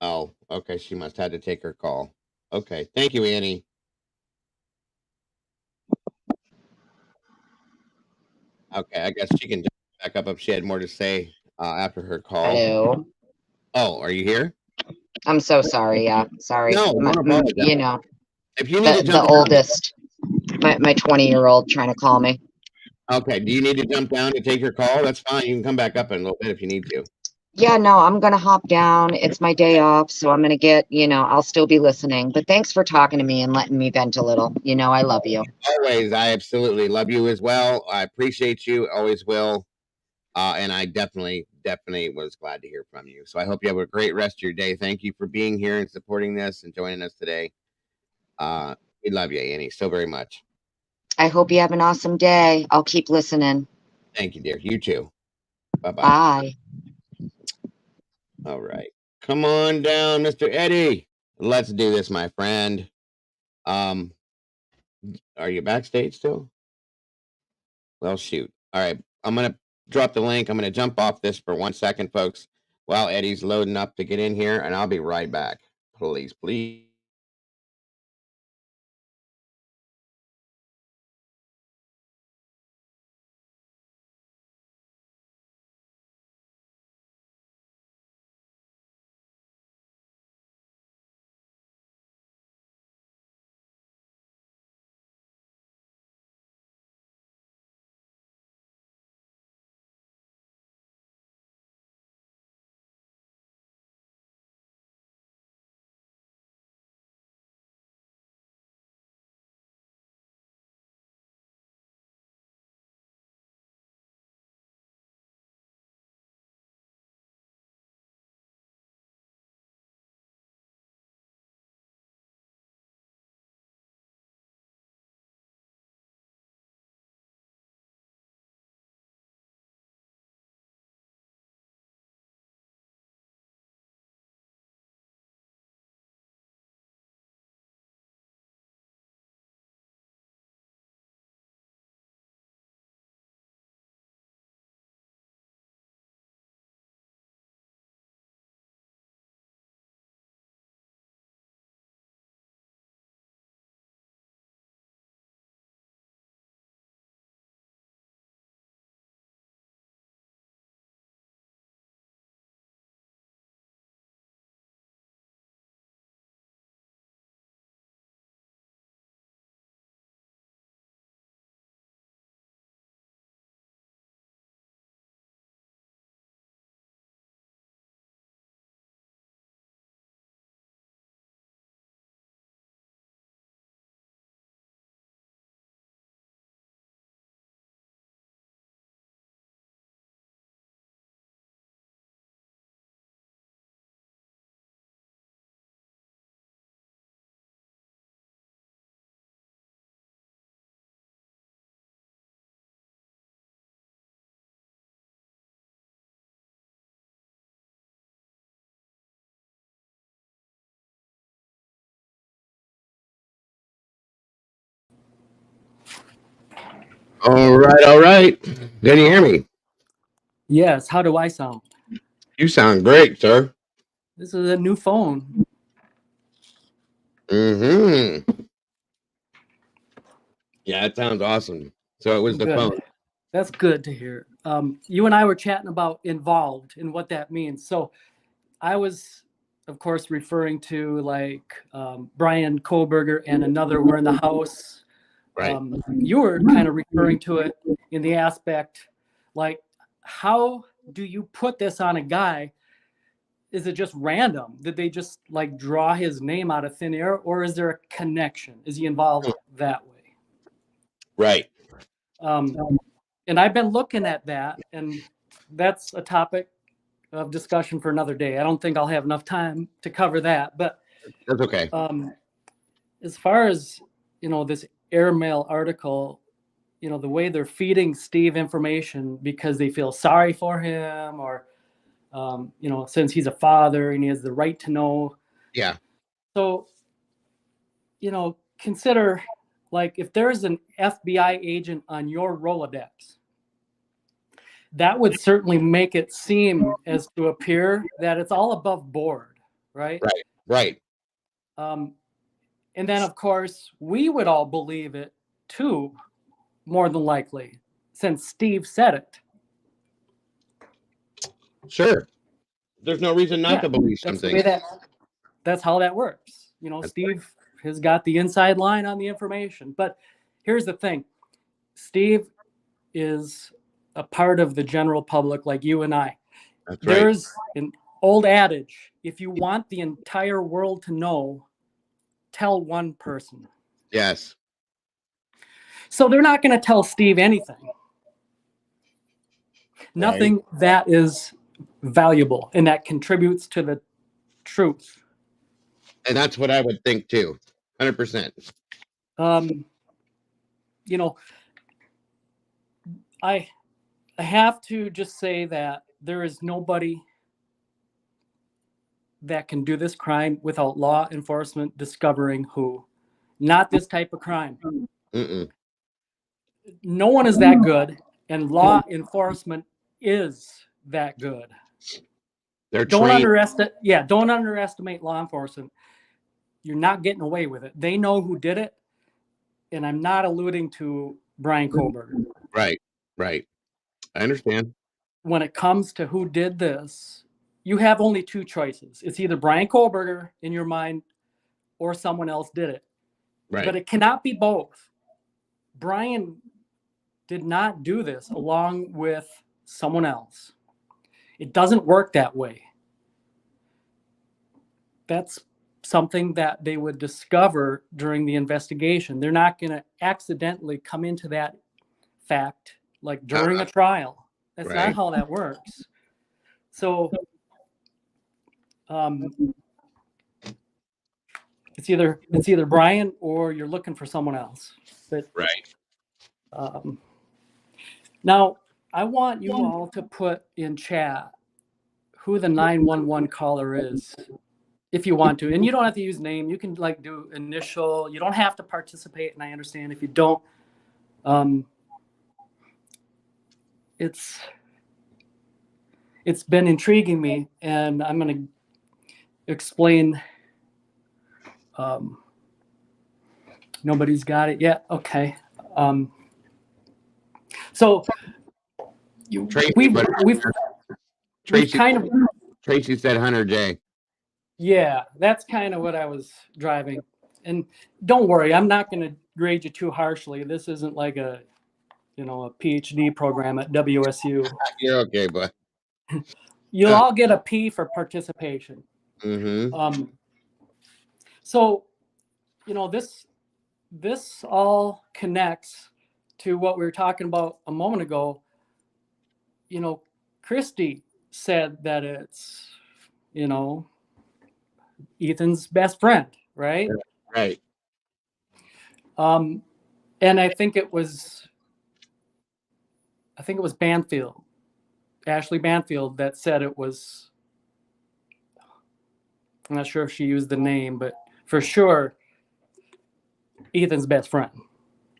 Oh, okay. She must have to take her call. Okay. Thank you, Annie. Okay, I guess she can jump back up if she had more to say after her call. Hello. Oh, are you here? I'm so sorry. Yeah, sorry. No, don't apologize. You know, If you need to the jump down, oldest, my 20-year-old trying to call me. okay. Do you need to jump down to take your call? That's fine. You can come back up in a little bit if you need to. Yeah, no, I'm gonna hop down. It's my day off, so I'm gonna get, I'll still be listening. But thanks for talking to me and letting me vent a little. I love you. Always, I absolutely love you as well. I appreciate you, always will. And I definitely was glad to hear from you. So I hope you have a great rest of your day. Thank you for being here and supporting this and joining us today. We love you, Annie, so very much. I hope you have an awesome day. I'll keep listening. Thank you, dear. You too. Bye-bye. Bye. All right. Come on down, Mr. Eddie. Let's do this, my friend. Are you backstage still? Well, shoot. All right. I'm going to drop the link. I'm going to jump off this for 1 second, folks, while Eddie's loading up to get in here, and I'll be right back. Please, please. All right, all right. Can you hear me? Yes. How do I sound? You sound great, sir. This is a new phone. Mm-hmm. Yeah, it sounds awesome. So it was the Good. phone. That's good to hear. You and I were chatting about involved and what that means. So I was, of course, referring to like Brian Koberger and another were in the house. Right. You were kind of referring to it in the aspect like, how do you put this on a guy? Is it just random? Did they just like draw his name out of thin air, or is there a connection? Is he involved that way? Right. And I've been looking at that, and that's a topic of discussion for another day. I don't think I'll have enough time to cover that. But That's okay. as far as this airmail article, the way they're feeding Steve information because they feel sorry for him, or since he's a father and he has the right to know. Yeah. So, consider like if there's an FBI agent on your Rolodex, that would certainly make it seem as to appear that it's all above board, right? Right. And then, of course, we would all believe it too, more than likely, since Steve said it. Sure. There's no reason not Yeah, to believe that's the something. way that's how that works. You know, That's Steve has got the inside line on the information. But here's the thing. Steve is a part of the general public like you and I. That's right. There's an old adage, if you want the entire world to know, tell one person. Yes. So they're not going to tell Steve anything. Nothing that is valuable and that contributes to the truth. And that's what I would think too. 100%. You know, I have to just say that there is nobody that can do this crime without law enforcement discovering who. Not this type of crime. Mm-mm. No one is that good, and law enforcement is that good. They're Don't trained. don't underestimate law enforcement. You're not getting away with it. They know who did it, and I'm not alluding to Brian Kohlberger. Right. Right. I understand. When it comes to who did this, you have only two choices. It's either Brian Kohlberger in your mind or someone else did it. Right. But it cannot be both. Brian did not do this along with someone else. It doesn't work that way. That's something that they would discover during the investigation. They're not going to accidentally come into that fact like during a trial. That's Right. not how that works. So it's either Brian or you're looking for someone else. But Right. Now I want you all to put in chat who the 911 caller is, if you want to, and you don't have to use name. You can like do initial. You don't have to participate, and I understand if you don't. It's been intriguing me, and I'm going to explain. Nobody's got it yet. Okay. So Tracy, we've kind of. Tracy said Hunter J. Yeah, that's kind of what I was driving. And don't worry, I'm not going to grade you too harshly. This isn't like a PhD program at WSU. You're okay, bud. You'll all get a P for participation. Mm-hmm. So, this all connects to what we were talking about a moment ago. Christy said that it's, Ethan's best friend, right? Right. And I think it was Banfield, Ashley Banfield, that said it was. I'm not sure if she used the name, but for sure, Ethan's best friend.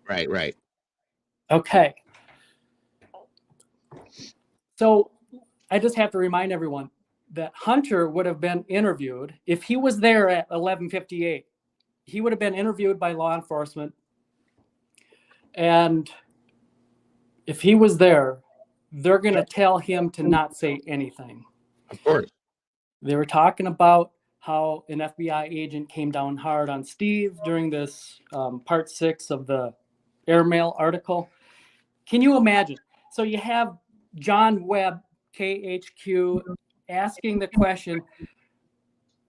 Right. Okay. So I just have to remind everyone that Hunter would have been interviewed if he was there at 11:58. He would have been interviewed by law enforcement. And if he was there, they're going to tell him to not say anything. Of course. They were talking about how an FBI agent came down hard on Steve during this part 6 of the airmail article. Can you imagine? So you have John Webb, KHQ, asking the question,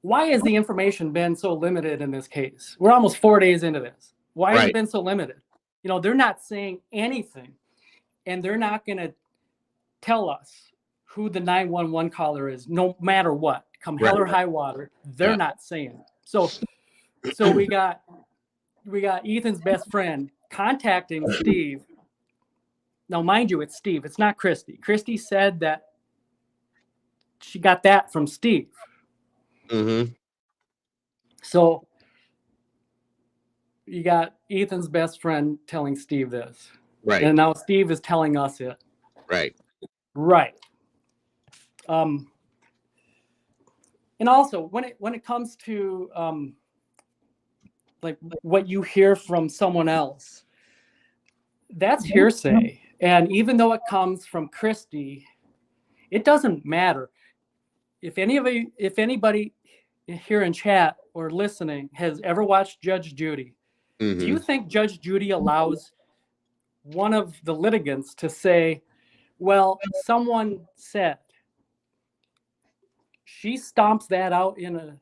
why has the information been so limited in this case? We're almost 4 days into this. Why has it been so limited? They're not saying anything, and they're not going to tell us who the 911 caller is, no matter what. Come hell or high water, they're not saying it. So we got Ethan's best friend contacting Steve. Now, mind you, it's Steve. It's not Christy. Christy said that she got that from Steve. Mm-hmm. So you got Ethan's best friend telling Steve this. Right. And now Steve is telling us it. Right. Right. And also, when it comes to like what you hear from someone else, that's hearsay. And even though it comes from Christy, it doesn't matter. If anybody here in chat or listening has ever watched Judge Judy, do you think Judge Judy allows one of the litigants to say, well, someone said? She stomps that out in a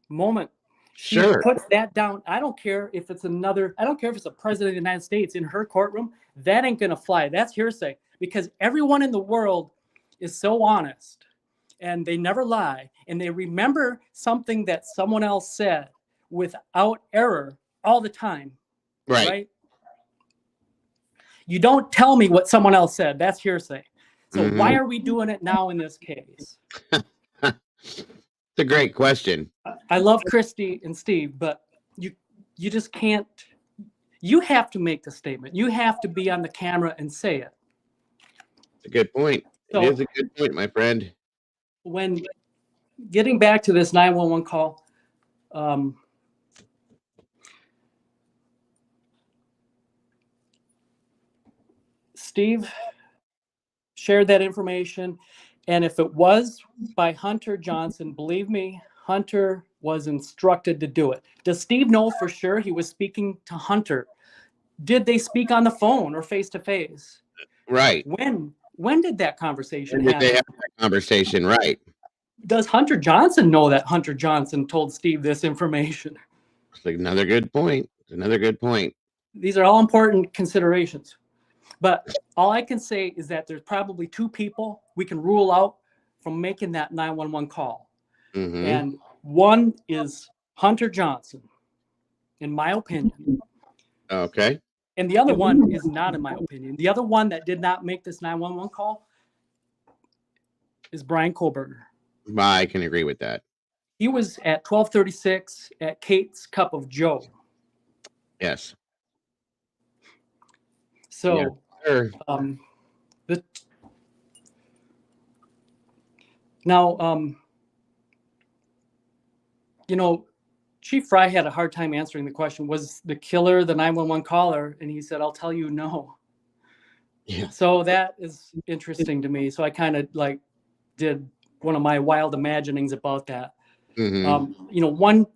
moment. She Sure. puts that down. I don't care if it's a president of the United States in her courtroom. That ain't going to fly. That's hearsay, because everyone in the world is so honest and they never lie. And they remember something that someone else said without error all the time. Right? You don't tell me what someone else said. That's hearsay. So why are we doing it now in this case? It's a great question. I love Christy and Steve, but you just can't. You have to make the statement. You have to be on the camera and say it. It's a good point. So, it is a good point, my friend. When getting back to this 911 call, Steve shared that information, and if it was by Hunter Johnson, believe me, Hunter was instructed to do it. Does Steve know for sure he was speaking to Hunter? Did they speak on the phone or face to face? Right. When did that conversation happen? They have that conversation, right? Does Hunter Johnson know that Hunter Johnson told Steve this information? It's another good point. Another good point. These are all important considerations. But all I can say is that there's probably two people we can rule out from making that 911 call. And one is Hunter Johnson, in my opinion. Okay. And the other one is not, in my opinion. The other one that did not make this 911 call is Brian Kohlberger. I can agree with that. He was at 1236 at Kate's Cup of Joe. Yes. So, yeah, sure. Chief Fry had a hard time answering the question, was the killer the 911 caller? And he said, I'll tell you no. Yeah. So that is interesting to me. So I kind of did one of my wild imaginings about that. One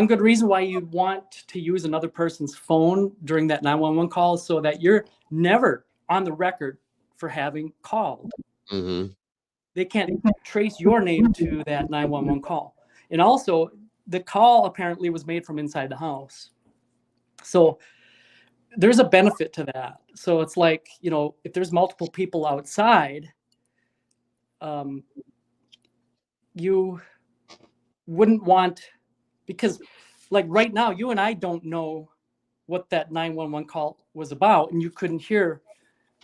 good reason why you'd want to use another person's phone during that 911 call is so that you're never on the record for having called. They can't trace your name to that 911 call. And also, the call apparently was made from inside the house. So there's a benefit to that. So it's like, if there's multiple people outside, you wouldn't want, because like right now, you and I don't know what that 911 call was about, and you couldn't hear,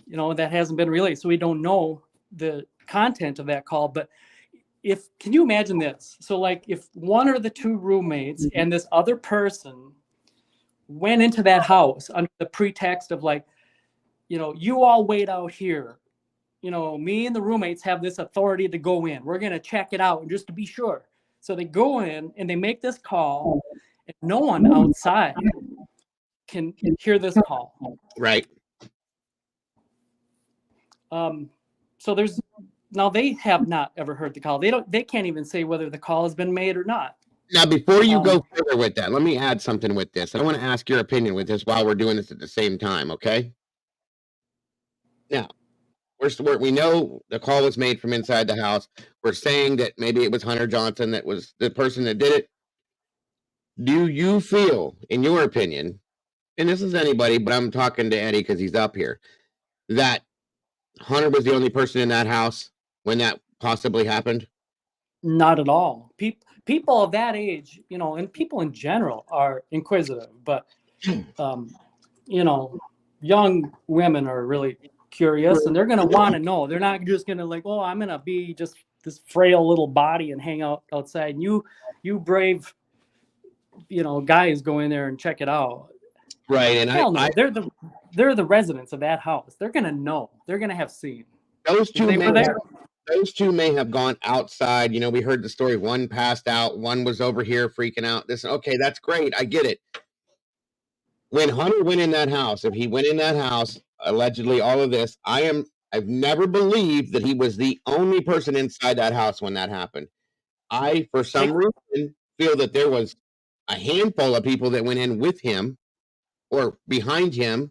that hasn't been relayed. So we don't know the content of that call. But can you imagine this? So like if one or the two roommates and this other person went into that house under the pretext of you all wait out here. Me and the roommates have this authority to go in. We're going to check it out just to be sure. So they go in and they make this call, and no one outside can hear this call. Right. So they have not ever heard the call. They can't even say whether the call has been made or not. Now, before you go further with that, let me add something with this. I want to ask your opinion with this while we're doing this at the same time, okay? Now, we know the call was made from inside the house. We're saying that maybe it was Hunter Johnson that was the person that did it. Do you feel, in your opinion, and this is anybody, but I'm talking to Eddie because he's up here, that Hunter was the only person in that house when that possibly happened? Not at all. People of that age, and people in general are inquisitive, but, young women are really curious, and they're going to want to know. They're not just going to I'm going to be just this frail little body and hang out outside. And you brave, guys go in there and check it out. Right. And they're the residents of that house. They're going to know. They're going to have seen. Those two may have gone outside. We heard the story. One passed out. One was over here freaking out. Okay, that's great. I get it. When Hunter went in that house, if he went in that house allegedly all of this. I've never believed that he was the only person inside that house when that happened. I, for some reason, feel that there was a handful of people that went in with him or behind him,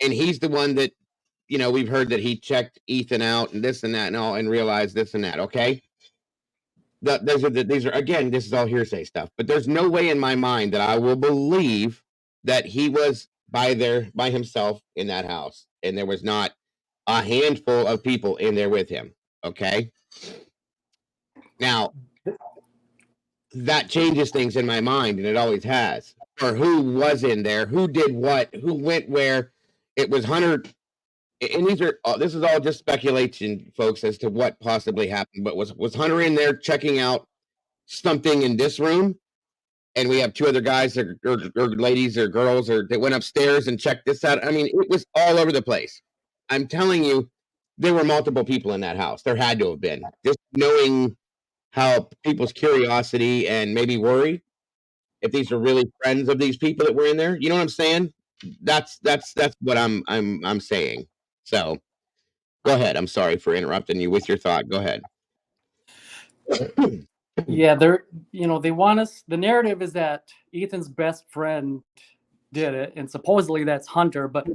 and he's the one that, we've heard that he checked Ethan out and this and that and all, and realized this and that. Okay, these are again, this is all hearsay stuff, but there's no way in my mind that I will believe that he was by himself in that house, and there was not a handful of people in there with him. Okay, now that changes things in my mind, and it always has. For who was in there, who did what, who went where. It was Hunter, and this is all just speculation, folks, as to what possibly happened. But was Hunter in there checking out something in this room, and we have two other guys or ladies or girls that went upstairs and checked this out? I mean, it was all over the place. I'm telling you, there were multiple people in that house. There had to have been. Just knowing how people's curiosity and maybe worry, if these are really friends of these people that were in there. You know what I'm saying? That's what I'm saying. So go ahead. I'm sorry for interrupting you with your thought. Go ahead. Yeah, they want us. The narrative is that Ethan's best friend did it, and supposedly that's Hunter, but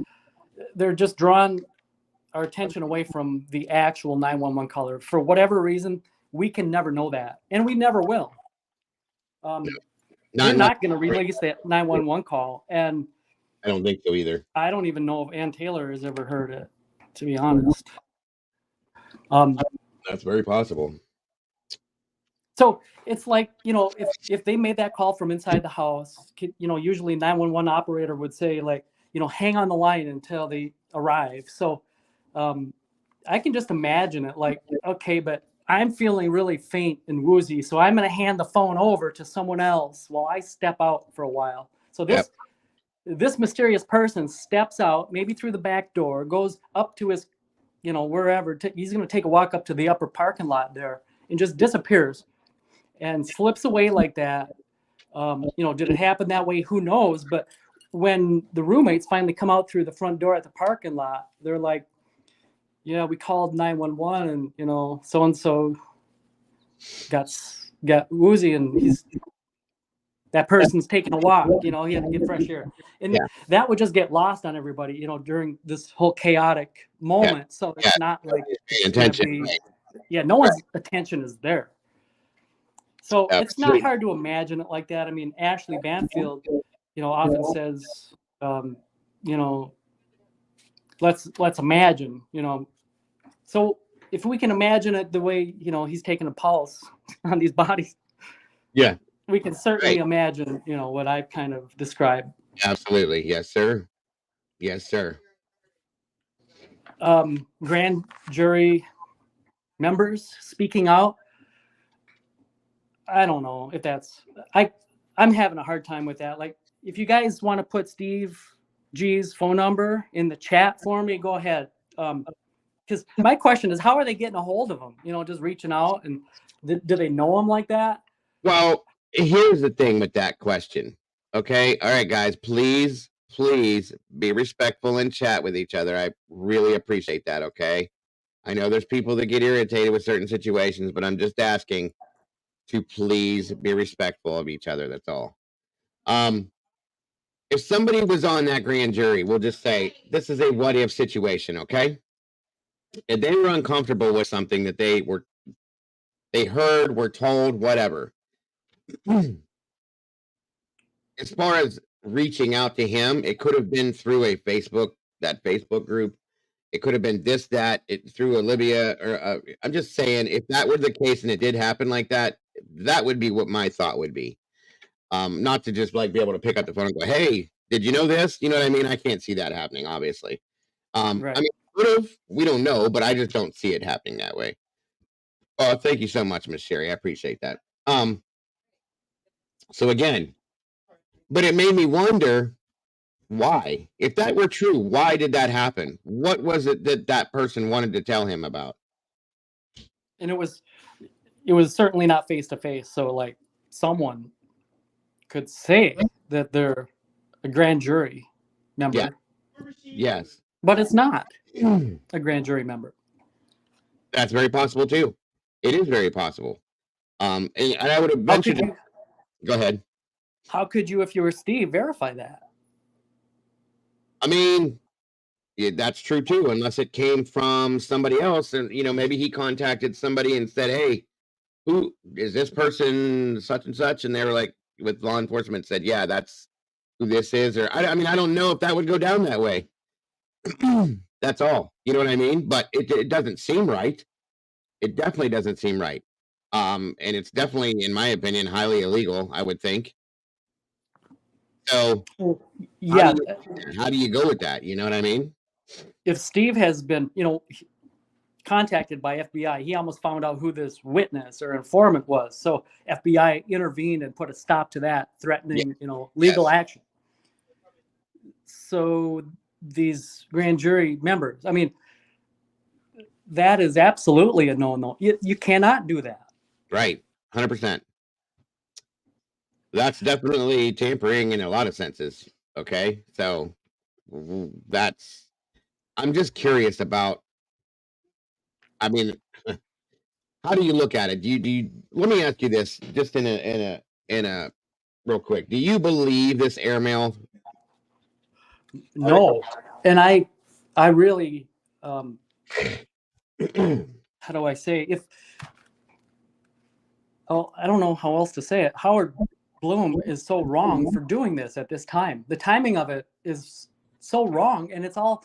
they're just drawing our attention away from the actual 911 caller. For whatever reason, we can never know that, and we never will. They're not going to release that 911 call, and I don't think so either. I don't even know if Ann Taylor has ever heard it, to be honest. That's very possible. So it's like, if they made that call from inside the house, usually 911 operator would say, like, hang on the line until they arrive. So I can just imagine it, like, okay, but I'm feeling really faint and woozy, so I'm going to hand the phone over to someone else while I step out for a while. So this mysterious person steps out, maybe through the back door, goes up to his, wherever. He's going to take a walk up to the upper parking lot there and just disappears and slips away like that. Did it happen that way? Who knows? But when the roommates finally come out through the front door at the parking lot, they're like, yeah, we called 911 and, so-and-so got woozy and that person's taking a walk, he had to get fresh air. And that would just get lost on everybody, during this whole chaotic moment. Yeah. So it's not like attention. No one's attention is there. So it's not hard to imagine it like that. I mean, Ashley Banfield, often says, let's imagine, So if we can imagine it the way, he's taking a pulse on these bodies. Yeah. We can certainly imagine, what I've kind of described. Absolutely. Yes, sir. Yes, sir. Grand jury members speaking out. I don't know if that's, I'm having a hard time with that. Like, if you guys want to put Steve G's phone number in the chat for me, go ahead. Because my question is, how are they getting a hold of him? Just reaching out, and do they know him like that? Well, here's the thing with that question. Okay. All right, guys, please be respectful and chat with each other. I really appreciate that. Okay. I know there's people that get irritated with certain situations, but I'm just asking to please be respectful of each other. That's all. If somebody was on that grand jury, we'll just say this is a what if situation. Okay. If they were uncomfortable with something that they heard, were told, whatever. As far as reaching out to him, it could have been through that Facebook group. It could have been through Olivia, or I'm just saying, if that were the case and it did happen like that, that would be what my thought would be. Not to just like be able to pick up the phone and go, hey, did you know this? You know what I mean? I can't see that happening, obviously. Right. I mean, we don't know, but I just don't see it happening that way. Oh, thank you so much, Miss Sherry. I appreciate that. So again, but it made me wonder why. If that were true, why did that happen? What was it that person wanted to tell him about? And it was certainly not face to face. So like someone could say that they're a grand jury member. Yes. But it's not a grand jury member. That's very possible too. It is very possible. And I would have How could ventured. you, Go ahead. how could you, if you were Steve, verify that? I mean, yeah, that's true too, unless it came from somebody else, and maybe he contacted somebody and said, "Hey, who is this person, such and such?" And they were like, with law enforcement, said, "Yeah, that's who this is." Or I mean, I don't know if that would go down that way. That's all. You know what I mean? But it doesn't seem right. It definitely doesn't seem right. And it's definitely, in my opinion, highly illegal, I would think. So Yeah, how do you go with that? You know what I mean? if Steve has been, contacted by FBI, he almost found out who this witness or informant was. So FBI intervened and put a stop to that, threatening, legal Yes. action. So these grand jury members, I mean, that is absolutely a no-no. You cannot do that. Right. 100%. That's definitely tampering in a lot of senses. Okay. So I'm just curious about, I mean, how do you look at it? Do you let me ask you this, just in a real quick. Do you believe this airmail? No. And I really, how do I say, I don't know how else to say it. Howard Bloom is so wrong for doing this at this time. The timing of it is so wrong, and it's all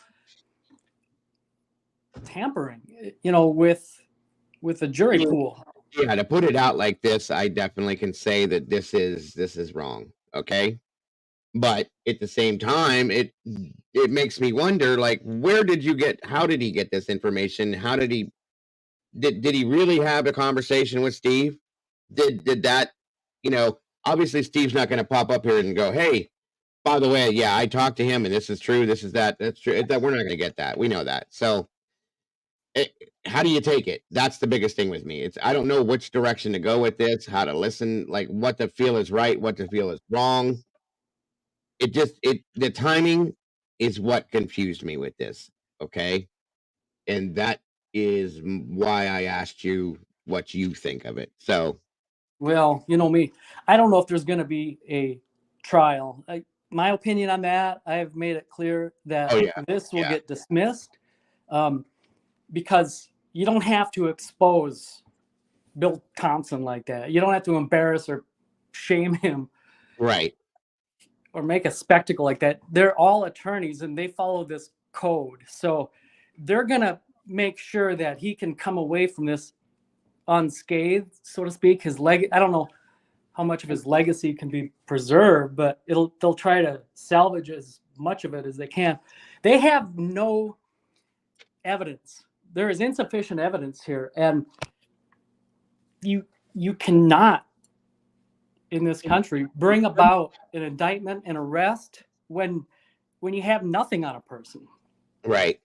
tampering, with the jury pool. Yeah, to put it out like this, I definitely can say that this is wrong. Okay. But at the same time, it makes me wonder, like, how did he get this information? How did he really have a conversation with Steve? Did that, obviously Steve's not going to pop up here and go, "Hey, by the way, yeah, I talked to him and this is true. This is that. That's true." That we're not going to get that. We know that. So how do you take it? That's the biggest thing with me. I don't know which direction to go with this, how to listen, like what to feel is right, what to feel is wrong. The timing is what confused me with this. Okay. And that is why I asked you what you think of it. So, Well, you know me, I don't know if there's going to be a trial. My opinion on that, I've made it clear that this will get dismissed, because you don't have to expose Bill Thompson like that. You don't have to embarrass or shame him. Right. Or make a spectacle like that. They're all attorneys and they follow this code. So they're going to make sure that he can come away from this unscathed, so to speak. I don't know how much of his legacy can be preserved, but they'll try to salvage as much of it as they can. They have no evidence. There is insufficient evidence here, and you cannot, in this country, bring about an indictment and arrest when you have nothing on a person. Right.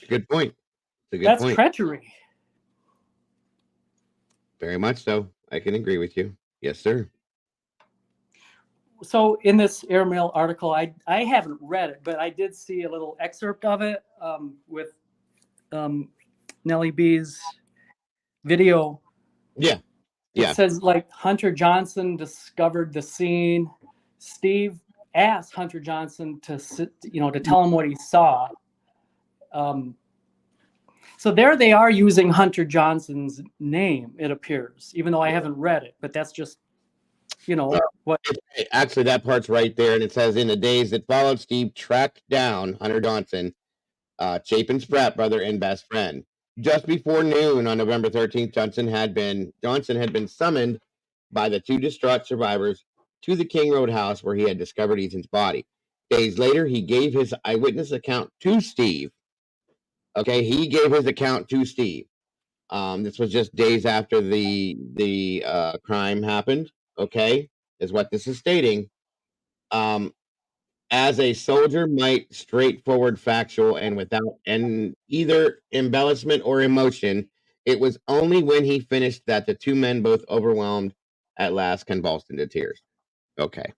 Good point. That's treachery. Very much so. I can agree with you. Yes, sir. So in this airmail article, I haven't read it, but I did see a little excerpt of it, with Nellie B's video. Yeah. It says, like, Hunter Johnson discovered the scene. Steve asked Hunter Johnson to tell him what he saw. So there they are using Hunter Johnson's name, it appears, even though I haven't read it, but that's just, what. Actually, that part's right there. And it says, in the days that followed, Steve tracked down Hunter Johnson, Chapin's frat brother and best friend. Just before noon on November 13th, Johnson had been summoned by the two distraught survivors to the King Road house where he had discovered Ethan's body. Days later, he gave his eyewitness account to Steve. Okay, he gave his account to Steve. This was just days after the crime happened. Okay, is what this is stating. As a soldier might, straightforward, factual, and without either embellishment or emotion, it was only when he finished that the two men, both overwhelmed, at last convulsed into tears. Okay.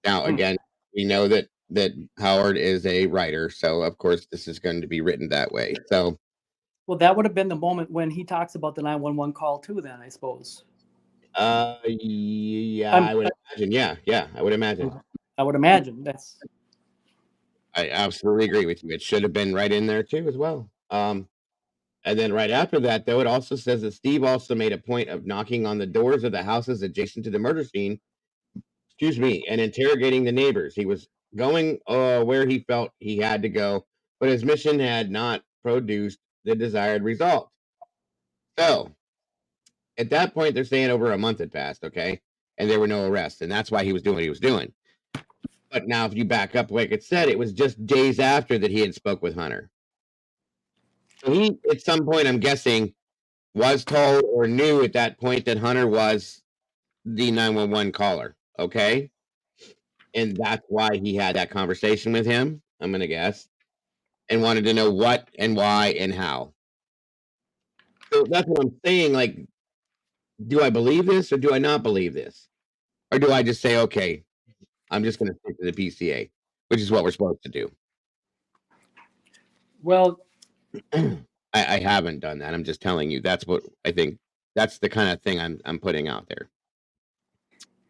Now, again, we know that that Howard is a writer, so of course this is going to be written that way. So, Well, that would have been the moment when he talks about the 911 call too. Then I suppose. yeah, I'm- I would imagine. Yeah, I would imagine. I would imagine that's. I absolutely agree with you. It should have been right in there too, as well. And then right after that, though, it also says that Steve also made a point of knocking on the doors of the houses adjacent to the murder scene. Excuse me, and interrogating the neighbors. He was going where he felt he had to go, but his mission had not produced the desired result. So at that point, they're saying over a month had passed, okay, and there were no arrests, and that's why he was doing what he was doing. But now, if you back up, like it said, it was just days after that he had spoke with Hunter. So he, at some point, I'm guessing, was told or knew at that point that Hunter was the 911 caller, okay? And that's why he had that conversation with him, I'm going to guess, and wanted to know what and why and how. So that's what I'm saying. Like, do I believe this or do I not believe this? Or do I just say, okay, I'm just going to stick to the PCA, which is what we're supposed to do? Well, I haven't done that. I'm just telling you. That's what I think. That's the kind of thing I'm putting out there.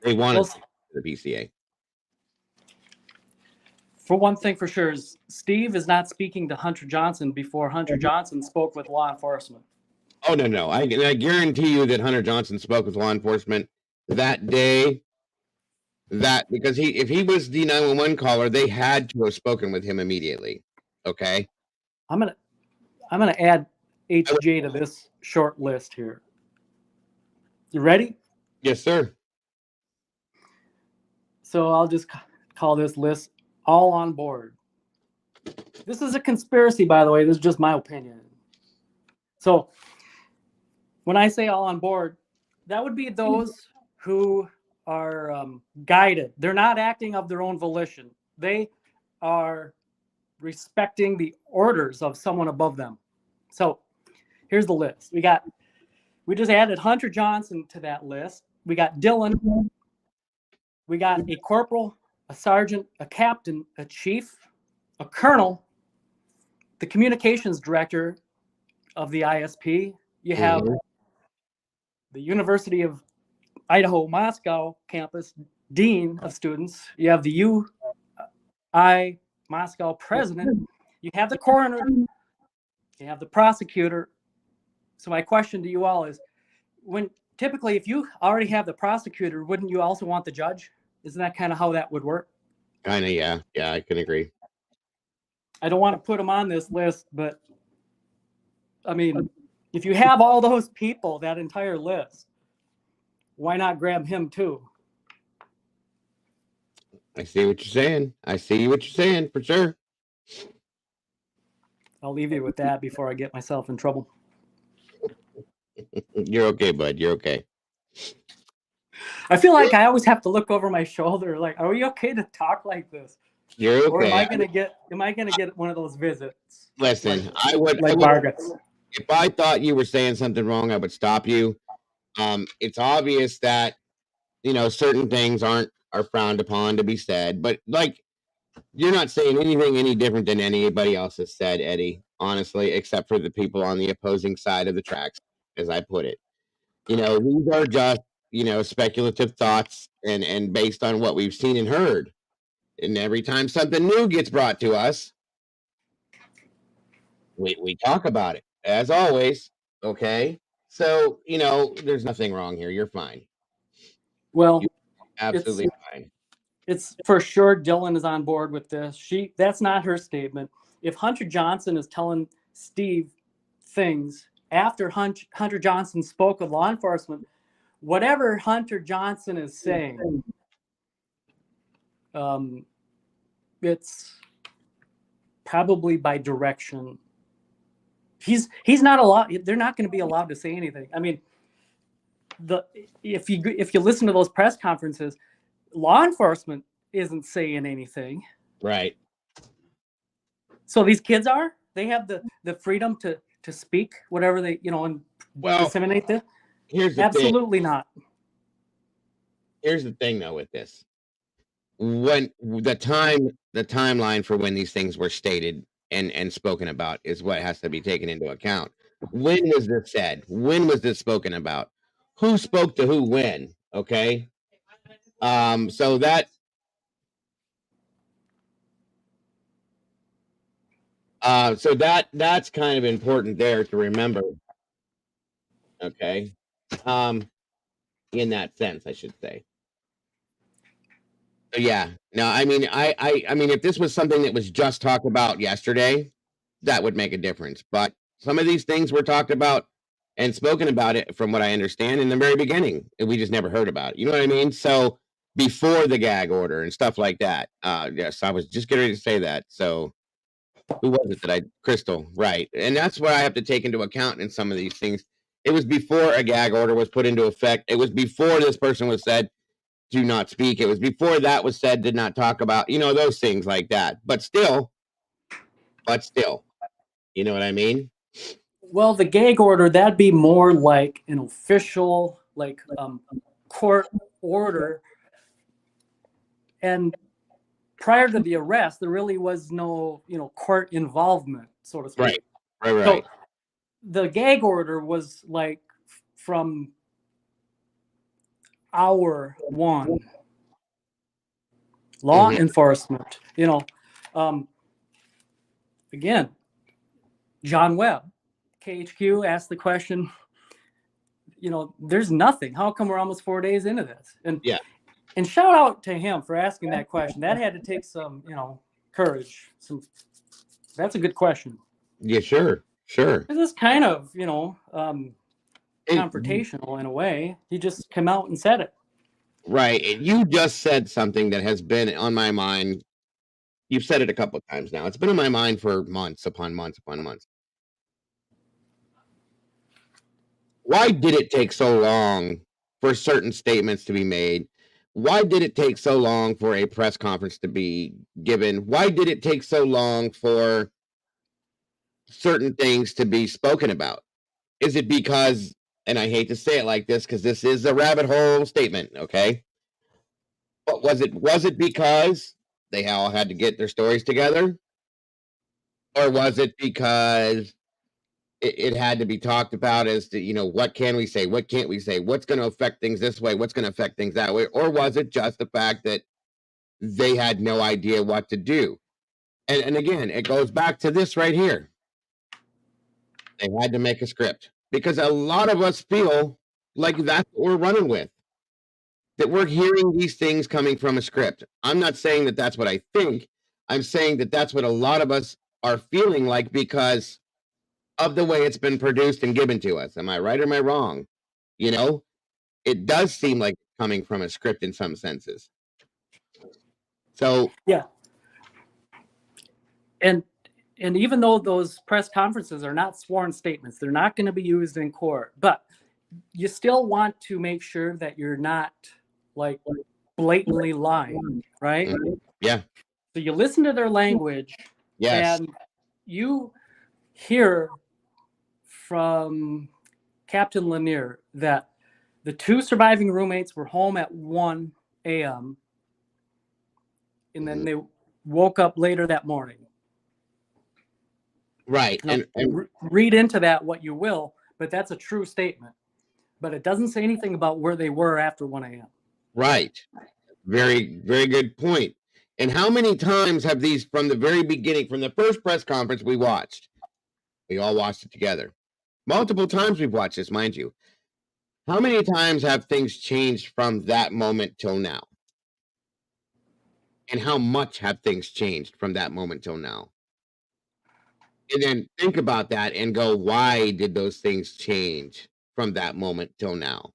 They want well, to stick to the PCA. for one thing for sure, is Steve is not speaking to Hunter Johnson before Hunter Johnson spoke with law enforcement. Oh, no. I guarantee you that Hunter Johnson spoke with law enforcement that day. That because if he was the 911 caller, they had to have spoken with him immediately. Okay. I'm gonna add HJ to this short list here. You ready? Yes, sir. So I'll just call this list all on board. This is a conspiracy, by the way. This is just my opinion. So when I say all on board, that would be those who are guided. They're not acting of their own volition. They are respecting the orders of someone above them. So here's the list. We just added Hunter Johnson to that list. We got Dylan. We got a corporal, a sergeant, a captain, a chief, a colonel, the communications director of the ISP. You have the University of Idaho Moscow campus dean of students. You have the UI Moscow president. You have the coroner. You have the prosecutor. So my question to you all is, when typically if you already have the prosecutor, wouldn't you also want the judge? Isn't that kind of how that would work? Kind of, yeah. Yeah, I can agree. I don't want to put them on this list, but I mean, if you have all those people, that entire list, why not grab him too? I see what you're saying. I see what you're saying for sure. I'll leave you with that before I get myself in trouble. You're okay, bud. You're okay. I feel like I always have to look over my shoulder. Like, are we okay to talk like this? You're okay. Or am I gonna get one of those visits? Listen, like, I would like Vargas. If I thought you were saying something wrong, I would stop you. It's obvious that certain things are frowned upon to be said, but like you're not saying anything any different than anybody else has said, Eddie, honestly, except for the people on the opposing side of the tracks, as I put it. These are just speculative thoughts and based on what we've seen and heard. And every time something new gets brought to us, we talk about it, as always. Okay. So, there's nothing wrong here. You're fine. Well, You're absolutely fine. It's for sure Dylan is on board with this. That's not her statement. If Hunter Johnson is telling Steve things after Hunter Johnson spoke with law enforcement, whatever Hunter Johnson is saying, it's probably by direction. He's not allowed. They're not going to be allowed to say anything. I mean, if you listen to those press conferences, law enforcement isn't saying anything. Right. So these kids they have the freedom to speak whatever they and disseminate this. Here's the absolutely thing. Not. Here's the thing though with this. when the timeline for when these things were stated and spoken about is what has to be taken into account. When was this said? When was this spoken about? Who spoke to who when? Okay. So that's kind of important there to remember. Okay. In that sense, I should say. So yeah. No, I mean, I mean, if this was something that was just talked about yesterday, that would make a difference. But some of these things were talked about and spoken about it, from what I understand, in the very beginning, and we just never heard about it. You know what I mean? So before the gag order and stuff like that. Yes, I was just getting ready to say that. So who was it that I Crystal, right? And that's what I have to take into account in some of these things. It was before a gag order was put into effect. It was before this person was said, do not speak. It was before that was said, did not talk about, you know, those things like that. But still, you know what I mean? Well, the gag order, that'd be more like an official, like court order. And prior to the arrest, there really was no, court involvement, so to speak. Right. So the gag order was like from hour one. Law enforcement, again, John Webb, KHQ asked the question, there's nothing. How come we're almost 4 days into this? And shout out to him for asking that question. That had to take some, courage. That's a good question. Yeah, sure. This is kind of, confrontational in a way. He just came out and said it. Right. And you just said something that has been on my mind. You've said it a couple of times now. It's been on my mind for months upon months upon months. Why did it take so long for certain statements to be made? Why did it take so long for a press conference to be given? Why did it take so long for certain things to be spoken about? Is it because, and I hate to say it like this because this is a rabbit hole statement, okay? But was it because they all had to get their stories together? Or was it because it had to be talked about as to, what can we say? What can't we say? What's going to affect things this way? What's going to affect things that way? Or was it just the fact that they had no idea what to do? And again, it goes back to this right here. They had to make a script because a lot of us feel like that's what we're running with, that we're hearing these things coming from a script. I'm not saying that that's what I think. I'm saying that that's what a lot of us are feeling like because of the way it's been produced and given to us. Am I right or am I wrong? It does seem like coming from a script in some senses. So yeah. And even though those press conferences are not sworn statements, they're not going to be used in court, but you still want to make sure that you're not like blatantly lying, right? Yeah. So you listen to their language, yes, and you hear from Captain Lanier that the two surviving roommates were home at 1 a.m. and then they woke up later that morning. Right. Now, and read into that what you will, but that's a true statement. But it doesn't say anything about where they were after 1 a.m. Right. Very, very good point. And how many times have these, from the very beginning, from the first press conference we watched, we all watched it together. Multiple times we've watched this, mind you. How many times have things changed from that moment till now? And how much have things changed from that moment till now? And then think about that and go, why did those things change from that moment till now?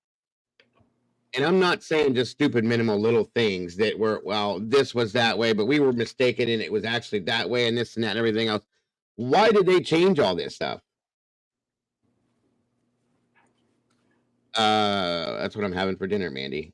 And I'm not saying just stupid, minimal little things that were, well, this was that way, but we were mistaken and it was actually that way and this and that and everything else. Why did they change all this stuff? That's what I'm having for dinner, Mandy.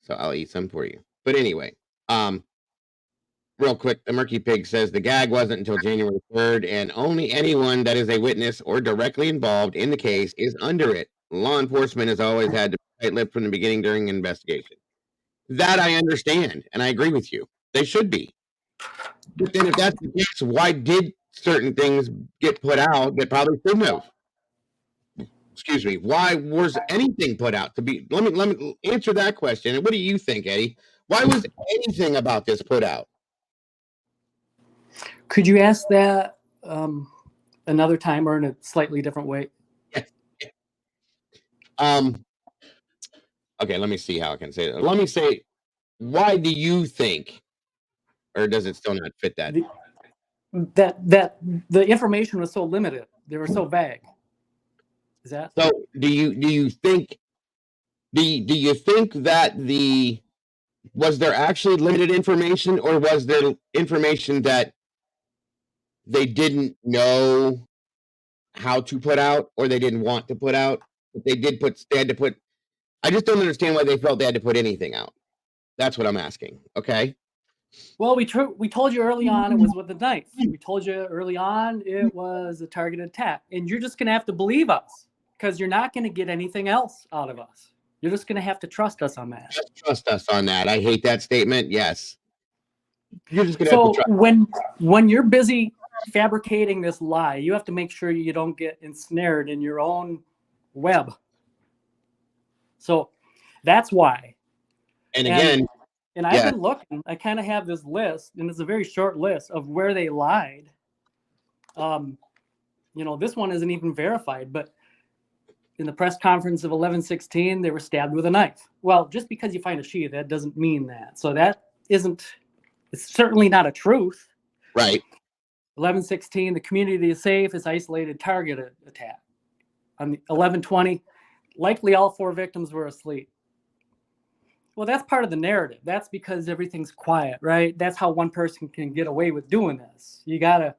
So I'll eat some for you. But anyway, real quick, the Murky Pig says the gag wasn't until January 3rd, and only anyone that is a witness or directly involved in the case is under it. Law enforcement has always had to be tight-lipped from the beginning during an investigation. That I understand, and I agree with you. They should be. But then if that's the case, why did certain things get put out that probably shouldn't have? Excuse me. Why was anything put out to be? Let me answer that question. And what do you think, Eddie? Why was anything about this put out? Could you ask that another time or in a slightly different way? Okay, let me see how I can say that. Let me say, why do you think, or does it still not fit that? That the information was so limited. They were so vague. Is that so? Do you think that was there actually limited information, or was there information that they didn't know how to put out, or they didn't want to put out, but they had to put? I just don't understand why they felt they had to put anything out. That's what I'm asking. Okay. Well, we told you early on it was with the knife. We told you early on it was a targeted attack, and you're just gonna have to believe us because you're not gonna get anything else out of us. You're just gonna have to trust us on that. Just trust us on that. I hate that statement. Yes. You're just gonna So have to trust. when you're busy fabricating this lie, you have to make sure you don't get ensnared in your own web. So that's why. And again, and I've been looking. I kind of have this list, and it's a very short list of where they lied. This one isn't even verified, but in the press conference of 11/16, they were stabbed with a knife. Well, just because you find a sheath, that doesn't mean that. So that isn't. It's certainly not a truth. Right. 11/16, the community is safe. It's isolated targeted attack. On 11/20, likely all 4 victims were asleep. Well, that's part of the narrative. That's because everything's quiet, right? That's how one person can get away with doing this. You gotta,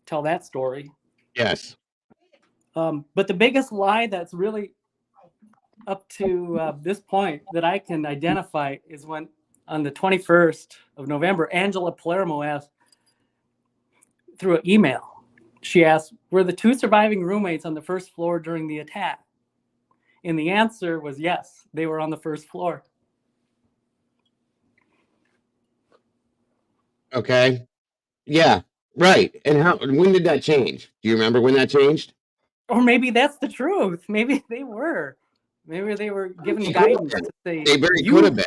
tell that story. Yes. But the biggest lie that's really up to this point that I can identify is when on the 21st of November, Angela Palermo asked through an email, she asked, were the 2 surviving roommates on the first floor during the attack? And the answer was yes, they were on the first floor. Okay. Yeah. Right. And when did that change? Do you remember when that changed? Or maybe that's the truth. Maybe they were. Maybe they were given guidance to say, they very could have been.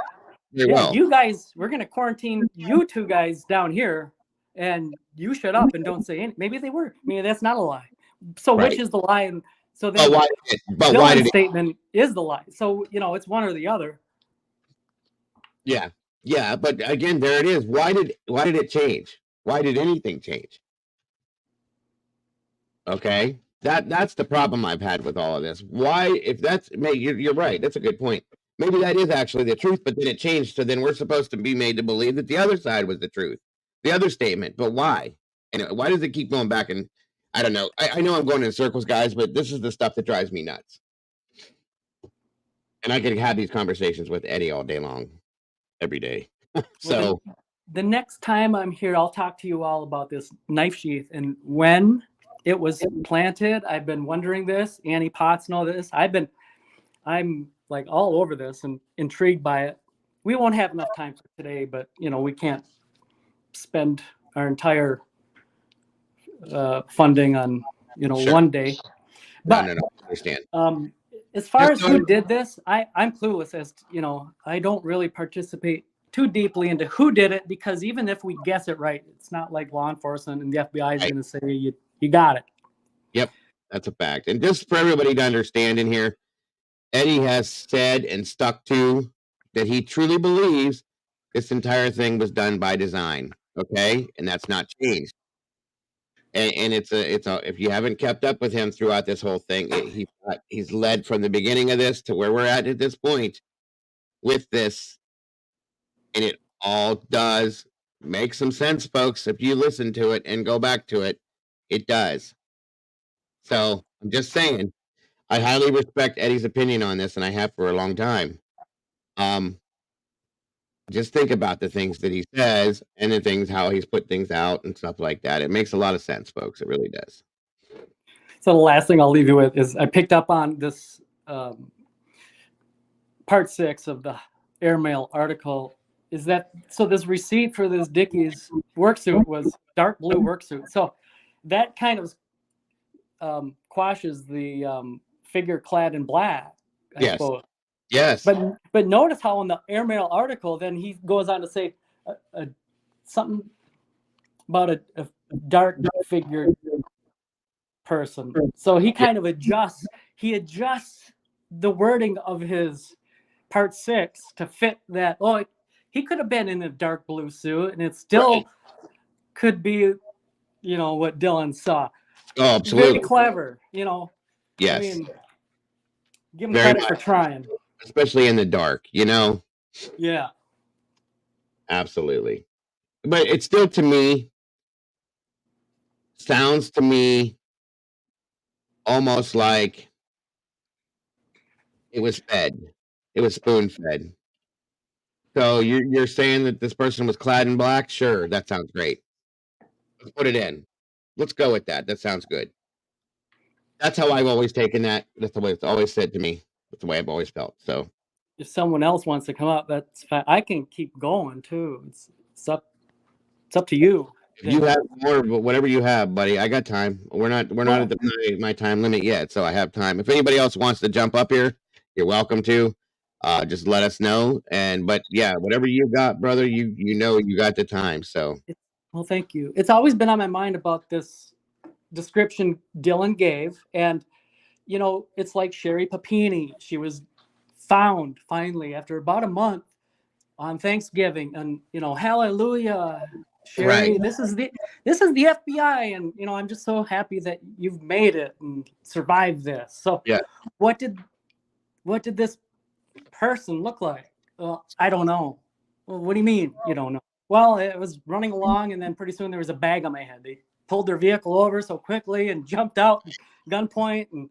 You guys, we're going to quarantine you 2 guys down here, and you shut up and don't say anything. Maybe they were. Maybe that's not a lie. So which is the lie? And so then Dylan's statement is the lie. So, it's one or the other. Yeah. Yeah. But again, there it is. Why did it change? Why did anything change? Okay. That's the problem I've had with all of this. Why, if that's, you're right. That's a good point. Maybe that is actually the truth, but then it changed. So then we're supposed to be made to believe that the other side was the truth, the other statement. But why? And why does it keep going back? And I don't know. I know I'm going in circles, guys, but this is the stuff that drives me nuts. And I could have these conversations with Eddie all day long, every day. So the next time I'm here, I'll talk to you all about this knife sheath and when it was planted. I've been wondering this. Annie Potts know this. I'm like all over this and intrigued by it. We won't have enough time for today, but we can't spend our entire funding on one day. But no, I understand. As far as who did this, I'm clueless as to, I don't really participate too deeply into who did it, because even if we guess it right, it's not like law enforcement and the FBI is going to say you got it. Yep, that's a fact. And just for everybody to understand in here, Eddie has said and stuck to that he truly believes this entire thing was done by design. Okay, and that's not changed. And it's if you haven't kept up with him throughout this whole thing, he's led from the beginning of this to where we're at this point with this, and it all does make some sense, folks. If you listen to it and go back to it, it does. So I'm just saying, I highly respect Eddie's opinion on this, and I have for a long time. Just think about the things that he says and the things, how he's put things out and stuff like that. It makes a lot of sense, folks. It really does. So the last thing I'll leave you with is I picked up on this part 6 of the airmail article is that so this receipt for this Dickies work suit was dark blue work suit. So that kind of quashes the figure clad in black, I Yes. suppose. Yes. But notice how in the airmail article, then he goes on to say something about a dark figured person. So he kind of adjusts the wording of his part 6 to fit that. Oh, he could have been in a dark blue suit, and it still could be, what Dylan saw. Oh, absolutely. Very clever, Yes. I mean, give him Very credit much. for trying. Especially in the dark, Yeah. Absolutely. But it still, to me, sounds to me almost like it was fed. It was spoon fed. So you're saying that this person was clad in black? Sure, that sounds great. Let's put it in. Let's go with that. That sounds good. That's how I've always taken that. That's the way it's always said to me. That's the way I've always felt. So If someone else wants to come up, that's fine. I can keep going too. It's up to you. if you have more, but whatever you have, buddy, I got time. We're not at my time limit yet, so I have time. If anybody else wants to jump up here, you're welcome to. Just let us know. But yeah, whatever you got, brother, you got the time. So Well, thank you. It's always been on my mind about this description Dylan gave, and it's like Sherry Papini. She was found finally after about a month on Thanksgiving, and hallelujah, Sherry, Right. this is the FBI, and I'm just so happy that you've made it and survived this. So yeah, what did this person look like? Well, I don't know. Well, what do you mean you don't know? Well, it was running along, and then pretty soon there was a bag on my head. They pulled their vehicle over so quickly and jumped out, gunpoint, and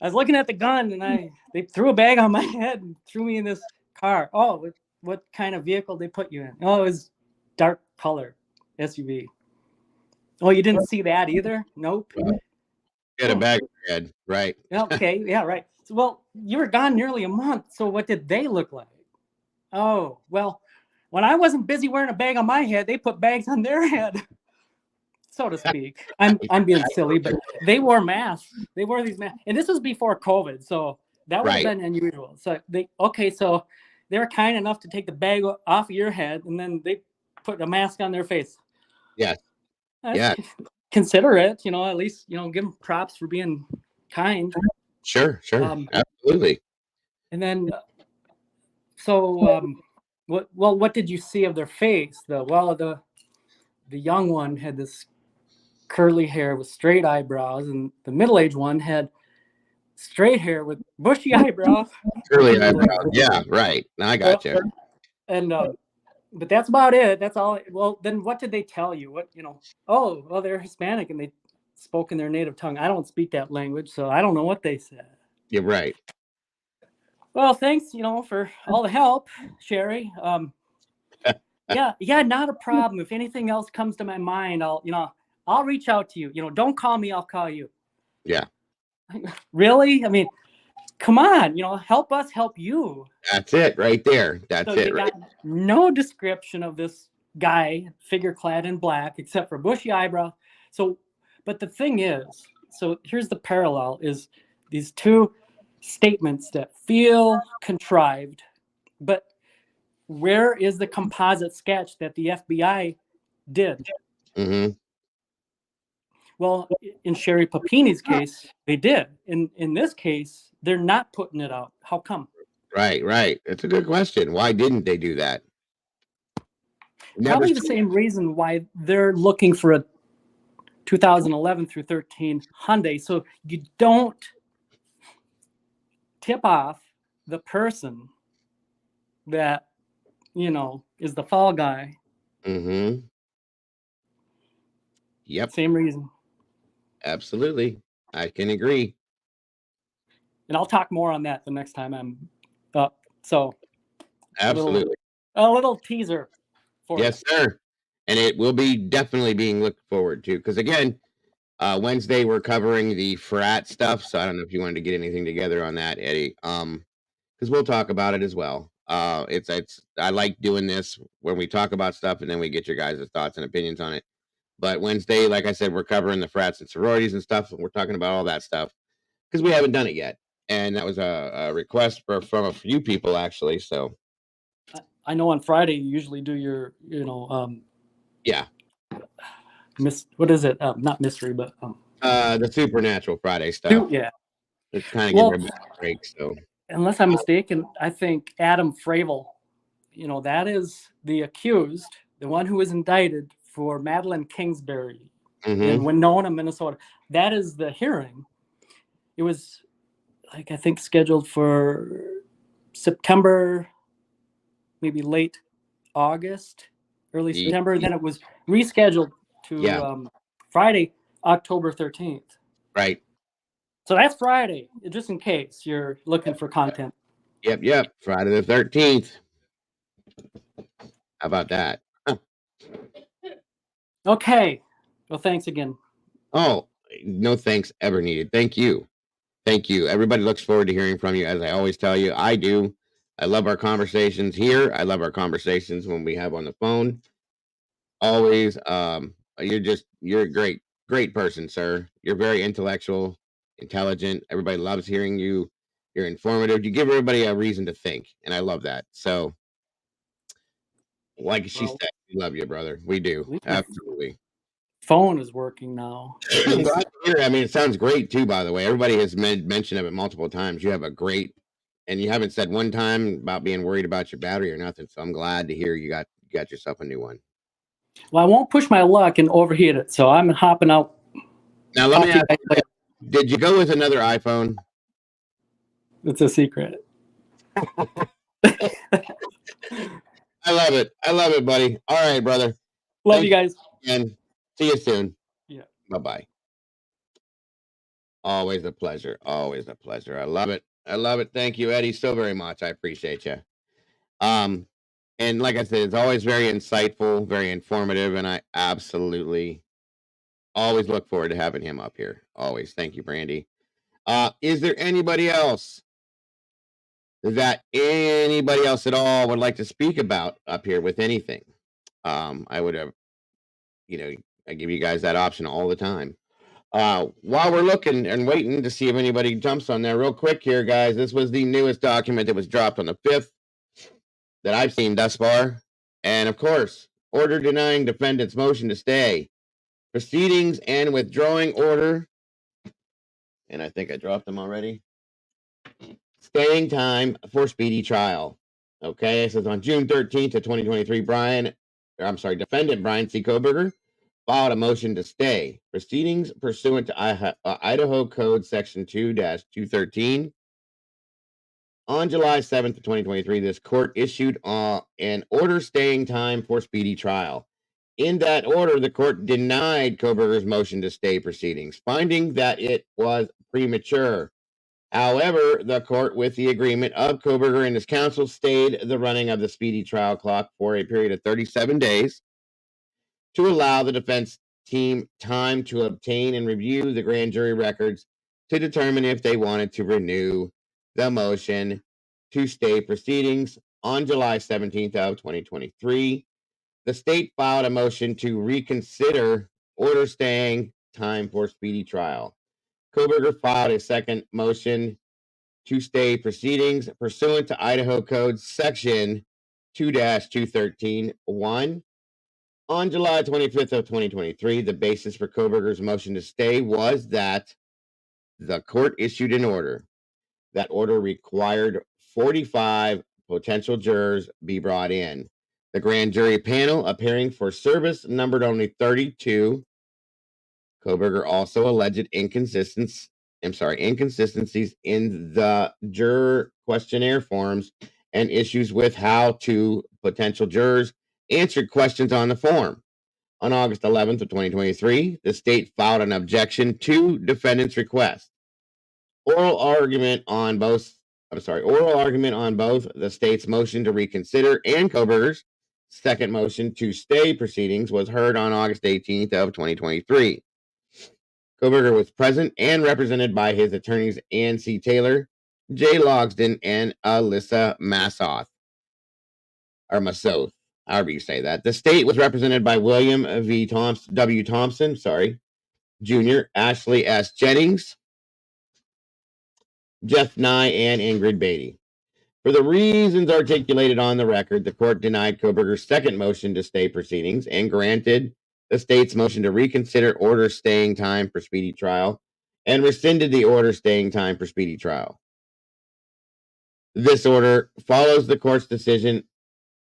I was looking at the gun, and they threw a bag on my head and threw me in this car. Oh, what kind of vehicle they put you in? Oh, it was dark color SUV. Oh, you didn't see that either? Nope. get a bag on your head, right? Okay, yeah, right. So, well, you were gone nearly a month. So what did they look like? Oh, well, when I wasn't busy wearing a bag on my head, they put bags on their head, so to speak. I'm being silly, but they wore masks. They wore these masks, and this was before COVID, so that would have been unusual. So so they were kind enough to take the bag off of your head, and then they put a mask on their face. Yes. Yeah. Considerate, at least, give them props for being kind. Sure. Absolutely. And then, what did you see of their face, though? Well, the young one had this curly hair with straight eyebrows, and the middle-aged one had straight hair with bushy eyebrows. Curly eyebrows. Yeah, right. I got you. And but that's about it. That's all. Well, then what did they tell you? What Oh, well, they're Hispanic and they spoke in their native tongue. I don't speak that language, so I don't know what they said. You're right. Well, thanks, for all the help, Sherry. Yeah, not a problem. If anything else comes to my mind, I'll reach out to you. Don't call me, I'll call you. Yeah. Really? I mean, come on, help us help you. That's it right there. That's it. Got no description of this guy, figure clad in black, except for bushy eyebrow. So, but the thing is, so here's the parallel: is these two statements that feel contrived, but where is the composite sketch that the FBI did? Mm-hmm. Well, in Sherry Papini's case, they did. In this case, they're not putting it out. How come? Right. That's a good question. Why didn't they do that? Probably the same reason why they're looking for a 2011 through 13 Hyundai. So you don't tip off the person that, is the fall guy. Mm-hmm. Yep. Same reason. Absolutely. I can agree. And I'll talk more on that the next time I'm up. So absolutely. A little teaser for yes, sir. And it will be definitely being looked forward to. Because again, Wednesday we're covering the frat stuff. So I don't know if you wanted to get anything together on that, Eddie. Because we'll talk about it as well. It's I like doing this when we talk about stuff and then we get your guys' thoughts and opinions on it. But Wednesday, like I said, we're covering the frats and sororities and stuff, and we're talking about all that stuff because we haven't done it yet. And that was a request from a few people actually. So I know on Friday you usually do your, yeah, what is it? Not mystery, but the Supernatural Friday stuff. yeah. It's kind of Well, give everybody a break. So unless I'm mistaken, I think Adam Fravel, that is the accused, the one who was indicted for Madeline Kingsbury in Winona, Minnesota. That is the hearing. It was, I think, scheduled for September, maybe late August, early September. And then it was rescheduled to Friday, October 13th. Right. So that's Friday, just in case you're looking for content. Yep. Friday the 13th. How about that? Okay. Well, thanks again. Oh, no thanks ever needed. Thank you. Everybody looks forward to hearing from you. As I always tell you, I do. I love our conversations here. I love our conversations when we have on the phone. Always. You're a great person, sir. You're very intellectual, intelligent. Everybody loves hearing you. You're informative. You give everybody a reason to think, and I love that. So, like she said, we love you, brother. We do. Absolutely. Phone is working now. I'm glad to hear it. I mean, it sounds great too, by the way. Everybody has mentioned of it multiple times. You have a great, and you haven't said one time about being worried about your battery or nothing. So I'm glad to hear you got yourself a new one. Well, I won't push my luck and overheat it, so I'm hopping out. Now let me ask you, did you go with another iPhone? It's a secret. I love it, buddy. All right, brother. Love you guys. And see you soon. Yeah. Bye-bye. Always a pleasure. Always a pleasure. I love it. Thank you, Eddie, so very much. I appreciate you. And like I said, it's always very insightful, very informative, and I absolutely always look forward to having him up here. Always. Thank you, Brandy. Is there anybody else that anybody else at all would like to speak about up here with anything? I would have, I give you guys that option all the time. While we're looking and waiting to see if anybody jumps on there real quick here, guys, this was the newest document that was dropped on the 5th that I've seen thus far. And of course, order denying defendant's motion to stay proceedings and withdrawing order. And I think I dropped them already. Staying time for speedy trial. Okay, it says on June 13th of 2023, defendant Brian C. Koberger filed a motion to stay proceedings pursuant to Idaho Code Section 2-213. On July 7th of 2023, this court issued an order staying time for speedy trial. In that order, the court denied Koberger's motion to stay proceedings, finding that it was premature. However, the court, with the agreement of Koberger and his counsel, stayed the running of the speedy trial clock for a period of 37 days to allow the defense team time to obtain and review the grand jury records to determine if they wanted to renew the motion to stay proceedings. On July 17th of 2023, the state filed a motion to reconsider order staying time for speedy trial. Koberger filed a second motion to stay proceedings pursuant to Idaho Code Section 2-213-1. On July 25th of 2023, the basis for Koberger's motion to stay was that the court issued an order. That order required 45 potential jurors be brought in. The grand jury panel appearing for service numbered only 32. Koberger also alleged inconsistencies in the juror questionnaire forms and issues with how two potential jurors answered questions on the form. On August 11th of 2023, the state filed an objection to defendant's request. Oral argument on both the state's motion to reconsider and Koberger's second motion to stay proceedings was heard on August 18th of 2023. Koberger was present and represented by his attorneys Ann C. Taylor, Jay Logsdon, and Alyssa Massoth. or Massoth, however you say that. The state was represented by William W. Thompson, Jr., Ashley S. Jennings, Jeff Nye, and Ingrid Beatty. For the reasons articulated on the record, the court denied Koberger's second motion to stay proceedings and granted the state's motion to reconsider order staying time for speedy trial and rescinded the order staying time for speedy trial. This order follows the court's decision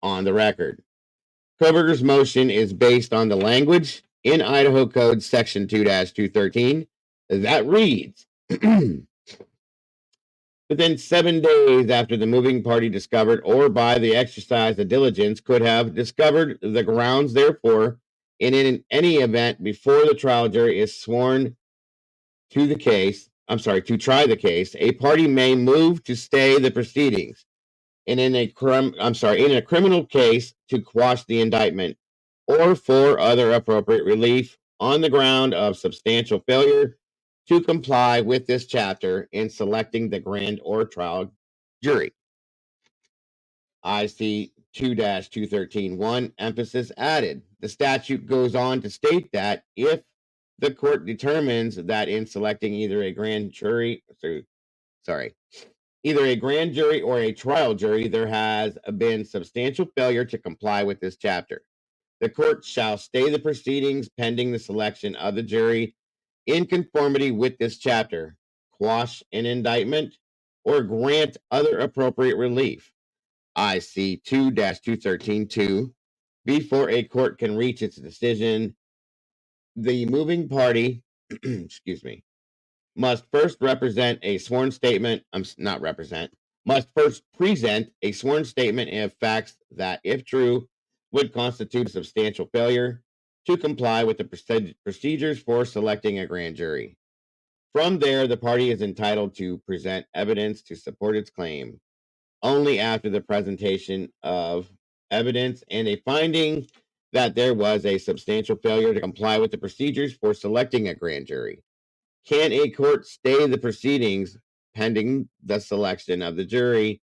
on the record. Koberger's motion is based on the language in Idaho Code Section 2-213 that reads, within 7 days after the moving party discovered or by the exercise of diligence could have discovered the grounds therefore, and in any event before the trial jury is sworn to the case, to try the case, a party may move to stay the proceedings, and in a criminal case to quash the indictment or for other appropriate relief on the ground of substantial failure to comply with this chapter in selecting the grand or trial jury. IC 2-213.1 emphasis added. The statute goes on to state that if the court determines that in selecting either a grand jury or a trial jury, there has been substantial failure to comply with this chapter, the court shall stay the proceedings pending the selection of the jury in conformity with this chapter, quash an indictment, or grant other appropriate relief. IC 2-213.2. Before a court can reach its decision, the moving party, must first present a sworn statement of facts that, if true, would constitute substantial failure to comply with the procedures for selecting a grand jury. From there, the party is entitled to present evidence to support its claim. Only after the presentation of evidence and a finding that there was a substantial failure to comply with the procedures for selecting a grand jury can a court stay the proceedings pending the selection of the jury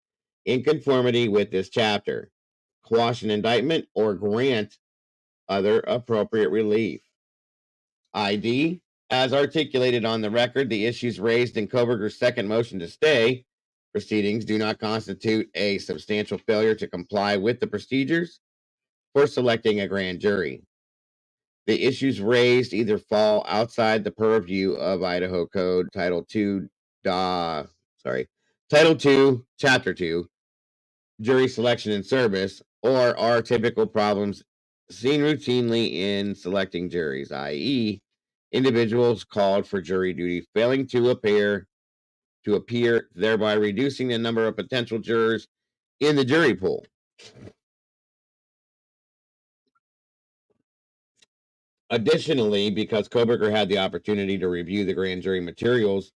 in conformity with this chapter, quash an indictment, or grant other appropriate relief. ID, as articulated on the record, the issues raised in Koberger's second motion to stay proceedings do not constitute a substantial failure to comply with the procedures for selecting a grand jury. The issues raised either fall outside the purview of Idaho Code Title 2, Chapter 2, Jury Selection and Service, or are typical problems seen routinely in selecting juries, i.e., individuals called for jury duty failing to appear, thereby reducing the number of potential jurors in the jury pool. Additionally, because Koberger had the opportunity to review the grand jury materials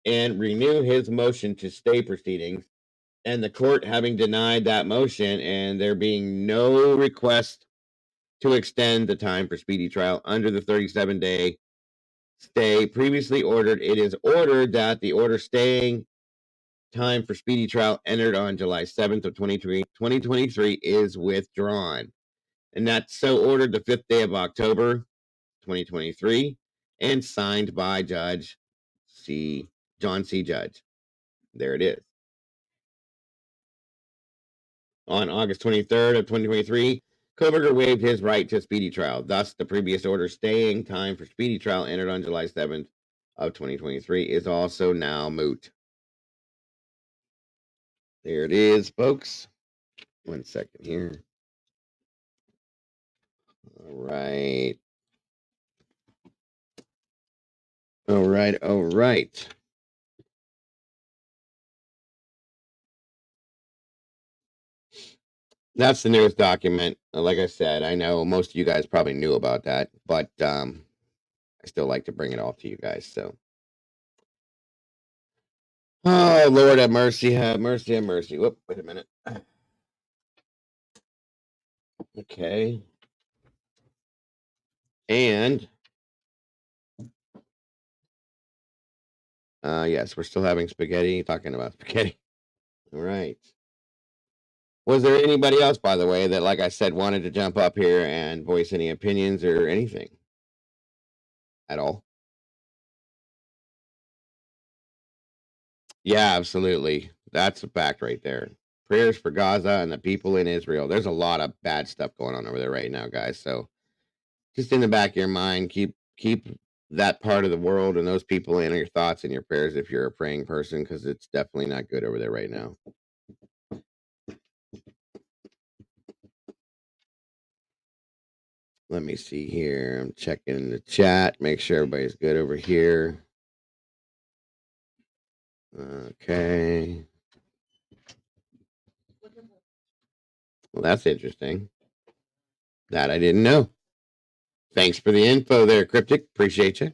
and renew his motion to stay proceedings, and the court having denied that motion and there being no request to extend the time for speedy trial under the 37-day stay previously ordered, it is ordered that the order staying time for speedy trial entered on July 7th of 2023 is withdrawn. And that's so ordered the 5th day of October, 2023, and signed by John C. Judge. There it is. On August 23rd of 2023, Koberger waived his right to a speedy trial. Thus, the previous order staying time for speedy trial entered on July 7th of 2023 is also now moot. There it is, folks. 1 second here. All right. That's the newest document. Like I said, I know most of you guys probably knew about that, but I still like to bring it all to you guys. So, oh Lord, have mercy, have mercy, have mercy. Whoop! Wait a minute. Okay, and yes, we're still having spaghetti. Talking about spaghetti. All right. Was there anybody else, by the way, that, like I said, wanted to jump up here and voice any opinions or anything at all? Yeah, absolutely. That's a fact right there. Prayers for Gaza and the people in Israel. There's a lot of bad stuff going on over there right now, guys. So just in the back of your mind, keep that part of the world and those people in your thoughts and your prayers if you're a praying person, because it's definitely not good over there right now. Let me see here. I'm checking the chat, make sure everybody's good over here. Okay. Well, that's interesting. That I didn't know. Thanks for the info there, Cryptic. Appreciate you.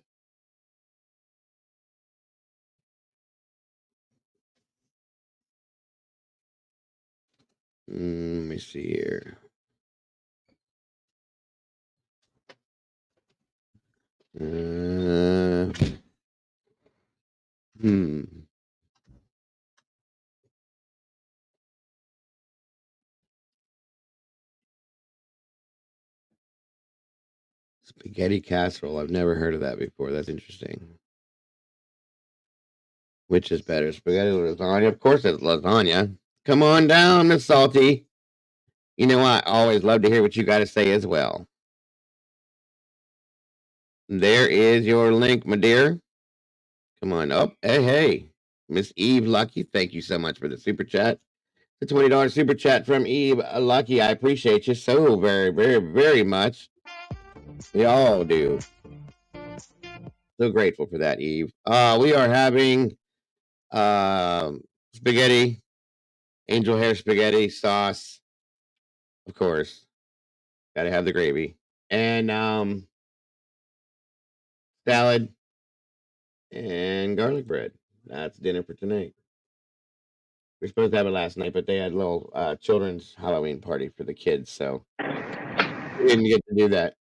Let me see here. Spaghetti casserole. I've never heard of that before. That's interesting. Which is better, spaghetti or lasagna? Of course it's lasagna. Come on down, Miss Salty. You know, I always love to hear what you got to say as well. There is your link, my dear. Come on up. Hey. Miss Eve Lucky, thank you so much for the super chat. The $20 super chat from Eve Lucky. I appreciate you so very, very, very much. We all do. So grateful for that, Eve. We are having spaghetti, angel hair spaghetti sauce, of course. Gotta have the gravy. And salad and garlic bread. That's dinner for tonight. We were supposed to have it last night, but they had a little children's Halloween party for the kids, so we didn't get to do that.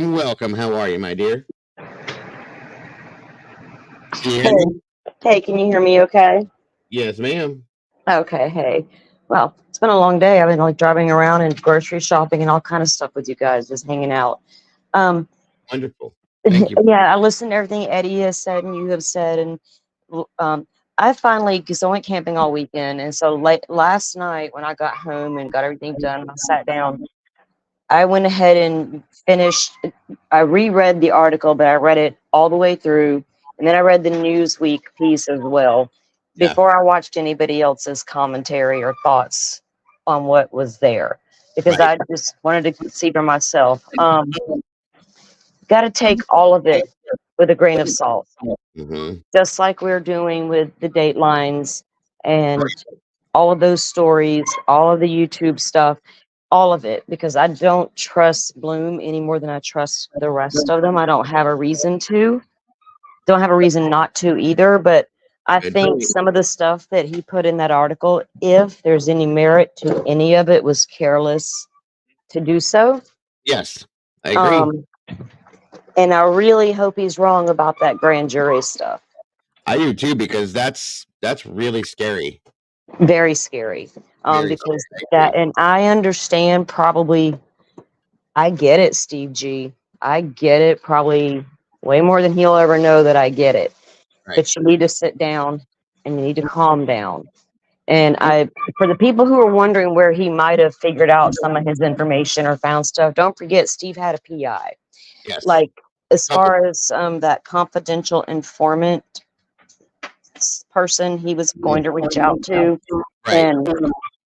Welcome. How are you, my dear? Can you hear me? Hey, can you hear me okay? Yes, ma'am. Okay, hey. Well, it's been a long day. I've been like driving around and grocery shopping and all kind of stuff with you guys, just hanging out. Wonderful. Thank you. Yeah, I listened to everything Eddie has said and you have said, and I finally, because I went camping all weekend, and so last night when I got home and got everything done, I sat down. I went ahead and finished. I reread the article, but I read it all the way through, and then I read the Newsweek piece as well before I watched anybody else's commentary or thoughts on what was there, because I just wanted to see for myself. Got to take all of it with a grain of salt, just like we're doing with the Datelines and all of those stories, all of the YouTube stuff, all of it, because I don't trust Bloom any more than I trust the rest of them. I don't have a reason to. Don't have a reason not to either, but I think some of the stuff that he put in that article, if there's any merit to any of it, was careless to do so. Yes, I agree. And I really hope he's wrong about that grand jury stuff. I do too, because that's really scary. Very scary. Because that, and I understand probably, I get it, Steve G. I get it probably way more than he'll ever know that I get it. But you need to sit down and you need to calm down. And for the people who are wondering where he might have figured out some of his information or found stuff, don't forget Steve had a PI. Yes. Like, as far as that confidential informant person he was going to reach out to, and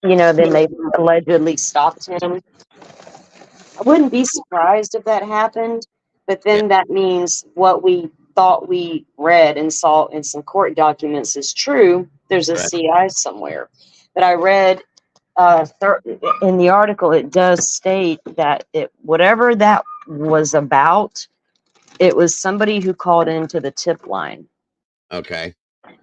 then they allegedly stopped him. I wouldn't be surprised if that happened, but then that means what we thought we read and saw in some court documents is true. There's a CI somewhere. But I read in the article, it does state that whatever that was about, it was somebody who called into the tip line. Okay.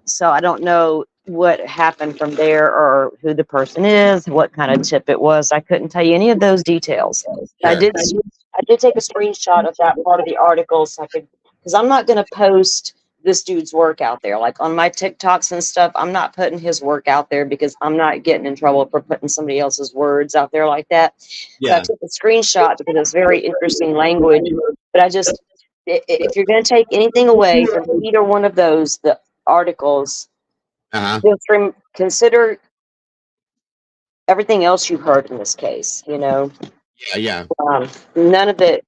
So I don't know what happened from there or who the person is, what kind of tip it was. I couldn't tell you any of those details. Sure. I did take a screenshot of that part of the article so I could, because I'm not going to post this dude's work out there. Like on my TikToks and stuff, I'm not putting his work out there because I'm not getting in trouble for putting somebody else's words out there like that. So I Yeah. took a screenshot because it's very interesting language. But I just, if you're going to take anything away from either one of those, the articles, just consider everything else you've heard in this case. You know, Yeah. none of it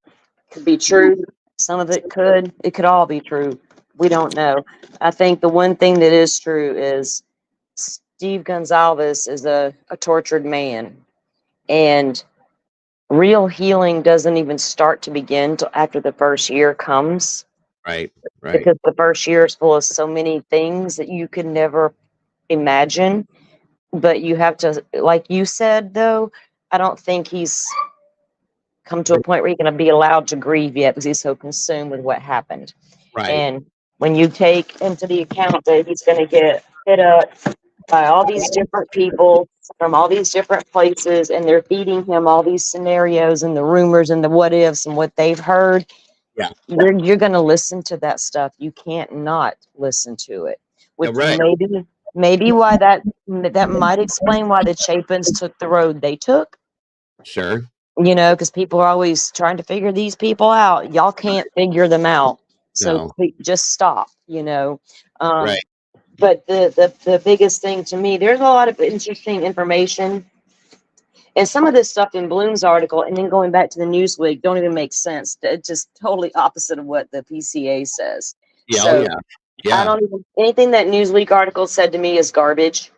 could be true. Some of it could. It could all be true. We don't know. I think the one thing that is true is Steve Gonzalez is a tortured man. And real healing doesn't even start to begin till after the first year comes. Right. Because the first year is full of so many things that you could never imagine. But you have to, like you said, though, I don't think he's come to a point where he's going to be allowed to grieve yet because he's so consumed with what happened. Right. And when you take into the account that he's going to get hit up by all these different people from all these different places, and they're feeding him all these scenarios and the rumors and the what ifs and what they've heard, you're going to listen to that stuff. You can't not listen to it. Which maybe why that might explain why the Chapins took the road they took. Sure. You know, because people are always trying to figure these people out. Y'all can't figure them out. So just stop, you know. Right. But the biggest thing to me, there's a lot of interesting information. And some of this stuff in Bloom's article, and then going back to the Newsweek, don't even make sense. It's just totally opposite of what the PCA says. Yeah. I don't even, anything that Newsweek article said to me is garbage.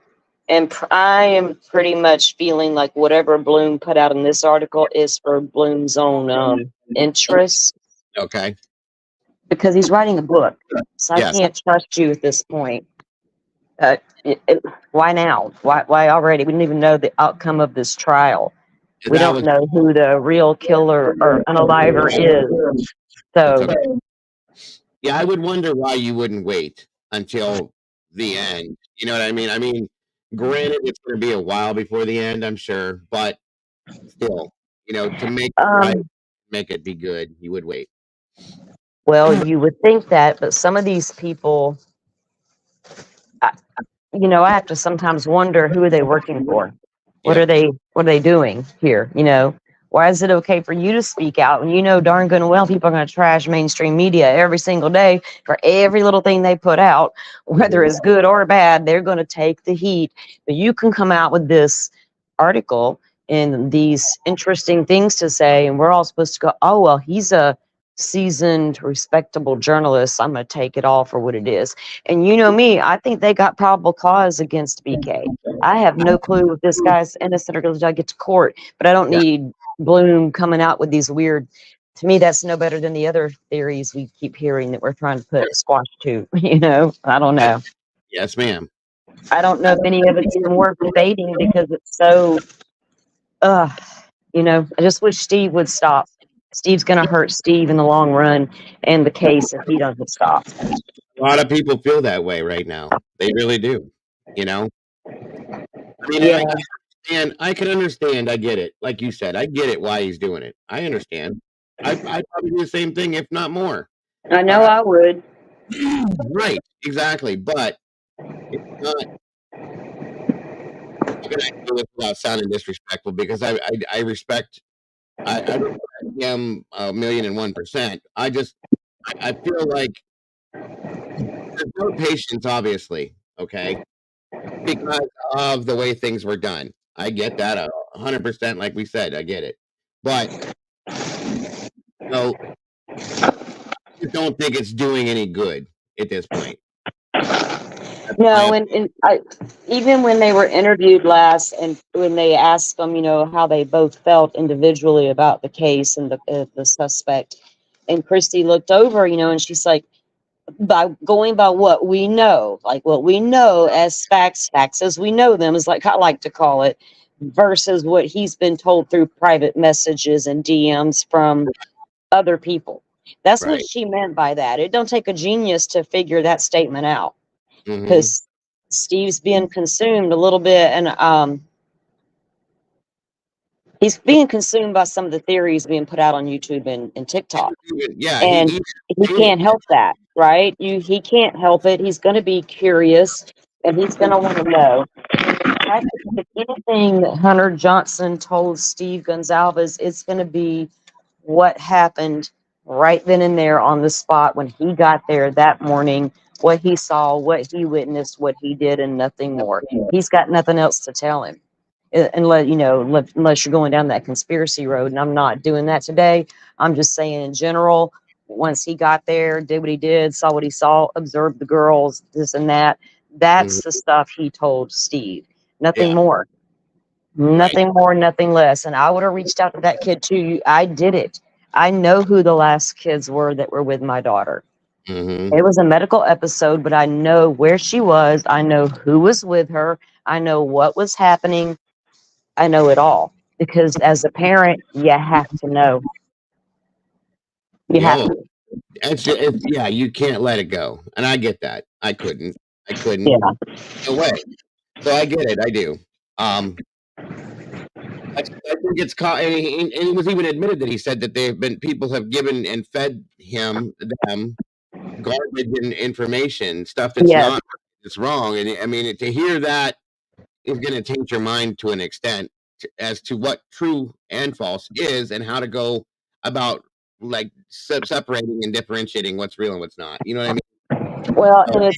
And I am pretty much feeling like whatever Bloom put out in this article is for Bloom's own interest. Okay. Because he's writing a book. So I can't trust you at this point. Why now? Why already? We didn't even know the outcome of this trial. We don't know who the real killer or unaliver is. So, yeah, I would wonder why you wouldn't wait until the end. You know what I mean? I mean, granted, it's going to be a while before the end, I'm sure, but still, you know, to make it right, make it be good, you would wait. Well, you would think that, but some of these people, you know, I have to sometimes wonder, who are they working for? What are they doing here? You know, why is it okay for you to speak out? And you know darn good and well people are going to trash mainstream media every single day for every little thing they put out, whether it's good or bad. They're going to take the heat. But you can come out with this article and these interesting things to say, and we're all supposed to go, oh, well, he's a seasoned, respectable journalist. I'm going to take it all for what it is. And you know me, I think they got probable cause against BK. I have no clue if this guy's innocent or going to get to court, but I don't need Bloom coming out with these weird, to me, that's no better than the other theories we keep hearing that we're trying to put squash to, you know, I don't know. Yes, ma'am. I don't know if any of it's even worth debating because it's so, you know, I just wish Steve would stop. Steve's going to hurt Steve in the long run and the case if he doesn't stop. A lot of people feel that way right now. They really do, you know? I mean, I can understand. I get it. Like you said, I get it why he's doing it. I understand. I'd probably do the same thing, if not more. I know I would. Right, exactly. But it's not. I'm going to do it without sounding disrespectful because I respect. I respect him 1,001%. I feel like there's no patience, obviously. Okay, because of the way things were done. I get that 100%. Like we said, I get it. But no, I don't think it's doing any good at this point. No, and even when they were interviewed last, and when they asked them, you know, how they both felt individually about the case and the suspect, and Christy looked over, you know, and she's like, by going by what we know, like what we know as facts as we know them, is like I like to call it, versus what he's been told through private messages and DMs from other people. That's what she meant by that. It don't take a genius to figure that statement out. Because Steve's being consumed a little bit, and He's being consumed by some of the theories being put out on YouTube and TikTok. Yeah, And he can't help that, right? He can't help it. He's going to be curious, and he's going to want to know. If anything that Hunter Johnson told Steve Gonzalez, it's going to be what happened right then and there on the spot when he got there that morning, what he saw, what he witnessed, what he did, and nothing more. He's got nothing else to tell him. Unless unless you're going down that conspiracy road, and I'm not doing that today. I'm just saying in general, once he got there, did what he did, saw what he saw, observed the girls, this and that, that's the stuff he told Steve. Nothing more. Nothing more, nothing less. And I would have reached out to that kid too. I did it. I know who the last kids were that were with my daughter. It was a medical episode, but I know where she was. I know who was with her. I know what was happening. I know it all. Because as a parent, you have to know. You have to. Yeah, you can't let it go. And I get that. I couldn't. Yeah. No way. So I get it. I do. I think it's caught, and it was even admitted that he said that people have given and fed them garbage and information, stuff that's not, it's wrong. And I mean, to hear that is going to taint your mind to an extent as to what true and false is, and how to go about like separating and differentiating what's real and what's not. You know what I mean? Well, and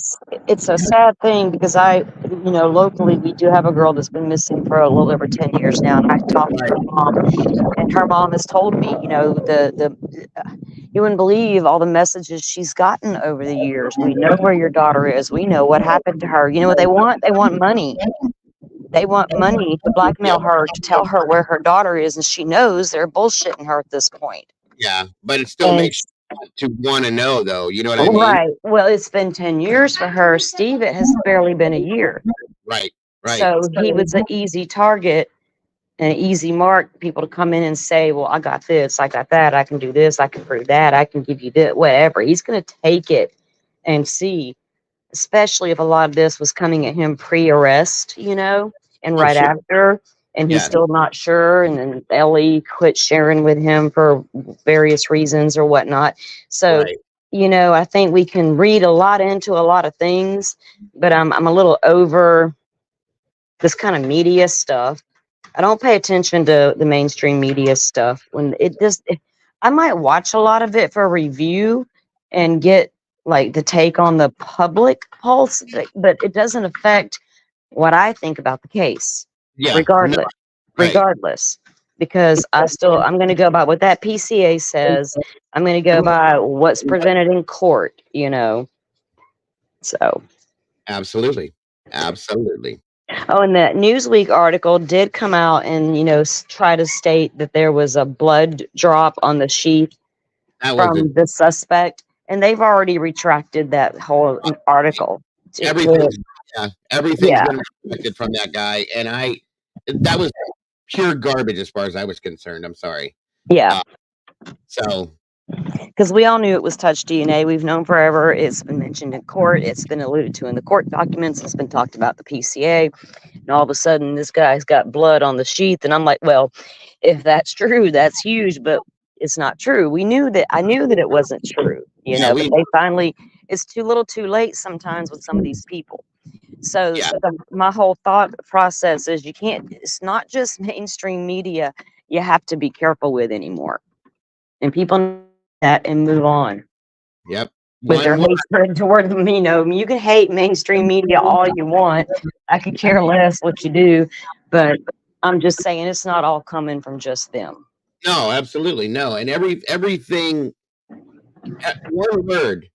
it's a sad thing because locally we do have a girl that's been missing for a little over 10 years now, and I talked to her mom, and her mom has told me, you wouldn't believe all the messages she's gotten over the years. We know where your daughter is. We know what happened to her. You know what they want? They want money. They want money to blackmail her, to tell her where her daughter is, and she knows they're bullshitting her at this point. Yeah, but it still makes you want to know, though. You know what I mean? Right. Well, it's been 10 years for her. Steve, it has barely been a year. Right. So he was an easy target, an easy mark, people to come in and say, well, I got this, I got that, I can do this, I can prove that, I can give you this, whatever. He's going to take it and see, especially if a lot of this was coming at him pre-arrest, and right after, and he's still not sure, and then Ellie quit sharing with him for various reasons or whatnot. So, I think we can read a lot into a lot of things, but I'm a little over this kind of media stuff. I don't pay attention to the mainstream media stuff. When I might watch a lot of it for a review and get like the take on the public pulse, but it doesn't affect what I think about the case. Regardless, because I'm going to go by what that PCA says. I'm going to go by what's presented in court, So. Absolutely. Oh, and the Newsweek article did come out and, try to state that there was a blood drop on the sheet from the suspect, and they've already retracted that whole article. Everything's been retracted from that guy, and that was pure garbage as far as I was concerned. I'm sorry. Yeah. So. Because we all knew it was touch DNA. We've known forever. It's been mentioned in court. It's been alluded to in the court documents. It's been talked about the PCA. And all of a sudden, this guy's got blood on the sheath. And I'm like, well, if that's true, that's huge. But it's not true. I knew that it wasn't true. But they finally, it's too little too late sometimes with some of these people. So my whole thought process is it's not just mainstream media you have to be careful with anymore. And people know that and move on. Yep. With their hatred toward them, you can hate mainstream media all you want. I could care less what you do, but I'm just saying it's not all coming from just them. No, absolutely no. And everything, one word,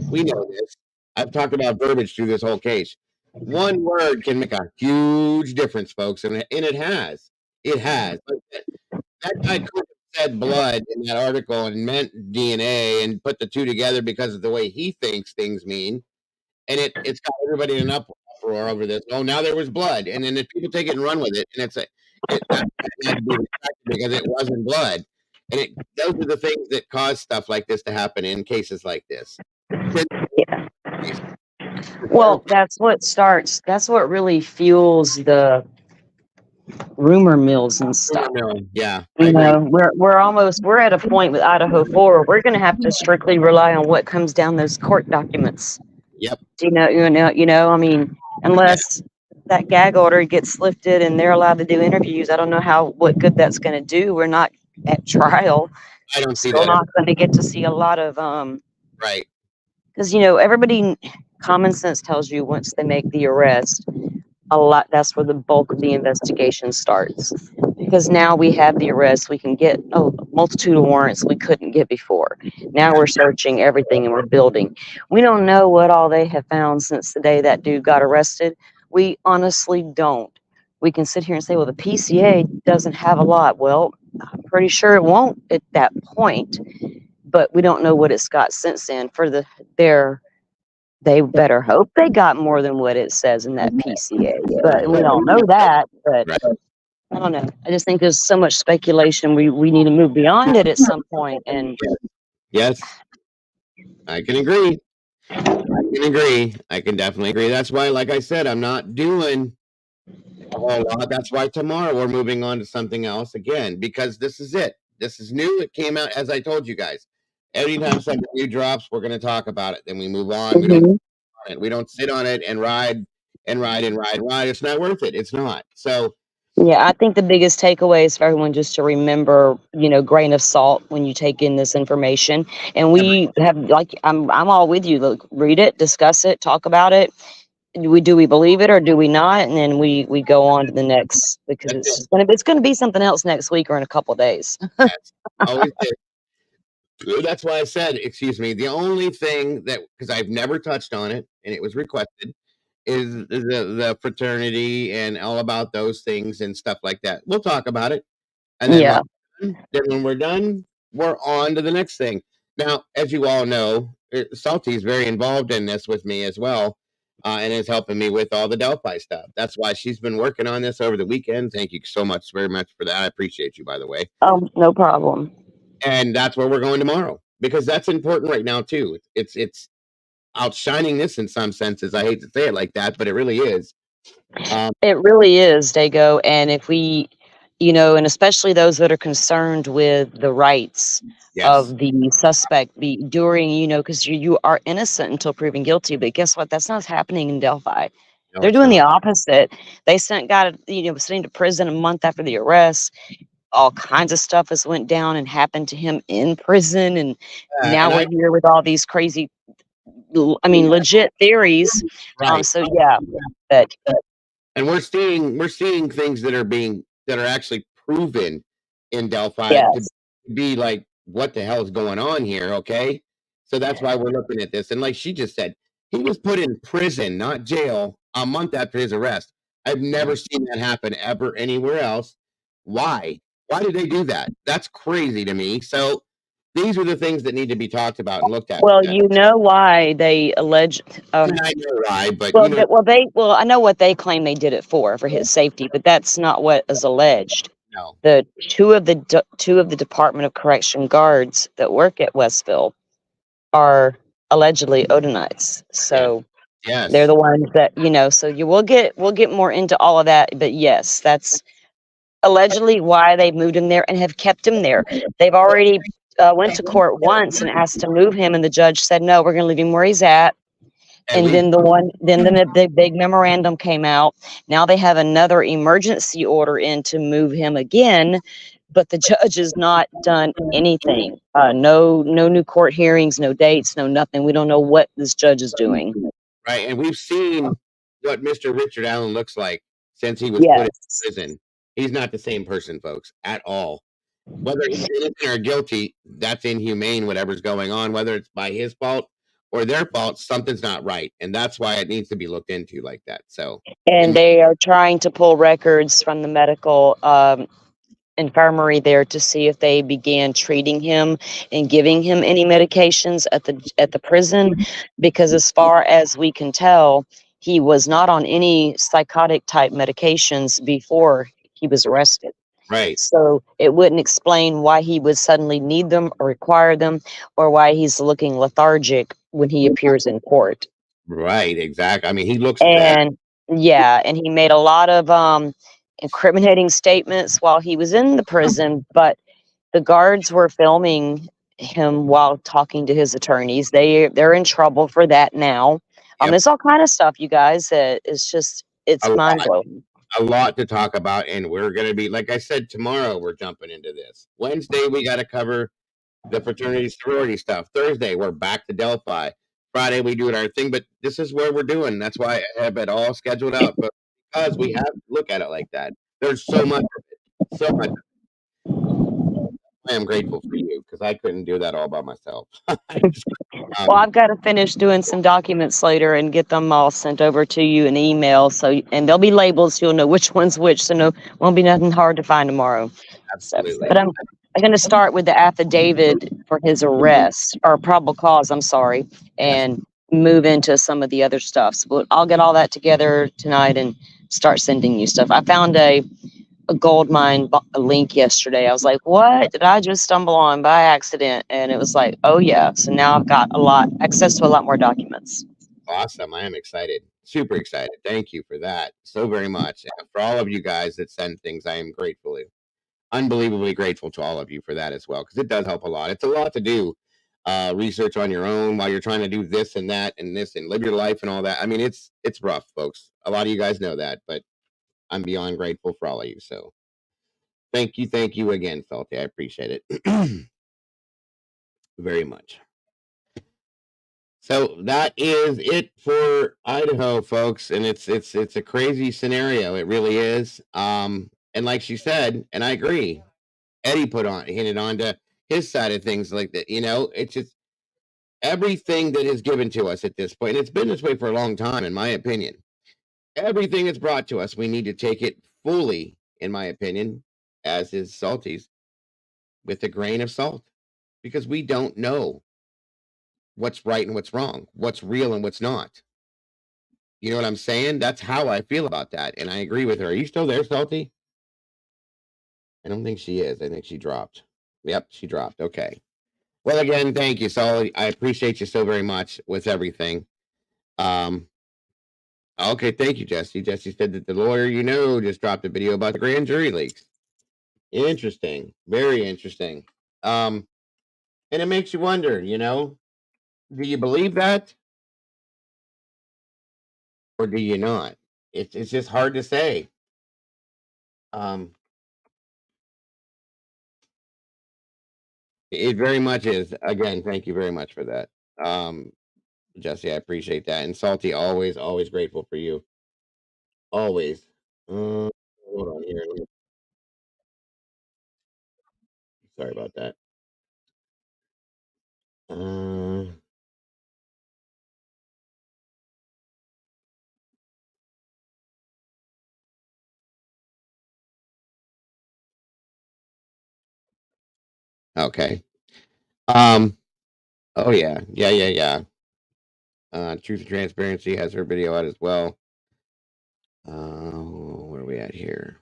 we know this. I've talked about verbiage through this whole case. One word can make a huge difference, folks, and it has. It has. That guy could have said blood in that article and meant DNA and put the two together because of the way he thinks things mean, and it's got everybody in an uproar over this. Oh, now there was blood, and then if people take it and run with it, and that had to be retracted because it wasn't blood, and those are the things that cause stuff like this to happen in cases like this. Yeah. Well, that's what really fuels the rumor mills and stuff. Yeah, I You agree. know, we're at a point with Idaho 4. We're going to have to strictly rely on what comes down those court documents. Yep. I mean, unless that gag order gets lifted and they're allowed to do interviews, I don't know what good that's going to do. We're not at trial. I don't see Still that. not going to get to see a lot of Right. because everybody, common sense tells you once they make the arrest, that's where the bulk of the investigation starts. Because now we have the arrest, we can get a multitude of warrants we couldn't get before. Now we're searching everything and we're building. We don't know what all they have found since the day that dude got arrested. We honestly don't. We can sit here and say, well, the PCA doesn't have a lot. Well, I'm pretty sure it won't at that point, but we don't know what it's got since then. They better hope they got more than what it says in that PCA, but we don't know that. But Right. I don't know. I just think there's so much speculation. We need to move beyond it at some point. And Yes, I can agree. I can definitely agree. That's why, like I said, I'm not doing a whole lot. That's why tomorrow we're moving on to something else again, because this is it. This is new. It came out, as I told you guys. Anytime something new drops, we're going to talk about it. Then we move on. We don't sit on it and ride. It's not worth it. It's not. So yeah, I think the biggest takeaway is for everyone just to remember, grain of salt when you take in this information. And we have, I'm all with you. Look, read it, discuss it, talk about it. Do we believe it or do we not? And then we go on to the next, because it's gonna be something else next week or in a couple of days. Yes, always is. That's why I said, excuse me, the only thing that, because I've never touched on it and it was requested, is the fraternity and all about those things and stuff like that. We'll talk about it. And then, when we're done, we're on to the next thing. Now, as you all know, Salty is very involved in this with me as well, and is helping me with all the Delphi stuff. That's why she's been working on this over the weekend. Thank you very much for that. I appreciate you, by the way. Oh, no problem. And that's where we're going tomorrow, because that's important right now too. It's outshining this in some senses. I hate to say it like that, but it really is. It really is, Dago. And if we, and especially those that are concerned with the rights of the suspect during, because you are innocent until proven guilty. But guess what? That's not happening in Delphi. No, they're doing the opposite. They sent to prison a month after the arrest. All kinds of stuff has went down and happened to him in prison. And now we're here with all these crazy, legit theories. Right. So yeah, but and we're seeing things that are actually proven in Delphi to be like, what the hell is going on here? Okay. So that's why we're looking at this. And like she just said, he was put in prison, not jail, a month after his arrest. I've never seen that happen ever anywhere else. Why? Why did they do that? That's crazy to me. So these are the things that need to be talked about and looked at. Well, you know why they allege. I know why, but I know what they claim they did it for his safety, but that's not what is alleged. No. The two of the Department of Correction guards that work at Westville are allegedly Odinites. So yes, they're the ones that So we'll get more into all of that, but yes, that's allegedly why they moved him there and have kept him there. They've already went to court once and asked to move him, and the judge said no, we're going to leave him where he's at. And then the big memorandum came out. Now they have another emergency order in to move him again, but the judge has not done anything. No new court hearings, no dates, no nothing. We don't know what this judge is doing. Right, and we've seen what Mr. Richard Allen looks like since he was put in prison. He's not the same person, folks, at all. Whether he's innocent or guilty, that's inhumane, whatever's going on, whether it's by his fault or their fault, something's not right. And that's why it needs to be looked into like that. So, and they are trying to pull records from the medical infirmary there to see if they began treating him and giving him any medications at the prison, because as far as we can tell, he was not on any psychotic type medications before he was arrested. Right. So it wouldn't explain why he would suddenly need them or require them, or why he's looking lethargic when he appears in court. Right, exactly. I mean, he looks and bad. Yeah, and he made a lot of incriminating statements while he was in the prison, but the guards were filming him while talking to his attorneys. They're in trouble for that now. Yep. There's all kind of stuff, you guys, that it's just it's A mind lot. blowing. A lot to talk about, and we're going to be, like I said, tomorrow we're jumping into this. Wednesday we got to cover the fraternity sorority stuff. Thursday we're back to Delphi. Friday we do our thing, but this is where we're doing. That's why I have it all scheduled out, but because we have to look at it like that. There's so much of it, so much. I am grateful for you because I couldn't do that all by myself. Well, I've got to finish doing some documents later and get them all sent over to you in email. So, and they'll be labeled so you'll know which one's which. So, no, won't be nothing hard to find tomorrow. Absolutely. So, but I'm going to start with the affidavit for his arrest or probable cause. I'm sorry, and move into some of the other stuff. So, I'll get all that together tonight and start sending you stuff. I found a gold mine link yesterday. I was like, what did I just stumble on by accident? And it was like, oh yeah. So now I've got access to a lot more documents. Awesome. I am excited. Super excited. Thank you for that so very much. And for all of you guys that send things, I am unbelievably grateful to all of you for that as well, because it does help a lot. It's a lot to do. Research on your own while you're trying to do this and that and this and live your life and all that. I mean, it's rough, folks. A lot of you guys know that, but I'm beyond grateful for all of you. So thank you again, Salty. I appreciate it very much. So that is it for Idaho, folks, and it's a crazy scenario. It really is. And like she said, and I agree, Eddie hinted on to his side of things like that. You know, it's just everything that is given to us at this point, and it's been this way for a long time, in my opinion. Everything that's brought to us, we need to take it fully, in my opinion, as is Salty's, with a grain of salt, because we don't know what's right and what's wrong, what's real and what's not. You know what I'm saying? That's how I feel about that, and I agree with her. Are you still there, Salty? I don't think she is. I think she dropped. Yep, she dropped. Okay. Well, again, thank you, Salty. I appreciate you so very much with everything. Okay, thank you, Jesse. Jesse said that the lawyer just dropped a video about the grand jury leaks. Interesting. Very interesting. And it makes you wonder, do you believe that? Or do you not? It's just hard to say. It very much is. Again, thank you very much for that. Jesse, I appreciate that. And Salty, always grateful for you. Always. Hold on here. Sorry about that. Okay. Oh yeah. Yeah. Truth and Transparency has her video out as well. Where are we at here?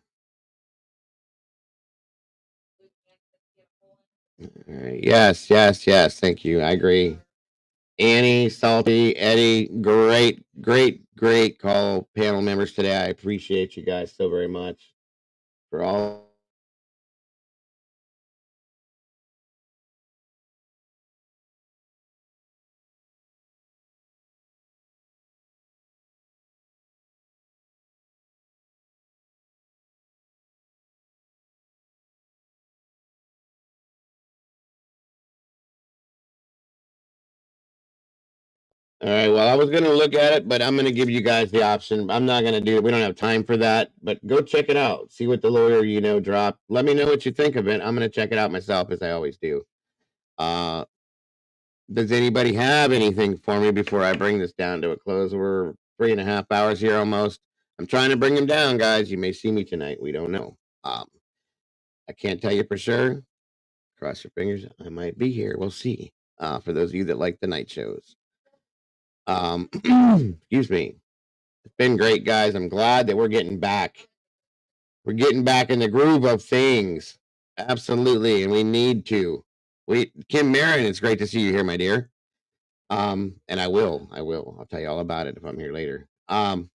All right. Yes. Thank you. I agree. Annie, Salty, Eddie, great call panel members today. I appreciate you guys so very much for all. All right. Well, I was going to look at it, but I'm going to give you guys the option. I'm not going to do it. We don't have time for that, but go check it out. See what the lawyer, dropped. Let me know what you think of it. I'm going to check it out myself, as I always do. Does anybody have anything for me before I bring this down to a close? We're 3.5 hours here almost. I'm trying to bring them down, guys. You may see me tonight. We don't know. I can't tell you for sure. Cross your fingers. I might be here. We'll see. For those of you that like the night shows. Excuse me. It's been great, guys. I'm glad that we're getting back. We're getting back in the groove of things. Absolutely. And we need to. Kim Marin, it's great to see you here, my dear. And I will. I'll tell you all about it if I'm here later. But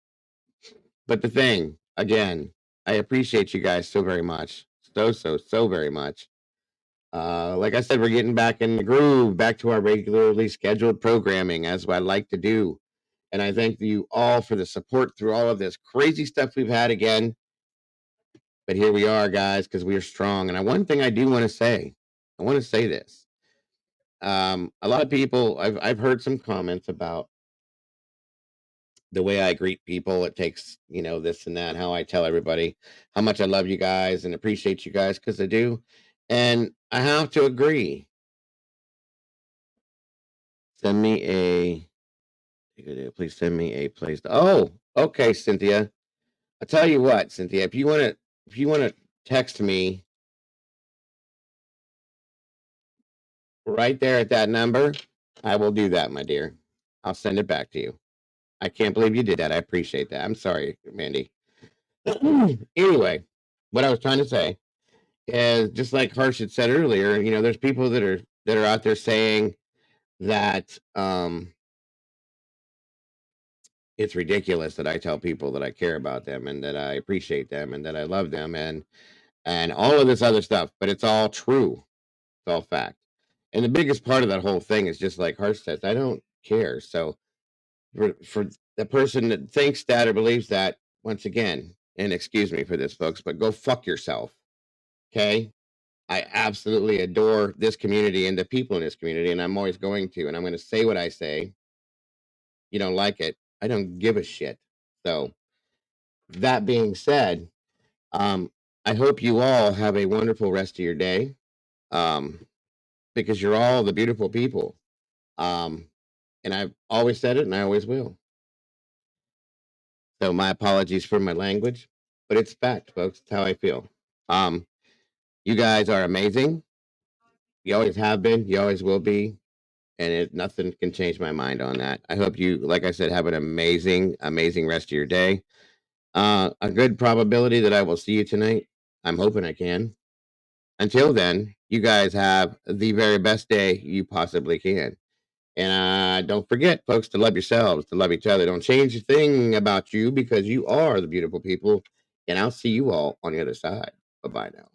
the thing, again, I appreciate you guys so very much. So very much. Like I said, we're getting back in the groove, back to our regularly scheduled programming, as I like to do. And I thank you all for the support through all of this crazy stuff we've had again. But here we are, guys, because we are strong. And one thing I do want to say, I want to say this. A lot of people, I've heard some comments about the way I greet people. It takes, this and that, how I tell everybody how much I love you guys and appreciate you guys, because I do. And I have to agree. Send me please send me a place. Oh, okay, Cynthia. I'll tell you what, Cynthia, if you want to text me right there at that number, I will do that, my dear. I'll send it back to you. I can't believe you did that. I appreciate that. I'm sorry, Mandy. Anyway, what I was trying to say is, just like Harsh had said earlier, there's people that are out there saying that it's ridiculous that I tell people that I care about them and that I appreciate them and that I love them and all of this other stuff, but it's all true. It's all fact. And the biggest part of that whole thing is, just like Harsh says, I don't care. So for the person that thinks that or believes that, once again, and excuse me for this, folks, but go fuck yourself. Okay? I absolutely adore this community and the people in this community, and I'm always going to, and I'm going to say what I say. You don't like it, I don't give a shit. So that being said, I hope you all have a wonderful rest of your day, because you're all the beautiful people. And I've always said it, and I always will. So my apologies for my language, but it's fact, folks. It's how I feel. You guys are amazing. You always have been. You always will be. And nothing can change my mind on that. I hope you, like I said, have an amazing, amazing rest of your day. A good probability that I will see you tonight. I'm hoping I can. Until then, you guys have the very best day you possibly can. And don't forget, folks, to love yourselves, to love each other. Don't change a thing about you, because you are the beautiful people. And I'll see you all on the other side. Bye-bye now.